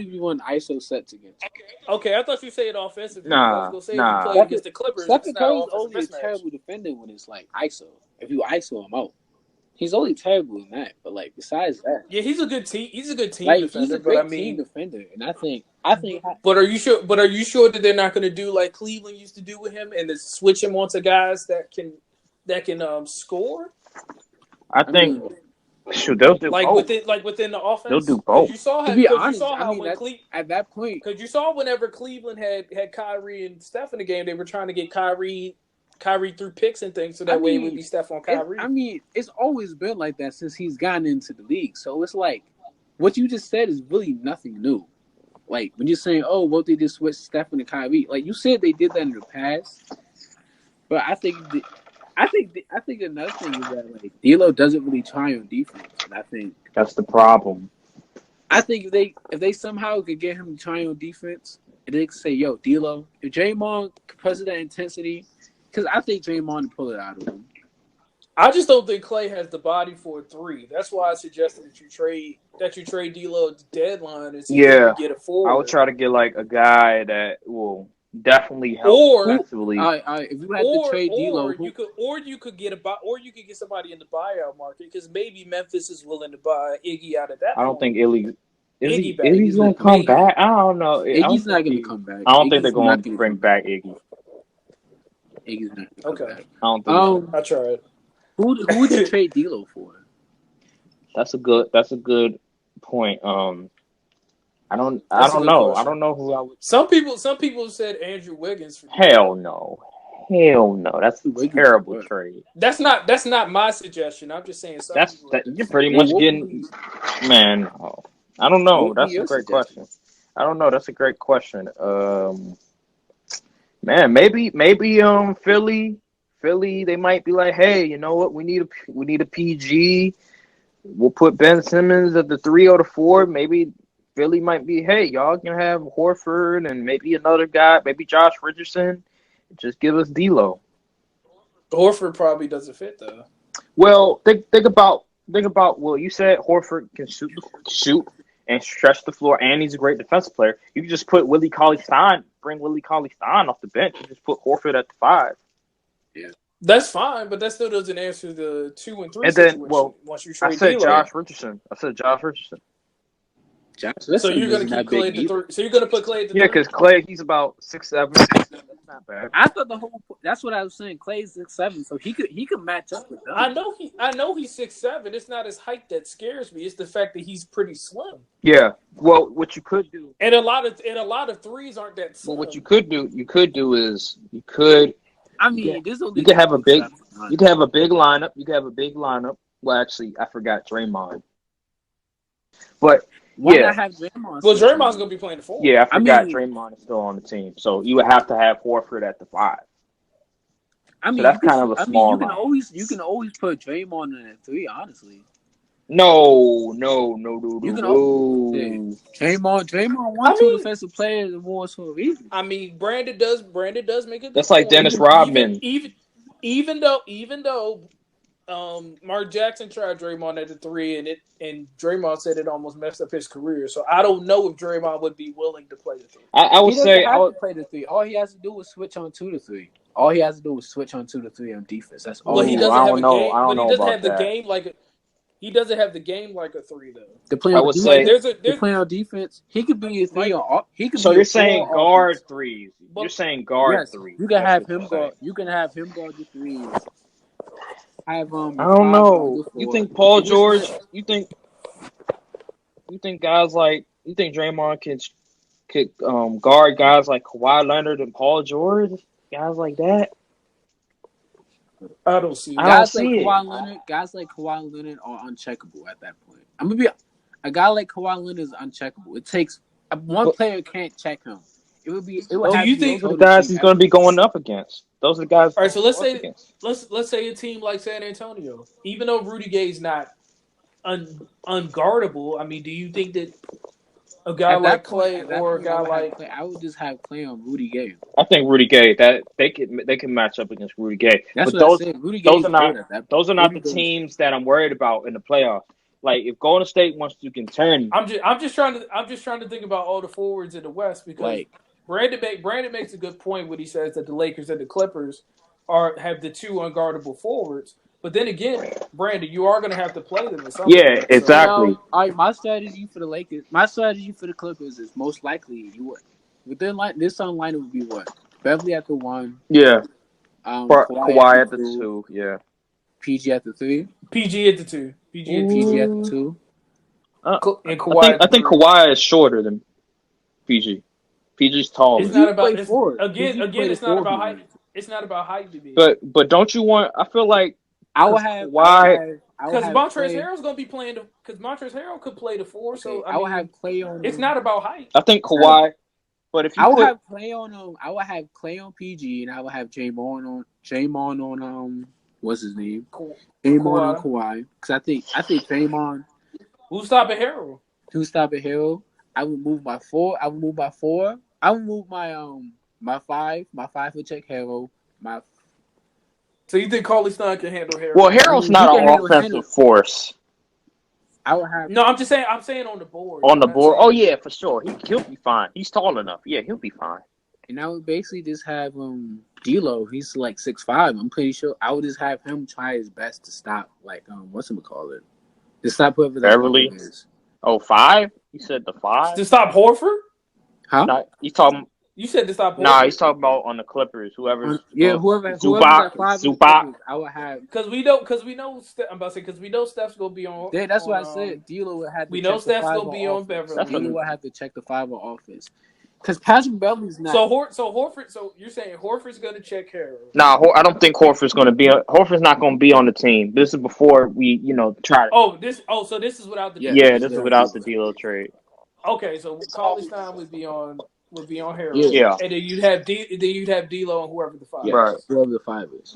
if you want ISO sets against.
Okay, I thought you said offensively.
Nah.
I was going to say if you play against the Clippers,
Stephen Curry's only a terrible defender when it's like ISO. If you ISO him out, he's only terrible in that. But like besides that,
yeah, he's a good team. He's a good team defender.
He's a great team defender, and I think.
But are you sure? But are you sure that they're not going to do like Cleveland used to do with him and to switch him onto guys that can score?
I think. Shoot, they'll do both.
Within the offense,
they'll do both.
You saw
to be honest, at that point,
because you saw whenever Cleveland had Kyrie and Steph in the game, they were trying to get Kyrie through picks and things, so that way it would be Steph on Kyrie.
It's always been like that since he's gotten into the league. So it's like what you just said is really nothing new. Like when you're saying, "Oh, well, they just switched Stephen to Kyrie," like you said, they did that in the past. But I think another thing is that like D'Lo doesn't really try on defense, and I think
that's the problem.
I think if they somehow could get him to try on defense, and they could say, "Yo, D'Lo, if Draymond presses that intensity," because I think Draymond would pull it out of him.
I just don't think Klay has the body for a 3. That's why I suggested that you trade D'Lo at the deadline and see if you can get a forward.
I would try to get like a guy that will definitely help defensively.
If you had to trade D'Lo,
you could get somebody in the buyout market because maybe Memphis is willing to buy Iggy out of that.
I don't think Iggy's going to come back. I don't know.
Iggy's not going to come back.
I don't think they're going to bring back Iggy.
Iggy's not
okay.
Back.
I don't think
I tried.
Who would you trade D'Lo for?
That's a good point. I don't know. Question. I don't know who I would.
Some people said Andrew Wiggins.
Hell no. Hell no, that's a terrible trade.
That's not my suggestion. I'm just saying
You're pretty much getting, man. I don't know. That's a great question. I don't know. That's a great question. Man, maybe Philly, they might be like, hey, you know what? We need a PG. We'll put Ben Simmons at the 3 or the 4. Maybe Philly might be, hey, y'all can have Horford and maybe another guy, maybe Josh Richardson. Just give us D'Lo.
Horford probably doesn't fit though.
Well, think about. Well, you said Horford can shoot and stretch the floor, and he's a great defensive player. You can just put Willie Cauley-Stein, bring Willie Cauley-Stein off the bench, and just put Horford at the 5.
Yeah, that's fine, but that still doesn't answer the 2 and 3
and then,
situation.
Well,
once you trade
I said
D'Lo.
Josh Richardson.
So you're going to keep Clay at the 3. So you're going to put Clay at the 3?
Yeah, because Clay, he's about 6'7". That's not bad.
I thought that's what I was saying. Clay's 6'7", so he could match up with them.
I know he's 6'7". It's not his height that scares me. It's the fact that he's pretty slim.
Yeah. Well, what you could do,
and a lot of threes aren't that slim.
Well, what you could do is you could.
I mean, you
could have a big. You could have a big lineup. Well, actually, I forgot Draymond. But
why not have Draymond?
Well, Draymond's going to be playing the 4.
Yeah, I forgot Draymond is still on the team, so you would have to have Horford at the 5.
I mean,
so that's kind of a small.
You can always put Draymond in at 3. Honestly.
No.
You can always Draymond won 2 defensive players awards for a reason.
I mean, Brandon does make it.
That's like Dennis Rodman.
Even though Mark Jackson tried Draymond at the 3, and Draymond said it almost messed up his career. So I don't know if Draymond would be willing to play the 3.
I would say
I would play the 3. All he has to do is switch on 2 to 3. All he has to do is switch on 2 to 3 on defense. That's all.
Well, he doesn't have a game.
I don't know about that.
He doesn't have the game like a 3 though.
I would say
they're playing on defense. He could be a 3 on. He could.
So
be
you're saying guard 3s. You're saying guard 3.
You can have him guard. You can have him guard the 3s. I don't
know. You think Paul George? You think guys like Draymond could guard guys like Kawhi Leonard and Paul George? Guys like that?
I don't see.
Guys like Kawhi Leonard are uncheckable at that point. I'm gonna be a guy like Kawhi Leonard is uncheckable. It takes one player can't check him. It would be. It would
those are the guys he's going to be going up against. Those are the guys.
All right, so let's say a team like San Antonio, even though Rudy Gay's not unguardable. I mean, do you think that a guy like Clay or a guy like
Clay, I would just have Clay on Rudy Gay.
I think Rudy Gay that they can match up against Rudy Gay.
That's but what I said. Rudy Gay
those are not the teams that I'm worried about in the playoffs. Like if Golden State wants to contend,
I'm just trying to think about all the forwards in the West because Brandon makes a good point when he says that the Lakers and the Clippers have the 2 unguardable forwards. But then again, Brandon, you are going to have to play them in some
way. Yeah, exactly.
All right, my strategy for the Lakers, my strategy for the Clippers is most likely you would. Within this lineup would be what? Beverly at the 1.
Yeah. Kawhi at the 2. Yeah.
PG at the 3.
PG at the 2.
PG at the 2.
And Kawhi.
I think Kawhi is shorter than PG. PG's taller.
It's not about again. It's not about height. It's not about height to me.
But don't you want? I feel like
I would have
why? Because Montrezl Harrell's going to be playing. Because Montrezl Harrell could play the 4. So
I would have Clay on.
It's not about height.
I think Kawhi. But if you
I would have Clay on I would have Clay on PG, and I would have Draymond on what's his name? Draymond on Kawhi. Because I think Draymond.
Who's stopping Harrell?
I would move my 4. I would move my 4. I would move my 5. My 5 would check Harrell.
So you think Cauley-Stein can handle Harrell?
Well, Harrell's not an offensive force.
I would have.
No, I'm just saying. I'm saying on the board.
On the board. Oh yeah, for sure. He'll be fine. He's tall enough. Yeah, he'll be fine.
And I would basically just have D'Lo. He's like 6'5". I'm pretty sure I would just have him try his best to stop whatchamacallit. To stop whoever that
Beverly is. Oh, 5? You said the 5?
To stop Horford?
Huh?
No, he's talking.
You said to stop Horford?
Nah, he's talking about on the Clippers. Whoever.
Zubac. I would have.
Because we know. I'm about to say because we know Steph's gonna be on.
Yeah, that's what I said. D'Lo would have.
We know Steph's gonna be on Beverly.
D'Lo would have to check the 5 on offense. Because Patrick Beverly's not.
So Horford. So you're saying Horford's going to check Harrell?
Nah, I don't think Horford's going to be. Horford's not going to be on the team. This is before we, try.
So this is without the
Yeah,
D'Lo
this is
trade.
without the D'Lo trade.
Okay, so Cauley Stein would be on Harrell.
Yeah.
And then you'd have D'Lo and whoever the five.
Yes,
Right.
whoever the five is.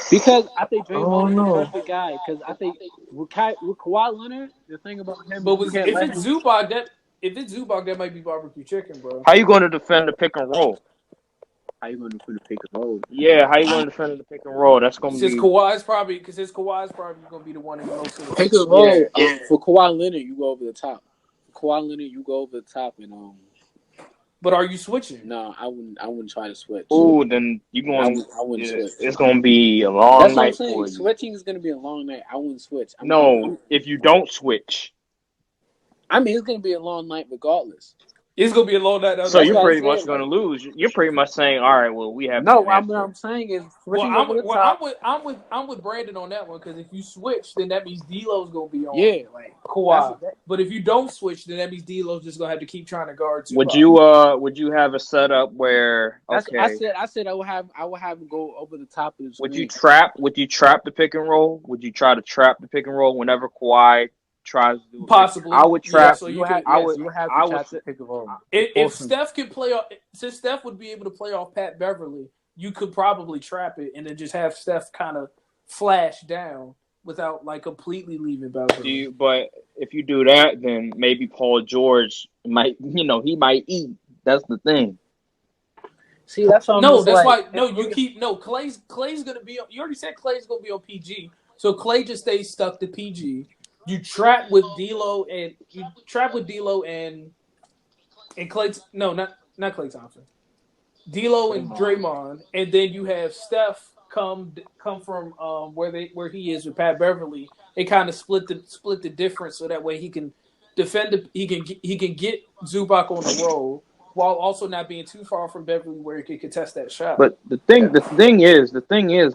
Because I think
Oh,
Draymond is the
no.
perfect guy. Because I think with Kawhi Leonard, the thing about him,
But
is
if it's Zubac, that might be barbecue chicken, bro.
How you going to defend the pick and roll?
how you going to put the pick and roll?
Yeah, how you going to defend the pick and roll? That's going to be.
Kawhi's probably going to be the one in most of the
Pick and roll for Kawhi Leonard, you go over the top. For Kawhi Leonard, you go over the top and
But are you switching?
No, I wouldn't try to switch.
Oh, then you going?
I wouldn't switch.
It's going to be a long
That's what I'm
night
saying.
for you.
Switching is going to be a long night. I wouldn't switch.
If you don't switch.
I mean, it's going to be a long night regardless.
It's going to be a long night.
So you're pretty much going to lose. You're pretty much saying, all right, well, we have.
No, what I'm saying is switching over the top.
I'm with Brandon on that one because if you switch, then that means D'Lo's going to be on.
Yeah, like
Kawhi. But if you don't switch, then that means D'Lo's just going to have to keep trying to guard.
Would you have a setup where? Okay.
I said I would have him go over the top of the screen.
Would you trap the pick and roll? Would you try to trap the pick and roll whenever Kawhi tries to do it?
Possibly.
I would trap.
Yeah, so you have
to pick and roll.
If Steph could play off, since Steph would be able to play off Pat Beverly, you could probably trap it and then just have Steph kind of flash down without like completely leaving Beverly.
But if you do that, then maybe Paul George might, he might eat. That's the thing.
See, that's what
Clay's gonna be. You already said Clay's gonna be on PG, so Clay just stays stuck to PG. You trap with D'Lo and Clay. No, not Clay Thompson. D'Lo and Draymond, and then you have Steph come from where he is with Pat Beverly. They kind of split the difference so that way he can defend. He can get Zubac on the roll while also not being too far from Beverly where he could contest that shot.
But the thing is,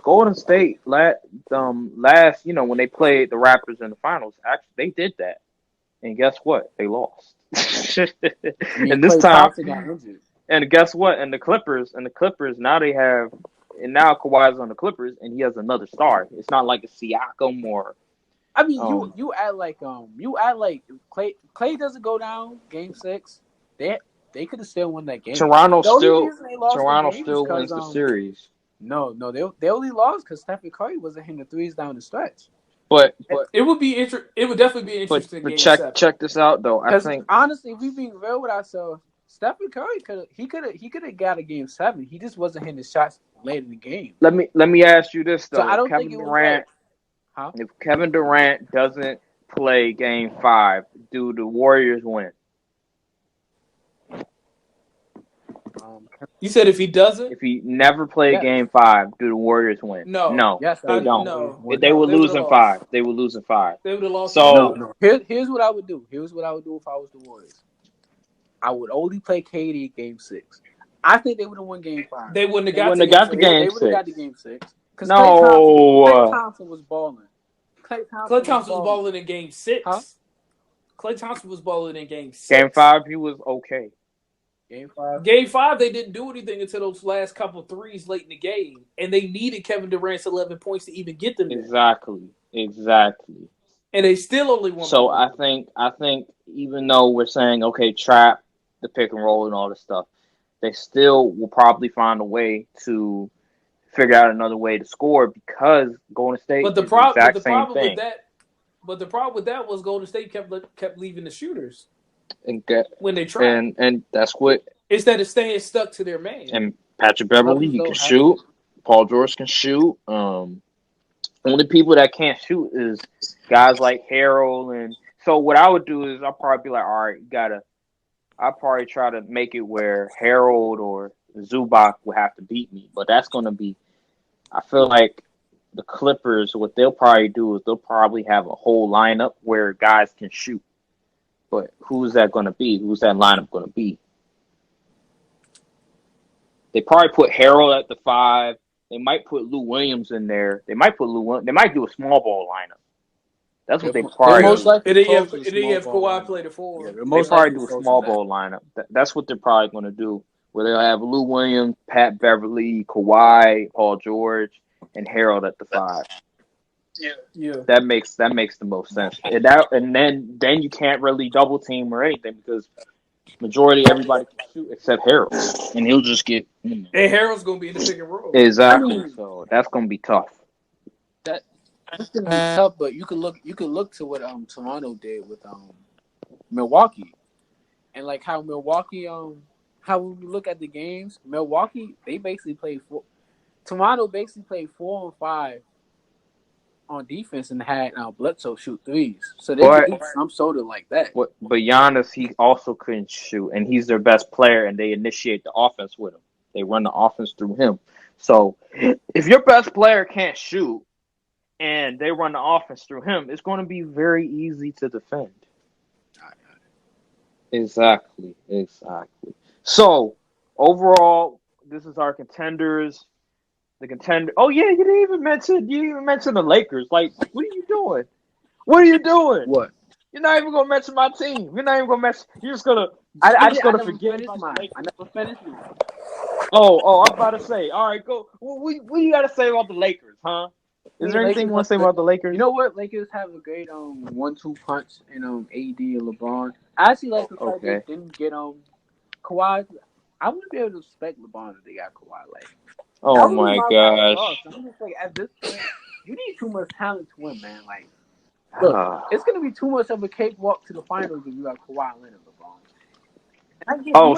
Golden State last when they played the Raptors in the finals, actually they did that, and guess what? They lost. And this time, and guess what? And the Clippers now they have, and now Kawhi's on the Clippers, and he has another star. It's not like a Siakam or.
I mean, you act like Clay doesn't go down Game 6. They could have still won that game.
Toronto still wins the series.
No, they only lost because Stephen Curry wasn't hitting the threes down the stretch.
But
it would definitely be interesting.
But check this out though. I think
honestly, if we being real with ourselves, Stephen Curry could have got a Game 7. He just wasn't hitting the shots late in the game.
Let me ask you this though.
So I don't think it was
if Kevin Durant doesn't play Game 5, do the Warriors win?
You said if he doesn't?
If he never played Game 5, do the Warriors win?
No.
Yes, they don't.
No.
They would lose in 5. They would lose in 5.
They would have lost.
So
no. Here's what I would do. Here's what I would do if I was the Warriors. I would only play KD Game 6. I think they would have won Game 5.
They wouldn't have got
the Game 6.
They would have got the Game 6.
No.
Klay Thompson was balling.
Klay Thompson was balling in Game 6. Huh? Klay Thompson was balling in Game 6.
Game 5, he was okay.
Game 5, they didn't do anything until those last couple of threes late in the game, and they needed Kevin Durant's 11 points to even get them there.
Exactly.
And they still only won.
So I think even though we're saying okay, trap the pick and roll and all this stuff, they still will probably find a way to figure out another way to score because Golden State. But the problem
with that was Golden State kept leaving the shooters.
When they try, and that's what
instead of staying stuck to their man.
And Patrick Beverly, he can shoot. Paul George can shoot. Only people that can't shoot is guys like Harrell. And so what I would do is I'll probably be like, all right, I'll probably try to make it where Harold or Zubac will have to beat me, but that's going to be. I feel like the Clippers, what they'll probably do is they'll probably have a whole lineup where guys can shoot. But who's that going to be? Who's that lineup going to be? They probably put Harold at the 5. They might put Lou Williams in there. They might do a small ball lineup. That's what they probably
most
do.
likely
And
close to the
then you
small
have
ball
Kawhi
lineup.
play the four.
Yeah, they're
They
most
probably
likely
do a
close
small
to that.
ball lineup. That's what they're probably going to do. Where they'll have Lou Williams, Pat Beverly, Kawhi, Paul George, and Harold at the 5.
Yeah.
That makes the most sense. And then you can't really double team or anything because majority everybody can shoot except Harold, and he'll just get
And Harold's gonna be in the pick and roll.
exactly. So that's gonna be tough.
That's gonna be tough, but you could look to what Toronto did with Milwaukee, and like how Milwaukee how when we look at the games, Milwaukee they basically played Toronto basically played 4 on 5 on defense and had Bledsoe shoot threes, so they could do some sort of like that.
But Giannis, he also couldn't shoot, and he's their best player, and they initiate the offense with him. They run the offense through him. So if your best player can't shoot and they run the offense through him, it's going to be very easy to defend. Exactly. So overall, this is our contenders. The contender. Oh yeah, you didn't even mention the Lakers. Like, what are you doing? What are you doing?
What?
You're not even gonna mention my team. You're not even gonna mention. You're just gonna.
I
gonna
never
forget
finished
about
mine.
the Lakers.
I never finished mine.
Oh, I'm about to say. All right, go. What do you got to say about the Lakers, huh? Is there anything you want to say about the Lakers?
You know what? Lakers have a great 1-2 punch in AD and LeBron. I actually like the fact they didn't get Kawhi. I wouldn't be able to respect LeBron if they got Kawhi. Like,
oh my gosh!
I'm just like, at this point, you need too much talent to win, man. Like, look, it's gonna be too much of a cakewalk to the finals if you got Kawhi Leonard, LeBron.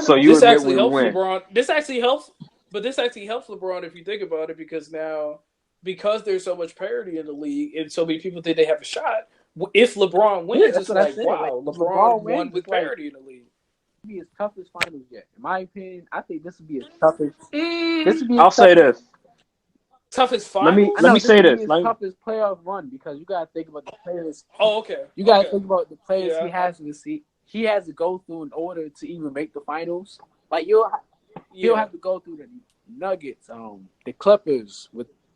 So you
this
admit
actually
we
helps
win?
LeBron. This actually helps LeBron if you think about it, because now, because there's so much parity in the league and so many people think they have a shot. If LeBron wins, it's like, wow, LeBron won with parity in the league.
Be his toughest finals yet, in my opinion. I think this would be his toughest.
I'll say this.
Toughest finals.
Let me say this.
His toughest playoff run, because you gotta think about the players.
Oh, okay.
You gotta think about the players he has to see. He has to go through in order to even make the finals. Like he'll have to go through the Nuggets, the Clippers,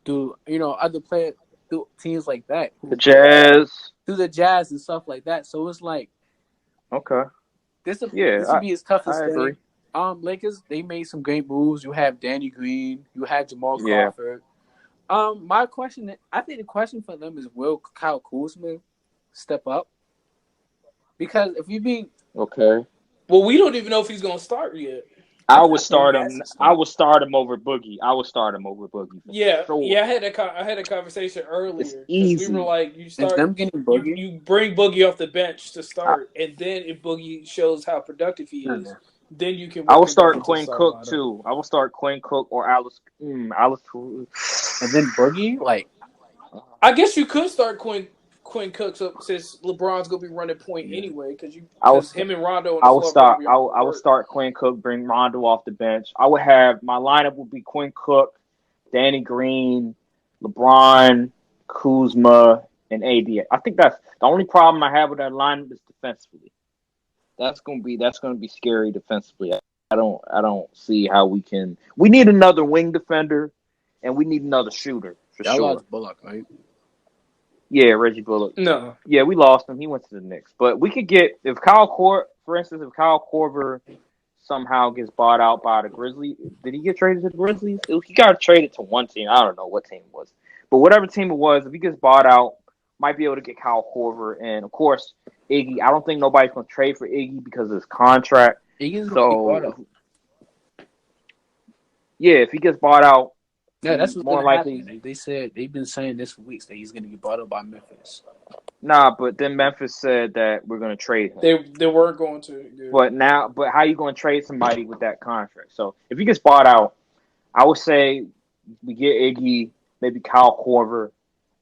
other players, through teams like that,
The Jazz,
through the Jazz and stuff like that. So it's like,
okay,
this would be his toughest thing.
agree.
Lakers, they made some great moves. You have Danny Green, you have Jamal Crawford. My question, I think the question for them is, will Kyle Kuzma step up? Because if you being
okay,
well, we don't even know if he's gonna start yet.
I would start him. I would start him over Boogie.
Yeah,
sure.
yeah. I had a conversation earlier because we were like, you bring Boogie off the bench to start, and then if Boogie shows how productive he is, then you can.
I will start Quinn Cook too. I will start Quinn Cook or Alice. And
then Boogie, like,
I guess you could start Quinn Cook since LeBron's gonna be running point anyway, because him and Rondo on the floor.
I will start Quinn Cook, bring Rondo off the bench. I would have my lineup would be Quinn Cook, Danny Green, LeBron, Kuzma, and AD. I think that's the only problem I have with that lineup is defensively. That's gonna be scary defensively. I don't see how we can. We need another wing defender, and we need another shooter for sure.
Lost Bullock, right?
Yeah, Reggie Bullock.
No.
Yeah, we lost him. He went to the Knicks. But we could get for instance, if Kyle Korver somehow gets bought out by the Grizzlies. Did he get traded to the Grizzlies? He got traded to one team. I don't know what team it was. But whatever team it was, if he gets bought out, might be able to get Kyle Korver. And, of course, Iggy. I don't think nobody's going to trade for Iggy because of his contract.
Iggy's going to get bought out.
Yeah, if he gets bought out,
yeah, that's what's
more likely.
They've been saying this for weeks that he's going to get bought out by Memphis.
Nah, but then Memphis said that we're going to trade him.
They weren't going to.
Yeah. But how you going to trade somebody with that contract? So if he gets bought out, I would say we get Iggy, maybe Kyle Korver,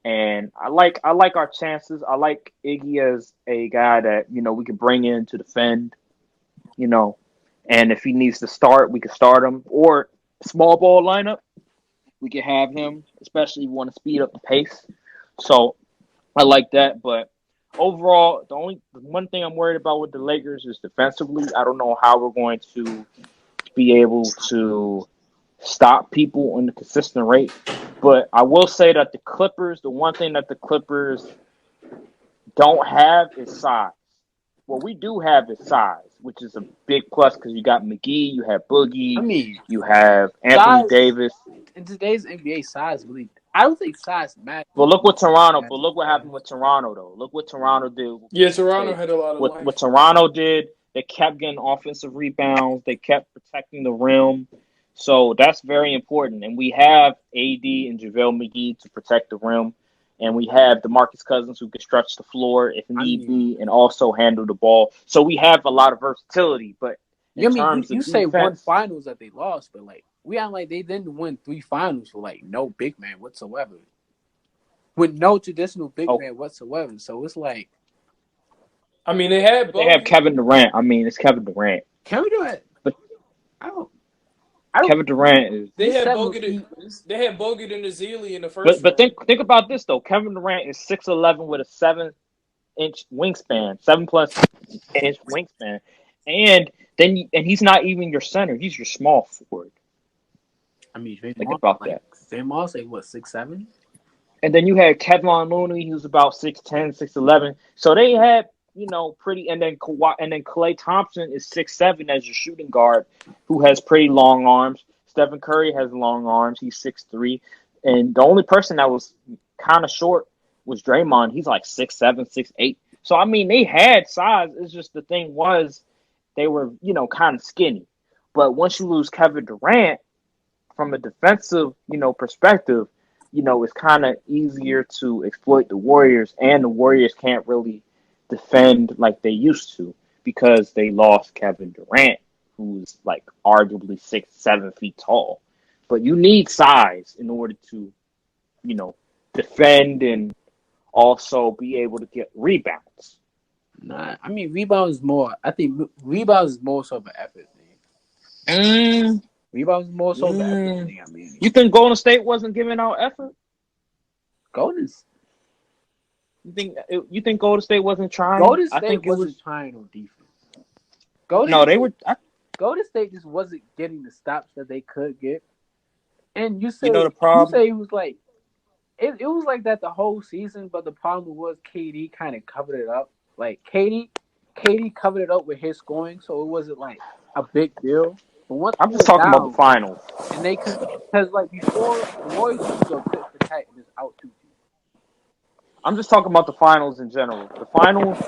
and I like our chances. I like Iggy as a guy that we can bring in to defend, and if he needs to start, we can start him, or small ball lineup. We can have him, especially if we want to speed up the pace. So I like that. But overall, the one thing I'm worried about with the Lakers is defensively. I don't know how we're going to be able to stop people on a consistent rate. But I will say that the one thing that the Clippers don't have is size. What we do have is size, which is a big plus because you got McGee, you have Boogie, you have Anthony
size
Davis.
in today's NBA, size really. I don't think size matters.
But look what Toronto. But look what happened with Toronto, though. Look what Toronto did.
Yeah, Toronto had a lot of
what
length.
Toronto did. They kept getting offensive rebounds. They kept protecting the rim. So that's very important. And we have AD and JaVale McGee to protect the rim. And we have DeMarcus Cousins who can stretch the floor if need be and also handle the ball. So we have a lot of versatility. But in terms
you
of
say one
defense,
finals that they lost, but like we act like they didn't win 3 finals for like no big man whatsoever, with no traditional big man whatsoever. So it's like,
I mean, they had
Kevin Durant. I mean, it's Kevin Durant.
Kevin Durant,
But
I don't.
Kevin Durant is.
They had Bogut and Ezeli in the first
But
round.
think about this though. Kevin Durant is 6'11" with a 7-inch wingspan, 7+ inch wingspan, and he's not even your center. He's your small forward.
I mean,
think about that.
Moss, like what, 6'7"?
And then you had Kevon Looney, who's about 6'10", 6'11". So they had, pretty. And then Klay Thompson is 6'7" as your shooting guard, who has pretty long arms. Stephen Curry has long arms. He's 6'3", and the only person that was kind of short was Draymond. He's like 6'7", 6'8". So I mean, they had size. It's just the thing was they were, kind of skinny. But once you lose Kevin Durant, from a defensive, perspective, it's kind of easier to exploit the Warriors, and the Warriors can't really defend like they used to because they lost Kevin Durant, who's like arguably 6, 7 feet tall. But you need size in order to, defend and also be able to get rebounds.
Nah, I mean rebounds is more. I think rebounds is more so of an effort thing. Rebounds is more so of an effort thing. I mean,
you think Golden State wasn't giving out effort? You think Golden State wasn't trying?
Golden State wasn't trying on defense. Golden State just wasn't getting the stops that they could get. And you say
the problem?
You say it was like it was like that the whole season, but the problem was KD kind of covered it up. Like KD covered it up with his scoring, so it wasn't like a big deal. But once
I'm just talking about the finals,
and they could, because like before the Warriors used to go tit for tat and just out 2 people.
I'm just talking about the finals in general. The finals.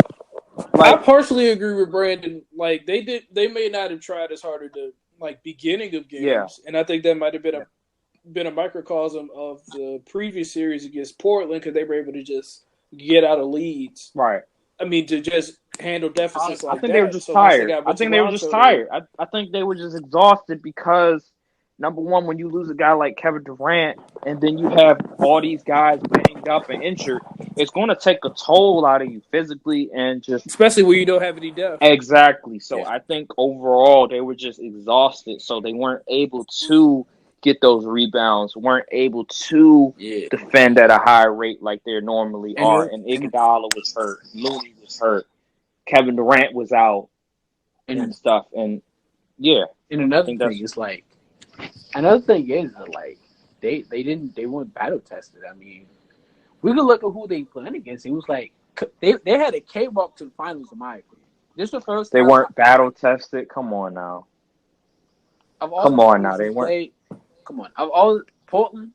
I partially agree with Brandon. Like they may not have tried as hard at the beginning of games, and I think that might have been a microcosm of the previous series against Portland because they were able to just get out of leads.
Right.
I mean, to just handle deficits like that.
I think they were just tired. I think they were just tired. I think they were just exhausted because, number one, when you lose a guy like Kevin Durant and then you have all these guys banged up and injured, it's going to take a toll out of you physically and just...
Especially when you don't have any depth.
Exactly. So I think overall they were just exhausted, so they weren't able to get those rebounds, weren't able to defend at a high rate like they normally are. And Iguodala was hurt. Looney was hurt. Kevin Durant was out and stuff. And, yeah.
And another thing is, like, they weren't battle tested. I mean, we could look at who they playing against. It was like they had a cakewalk to the finals, in my opinion. This was the first time
they weren't battle tested. Come on now. They weren't.
Come on. Of all Portland.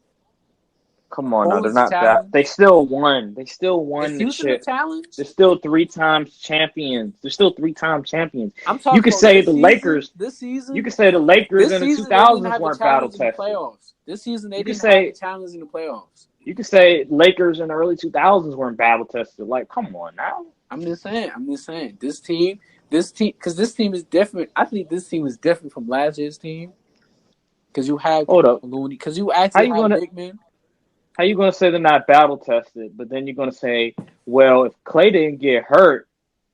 Come on now, they're not that. They still won. They still won
the shit.
They're still 3-time champions.
I'm talking.
You could say the Lakers
this season.
You could say the Lakers in the 2000s weren't battle tested.
Playoffs. This season they didn't have the challenge in the playoffs.
You could say Lakers in the early 2000s weren't battle tested. Like, come on now.
I'm just saying. This team, because this team is different. I think this team is different from last year's team. Because you have Looney. Because you actually have big men.
How you going to say they're not battle tested, but then you're going to say, well, if Klay didn't get hurt,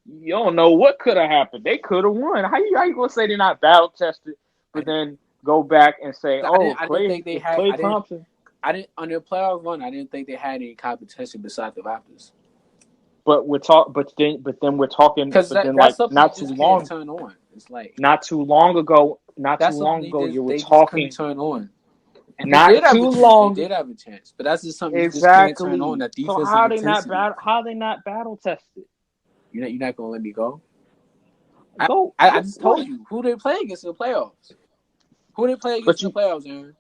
you don't know what could have happened. They could have won. How you going to say they're not battle tested, but then go back and say, Klay Thompson.
On their playoff run, I didn't think they had any competition besides the Raptors.
But we're talking. But then we're talking.
Because
not too long.
Turn on. It's like
not too long ago. You were talking.
Turn on. And
not too long.
They did have a chance, but that's just something
exactly.
you just can't turn on. That defensive
so how
intensity.
How they not battle tested?
You're not gonna let me go.
I
just told you who they play against in the playoffs. Who they play against in the playoffs, Aaron?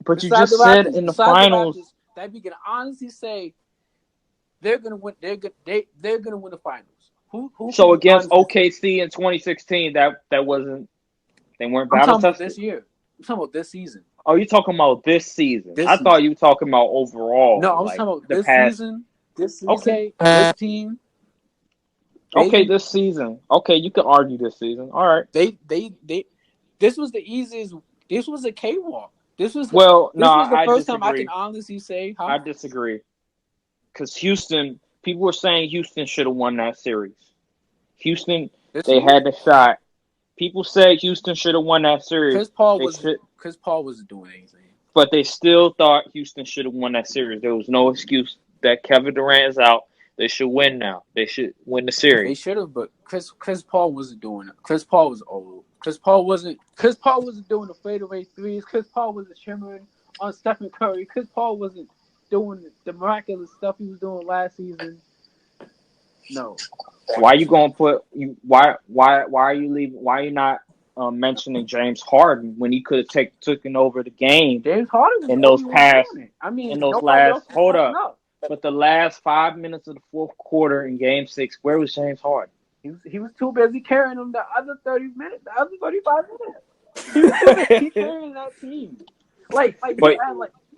But you just said in the finals
that we can honestly say they're gonna win. They're gonna win the finals. Who
so against OKC in 2016, that wasn't. They weren't battle tested.
This year. I'm talking about this season.
Oh, you're talking about this season. I thought you were talking about overall.
No, I was talking about this season. This season. Okay. This team.
Okay, this season. Okay, you can argue this season. All right.
They. This was the easiest. This was a cakewalk. This was the first time I can honestly say.
I disagree. Because Houston, people were saying Houston should have won that series. Houston, they had the shot. People said Houston should have won that series.
Chris Paul wasn't doing anything.
But they still thought Houston should have won that series. There was no excuse that Kevin Durant's out. They should win now. They should win the series.
They should have, but Chris Paul wasn't doing it. Chris Paul was old. Chris Paul wasn't doing the fadeaway threes. Chris Paul wasn't shimmering on Stephen Curry. Chris Paul wasn't doing the miraculous stuff he was doing last season. No.
Why you gonna put you? Why are you leaving? Why are you not mentioning James Harden when he could have taken over the game?
James Harden was
in those past.
in
those last. Hold up. But the last 5 minutes of the fourth quarter in Game 6, where was James Harden?
He was too busy carrying them the other 30 minutes, the other 35 minutes. He was too busy carrying that team.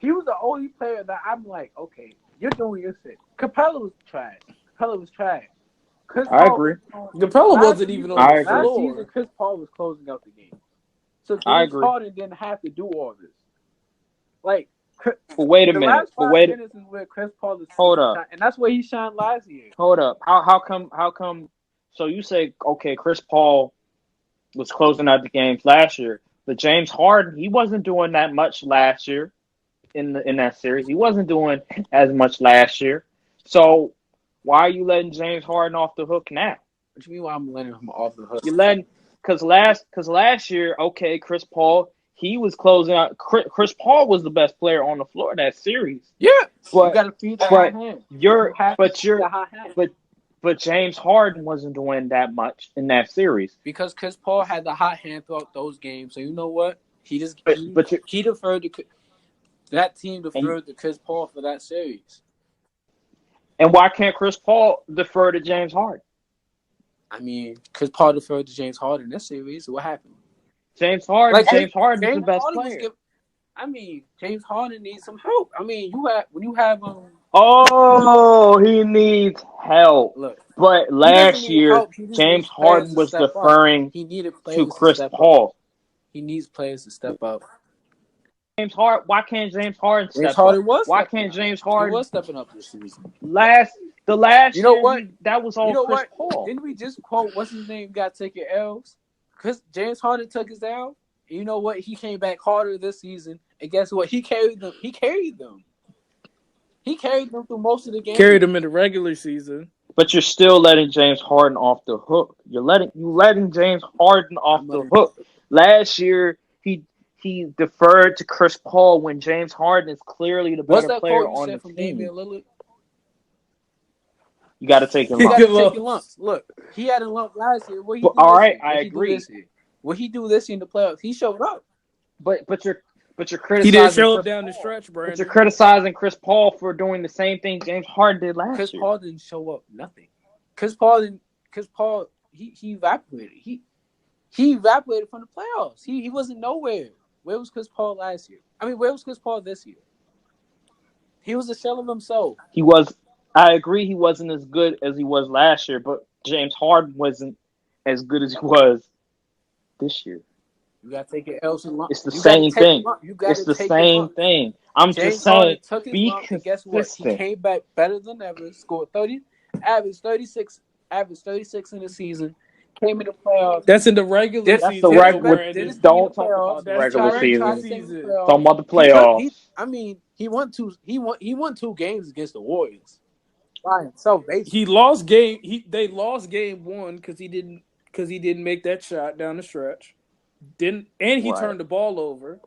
He was the only player that I'm like, okay, you're doing your shit. Capella was trash.
I agree.
Capella wasn't even on the floor.
Last season, Chris Paul was closing out the game. So James Harden didn't have to do all this.
But wait a minute.
The last 5 minutes is where Chris Paul is.
Hold up.
And that's where he shined last year.
Hold up. How come? So you say, okay, Chris Paul was closing out the games last year, but James Harden, he wasn't doing that much last year in that series. He wasn't doing as much last year. So why are you letting James Harden off the hook now?
What do you mean why I'm letting him off the hook?
You're letting because last year, okay, Chris Paul. He was closing out. Chris Paul was the best player on the floor that series.
Yeah, but you got to feed the hot hand.
But James Harden wasn't doing that much in that series
because Chris Paul had the hot hand throughout those games. So you know what? He deferred to that team deferred to Chris Paul for that series.
And why can't Chris Paul defer to James Harden?
I mean, Chris Paul deferred to James Harden in this series. So what happened?
James Harden is the best player.
James Harden needs some help. I mean, you have
Oh, he needs help.
Look,
but last year, James Harden was deferring to Chris Paul.
He needs players to step up.
James Harden. Why can't James Harden step up? Why can't James Harden?
He was stepping up this season.
The last
you know
year,
what?
That was all Chris Paul.
Didn't we just quote what's his name? Got taking L's. James Harden took his L. You know what? He came back harder this season, and guess what? He carried them. He carried them through most of the games.
Carried them in the regular season.
But you're still letting James Harden off the hook. You're letting James Harden off the hook. Last year, he deferred to Chris Paul when James Harden is clearly the better player on the team.
Damian Lillard?
You got to take your
lumps. Look, he had a lump last year.
All right, I agree.
What he do this year in the playoffs? He showed up.
But you're criticizing.
He didn't show up down the stretch, Brandon.
But you're criticizing Chris Paul for doing the same thing James Harden did last year.
Chris Paul didn't show up nothing. Chris Paul he evaporated. He evaporated from the playoffs. He wasn't nowhere. Where was Chris Paul last year? I mean, where was Chris Paul this year? He was a shell of himself.
He was. I agree he wasn't as good as he was last year, but James Harden wasn't as good as he was this year.
You got to take your L's and lumps.
It's the same thing. It's the same thing. I'm just saying, be consistent.
Guess what? He came back better than ever. Scored 36 in the season. Came in the playoffs.
That's in the regular season.
That's the regular. Don't talk about the regular season. Talk about the playoffs.
He won two games against the Warriors. By himself, basically.
He lost game. They lost game one because he didn't make that shot down the stretch. He turned the ball over,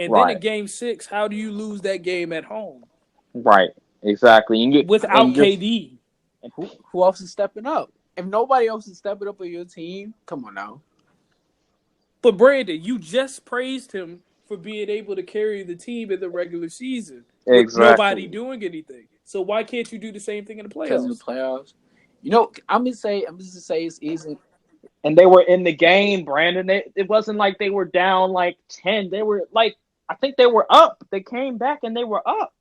And then in Game 6, how do you lose that game at home?
Right. Exactly.
Without KD.
And who else is stepping up? If nobody else is stepping up on your team, come on now.
But Brandon, you just praised him for being able to carry the team in the regular season with nobody doing anything. So why can't you do the same thing in the playoffs?
Because in the playoffs, you know, I'm just gonna say it's easy.
And they were in the game, Brandon. It wasn't like they were down like 10. They were like, I think they were up. They came back and they were up.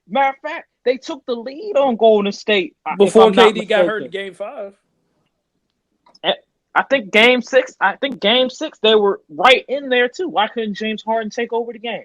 Matter of fact, they took the lead on Golden State
before KD got hurt in Game 5.
I think Game 6. They were right in there too. Why couldn't James Harden take over the game?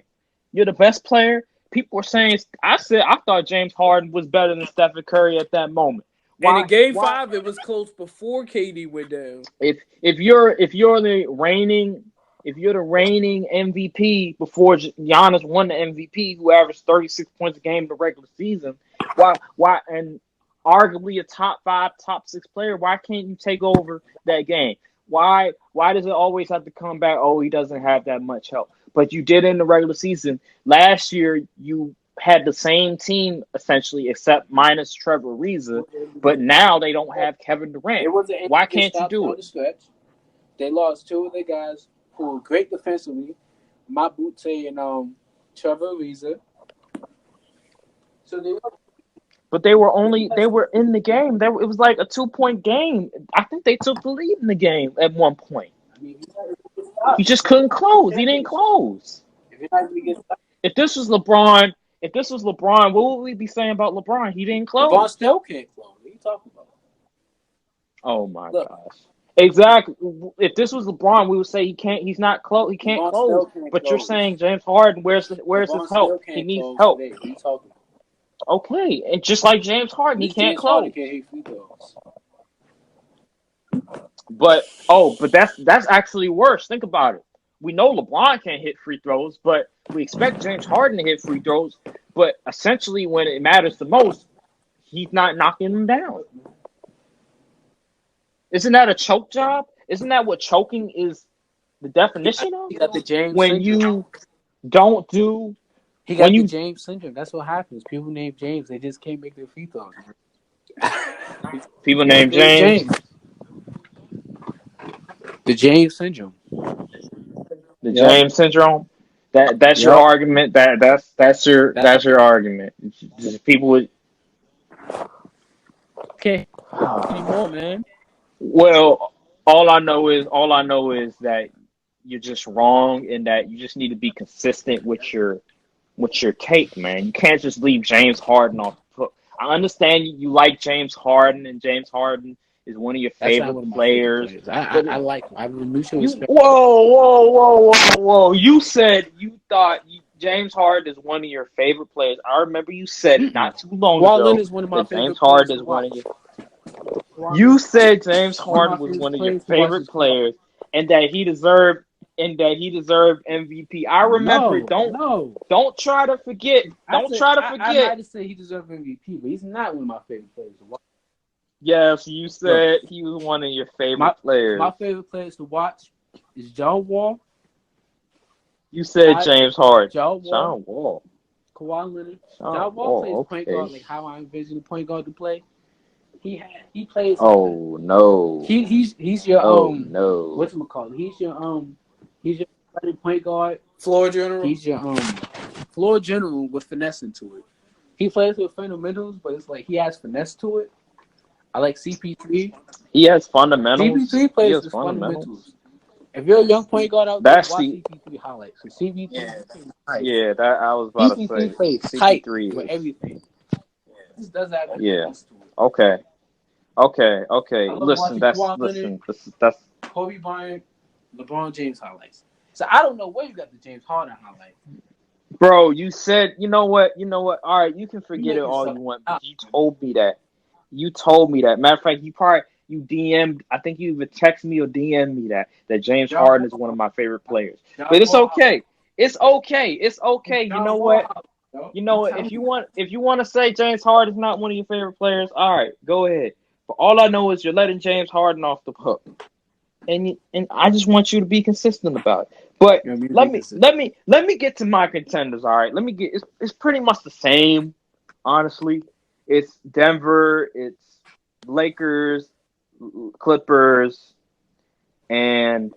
You're the best player. People were saying. I thought James Harden was better than Stephen Curry at that moment.
And in Game 5, it was close before KD went down.
If you're the reigning MVP before Giannis won the MVP, who averaged 36 points a game in the regular season, why and arguably a top 5, top 6 player, why can't you take over that game? Why does it always have to come back? Oh, he doesn't have that much help. But you did in the regular season. Last year, you had the same team essentially, except minus Trevor Ariza. But now they don't have Kevin Durant. Why can't you do it?
They lost 2 of their guys who were great defensively, Mabute and Trevor Ariza. So
they were in the game. It was like a 2-point game. I think they took the lead in the game at one point. He just couldn't close. He didn't close. If this was LeBron, what would we be saying about LeBron? He didn't close.
LeBron still can't close. What are you talking about?
Oh my gosh. Exactly. If this was LeBron, we would say he can't. He's not close. He can't close. But you're saying James Harden, where's his help? He needs help.
What are you talking about?
Okay, and just like James Harden, he can't close. But that's actually worse. Think about it. We know LeBron can't hit free throws, but we expect James Harden to hit free throws. But essentially, when it matters the most, he's not knocking them down. Isn't that a choke job? Isn't that what choking is the definition of?
He got the James
when
syndrome.
You don't do.
He got the James syndrome. That's what happens. People named James, they just can't make their free throws.
People named James.
The James syndrome.
The James syndrome. That's your argument. That's your argument. Just people would.
Okay. Anymore, man.
Well, all I know is that you're just wrong, and that you just need to be consistent with your take, man. You can't just leave James Harden off the hook. I understand you like James Harden, and James Harden is one of your favorite players.
I like him. I have a mutual respect.
Whoa. You said you thought James Harden is one of your favorite players. I remember you said it not too long ago.
Is one of my favorite
James Harden is one of your. You said James Harden was one of your favorite players, and that he deserved MVP. I remember. Don't try to forget. I
might have said he deserved MVP, but he's not one of my favorite players to watch.
Yes, you said he was one of your favorite players.
My favorite players to watch is John Wall.
You said James Harden.
John
Wall.
Kawhi Leonard. John Wall plays point guard like how I envision a point guard to play. He plays.
Oh no.
He's your
no.
Whatchamacallit? He's your point guard.
Floor general.
He's your floor general with finesse into it. He plays with fundamentals, but it's like he has finesse to it. I like CP3.
He has fundamentals.
CP3 plays with fundamentals. If you're a young point guard out there, watch CP3 highlights. So CP3,
that I was about to say.
Plays CP3 with everything. This does have finesse to it.
Okay. Listen, that's
Kobe Bryant, LeBron James highlights. So I don't know where you got the James Harden highlight.
Bro, you said, you know what? All right, you can forget it all you want, but you told me that. Matter of fact, you DM'd, I think you either text me or DM me that James Harden is one of my favorite players. But it's okay. It's okay. You know what? If you want to say James Harden is not one of your favorite players, all right, go ahead. But all I know is you're letting James Harden off the hook. And I just want you to be consistent about it. But let me get to my contenders. All right, it's pretty much the same. Honestly, it's Denver, it's Lakers, Clippers, and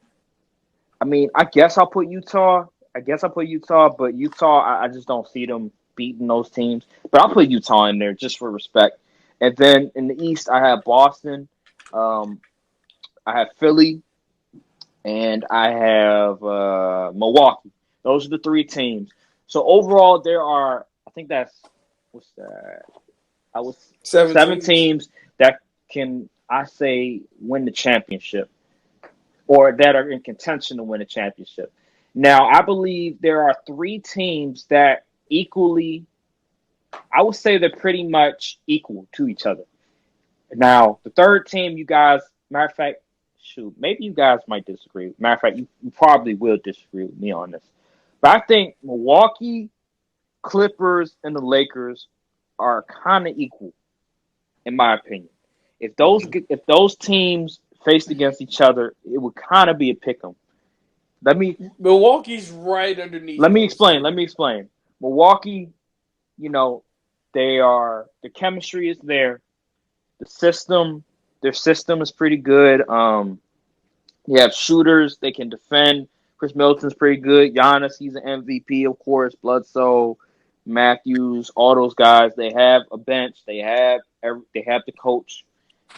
I mean, I guess I'll put Utah. But Utah, I just don't see them beating those teams. But I'll put Utah in there just for respect. And then in the East, I have Boston, um, I have Philly, and I have Milwaukee. Those are the three teams. So overall, there are, I think that's, what's that? I was seven teams that can, I say, win the championship, or that are in contention to win a championship. Now, I believe there are three teams that equally, I would say they're pretty much equal to each other. Now, the third team, you guys, matter of fact, shoot, maybe you guys might disagree. Matter of fact, you probably will disagree with me on this. But I think Milwaukee, Clippers, and the Lakers are kind of equal, in my opinion. If those teams faced against each other, it would kind of be a pick 'em.
Milwaukee's right underneath.
Let me explain. Milwaukee, you know, the chemistry is there. Their system is pretty good. You have shooters, they can defend. Chris Middleton's pretty good. Giannis, he's an MVP, of course. Bledsoe, Matthews, all those guys. They have a bench. They have the coach,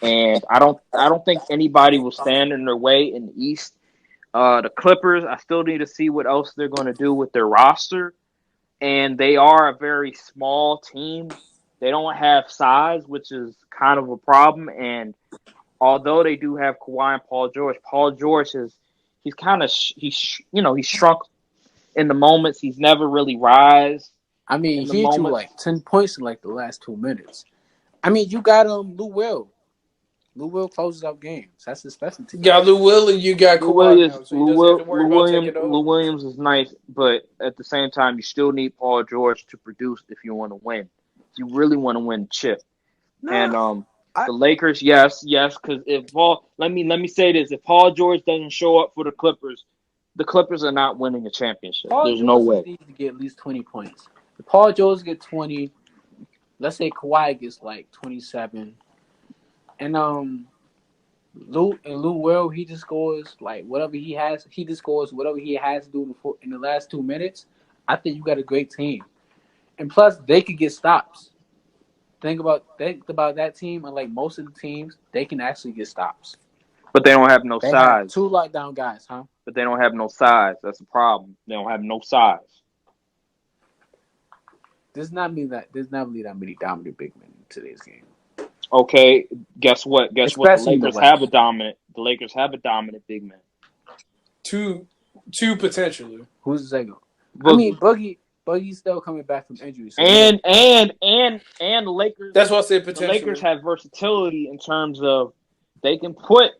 and I don't think anybody will stand in their way in the East. The Clippers, I still need to see what else they're going to do with their roster, and they are a very small team. They don't have size, which is kind of a problem. And although they do have Kawhi and Paul George is he's shrunk in the moments. He's never really rise.
I mean, he hit you like 10 points in like the last 2 minutes. I mean, you got Lou Will. Lou Will closes out games. That's his specialty.
You got Lou Will and you got Kawhi now, so he doesn't have to worry about taking over.
Lou Williams is nice, but at the same time, you still need Paul George to produce if you want to win. If you really want to win the chip. And the Lakers, yes, because if let me say this: if Paul George doesn't show up for the Clippers are not winning a championship. There's no way.
Needs to get at least 20 points. If Paul George gets 20, let's say Kawhi gets like 27, and Lou Will, he just scores like whatever he has. He just scores whatever he has to do in the last 2 minutes. I think you got a great team, and plus they could get stops. Think about that team, and like most of the teams, they can actually get stops.
But they don't have no size.
Have 2 lockdown guys, huh?
But they don't have no size. That's the problem. They don't have no size.
Does not mean that there's not really that many dominant big men in today's game.
Okay, guess what? The Lakers have a dominant. The Lakers have a dominant big man.
Two potentially.
Who's the second? I mean, Boogie's still coming back from injury. So
and the Lakers.
That's why I said potentially.
The Lakers have versatility in terms of they can put.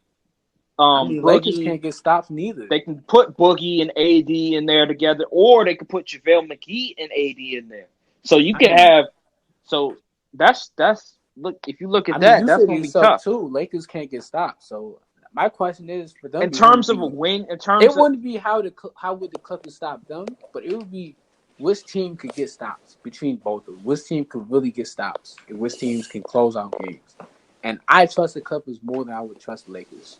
Boogie,
Lakers can't get stops neither.
They can put Boogie and AD in there together, or they can put JaVale McGee and AD in there. So you can have. So that's look. If you look at that, that's gonna be tough
too. Lakers can't get stops. So my question is for them.
In terms of a win,
it wouldn't be how would the Clippers stop them, but it would be which team could get stops between both of them. Which team could really get stops, and which teams can close out games. And I trust the Clippers more than I would trust the Lakers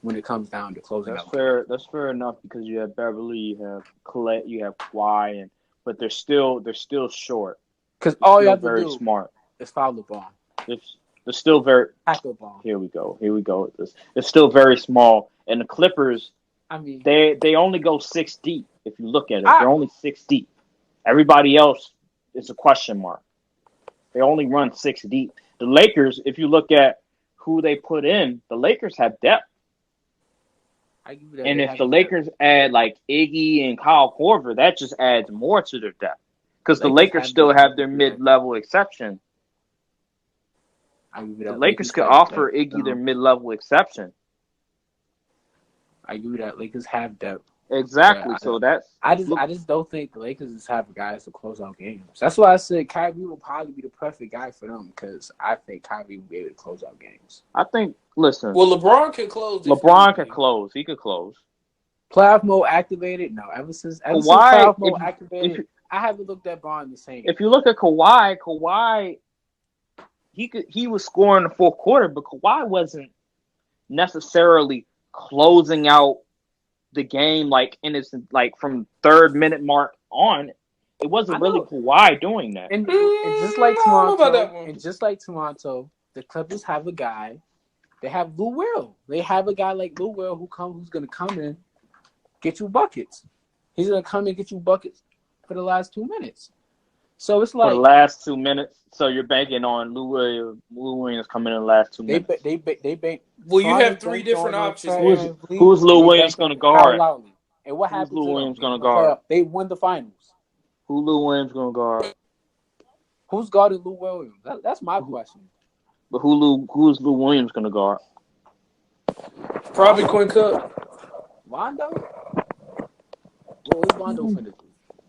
when it comes down to closing out.
That's fair enough because you have Beverly, you have Colette, you have Kawhi, but they're still short.
Because all you have to
very
do
smart.
is foul the ball.
They're still very
tackle ball.
Here we go with this. It's still very small, and the Clippers. I mean, they only go 6 deep. If you look at it, they're only 6 deep. Everybody else is a question mark. They only run 6 deep. The Lakers, if you look at who they put in, the Lakers have depth. And if the Lakers add like Iggy and Kyle Korver, that just adds more to their depth. Because the Lakers still have their mid-level exception. The Lakers could offer Iggy their mid-level exception.
I agree with that. Lakers have depth.
Exactly. So
I just don't think the Lakers just have guys to close out games. That's why I said Kyrie will probably be the perfect guy for them because I think Kyrie will be able to close out games.
I think. Listen.
Well, LeBron can close.
LeBron can close. He could close.
Playoff mode activated? No. Ever since
Kawhi,
playoff mode activated, I haven't looked at Bron the same.
If you look at Kawhi, he was scoring the fourth quarter, but Kawhi wasn't necessarily closing out the game like in its like from third minute mark on. It wasn't really Kawhi doing that.
And just like Toronto, the Clippers have a guy. They have Lou Will. They have a guy like Lou Will who's going to come in, get you buckets. He's going to come and get you buckets for the last 2 minutes. So it's like
for the last 2 minutes. So you're banking on Lou Williams coming in the last 2 minutes.
Well, you have three different options.
Who's Lou Williams going to guard?
And what happened?
Who's Lou Williams going to guard?
They won the finals.
Who Lou Williams going to guard?
Who's guarding Lou Williams? That's my question.
But who's Lou Williams going to guard?
Probably Quinn Cook.
Rondo? What is Rondo finna do?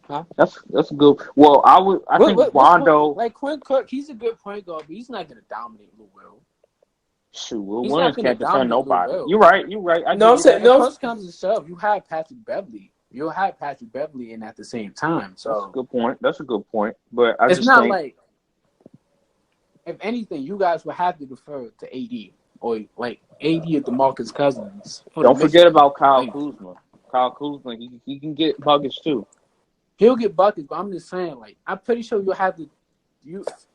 Huh?
That's good. Well, I think Rondo,
like Quinn Cook, he's a good point guard, but he's not going to dominate Lou Will.
Shoot, Lou Williams can't defend nobody. You're right.
Push comes to shove, you have Patrick Beverly. You'll have Patrick Beverly in at the same time. So
that's a good point. But
it's not like, if anything, you guys would have to defer to AD or like AD or DeMarcus Cousins.
Don't forget about Kyle Kuzma. Kyle Kuzma, he can get buckets too.
He'll get buckets, but I'm just saying, like, I'm pretty sure you'll have to.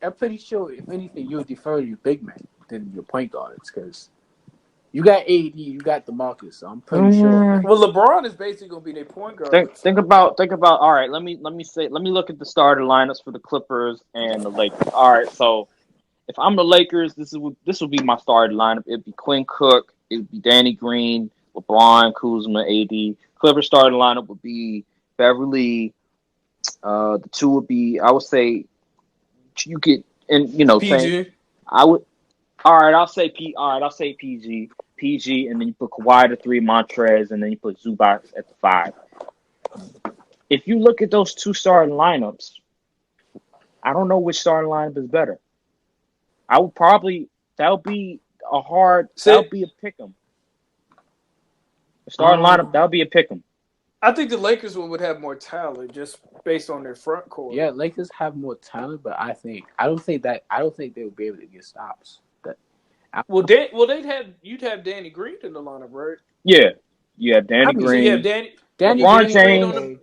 I'm pretty sure, if anything, you'll defer to your big man than your point guards because you got AD, you got DeMarcus. So I'm pretty sure.
Well, LeBron is basically gonna be their point guard.
Think about. All right, let me look at the starter lineups for the Clippers and the Lakers. All right, so if I'm the Lakers, this will be my starting lineup. It'd be Quinn Cook, it'd be Danny Green, LeBron, Kuzma, AD. Clippers starting lineup would be Beverly. The two would be, I would say, you get, and
PG.
I would. All right, I'll say PG, and then you put Kawhi at the 3, Montrez, and then you put Zubac at the 5. If you look at those two starting lineups, I don't know which starting lineup is better. I would probably that would be a pick 'em. The starting lineup that would be a pick 'em.
I think the Lakers would have more talent just based on their front court.
Yeah, Lakers have more talent, but I don't think they would be able to get stops.
You'd have Danny Green in the lineup, right?
Yeah, you have Danny Green.
So you have Danny
LeBron James.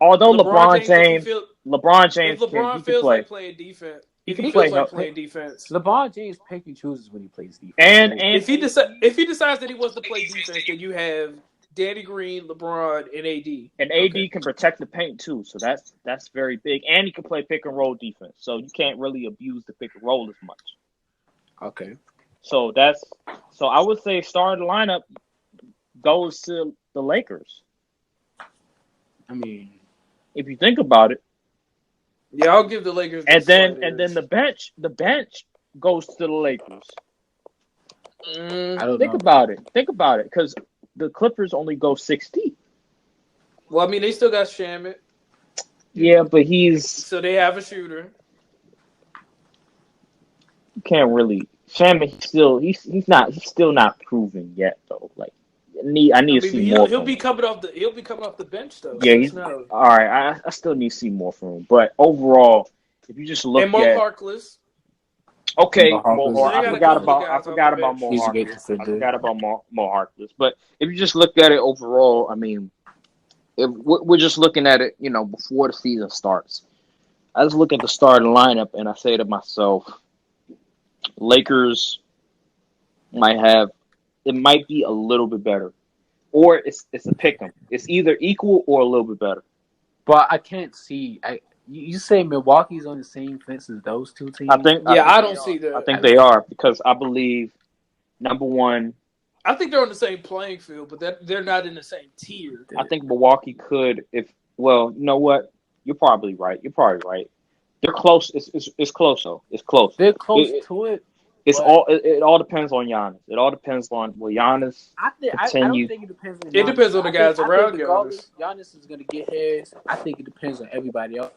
Although LeBron James
if LeBron
can
feels
play.
like playing defense.
He
feels like playing defense.
LeBron James pick and chooses when he plays defense.
And
if he decides that he wants to play defense, then you have Danny Green, LeBron, and AD.
And AD can protect the paint too, so that's very big. And he can play pick and roll defense, so you can't really abuse the pick and roll as much.
Okay.
So I would say starting lineup goes to the Lakers.
I mean,
if you think about it.
Yeah, I'll give the Lakers.
And then the bench goes to the Lakers. Think about it, because the Clippers only go 6 deep.
Well, I mean, they still got Shamet.
Yeah, but
so they have a shooter.
You can't really. Shamet, he's still not proven yet though. Like, I need to see more.
He'll be coming off the bench though.
Yeah, all right. I still need to see more from him. But overall, if you just look
at Mo Harkless.
Okay, I forgot about Mo Harkless. But if you just look at it overall, I mean, if we're just looking at it, before the season starts, I just look at the starting lineup and I say to myself, Lakers might be a little bit better, or it's a pick 'em. It's either equal or a little bit better.
But I can't see. You say Milwaukee's on the same fence as those two teams?
I don't see that.
I think they are, because I believe, number one,
I think they're on the same playing field, but they're not in the same tier.
I think Milwaukee could, you know what? You're probably right. They're close. It's close though. It's close.
They're close to it.
It all depends on Giannis. It all depends on Giannis.
I don't think it depends on Giannis.
It depends on the guys around Giannis.
Giannis is going to get his. I think it depends on everybody else.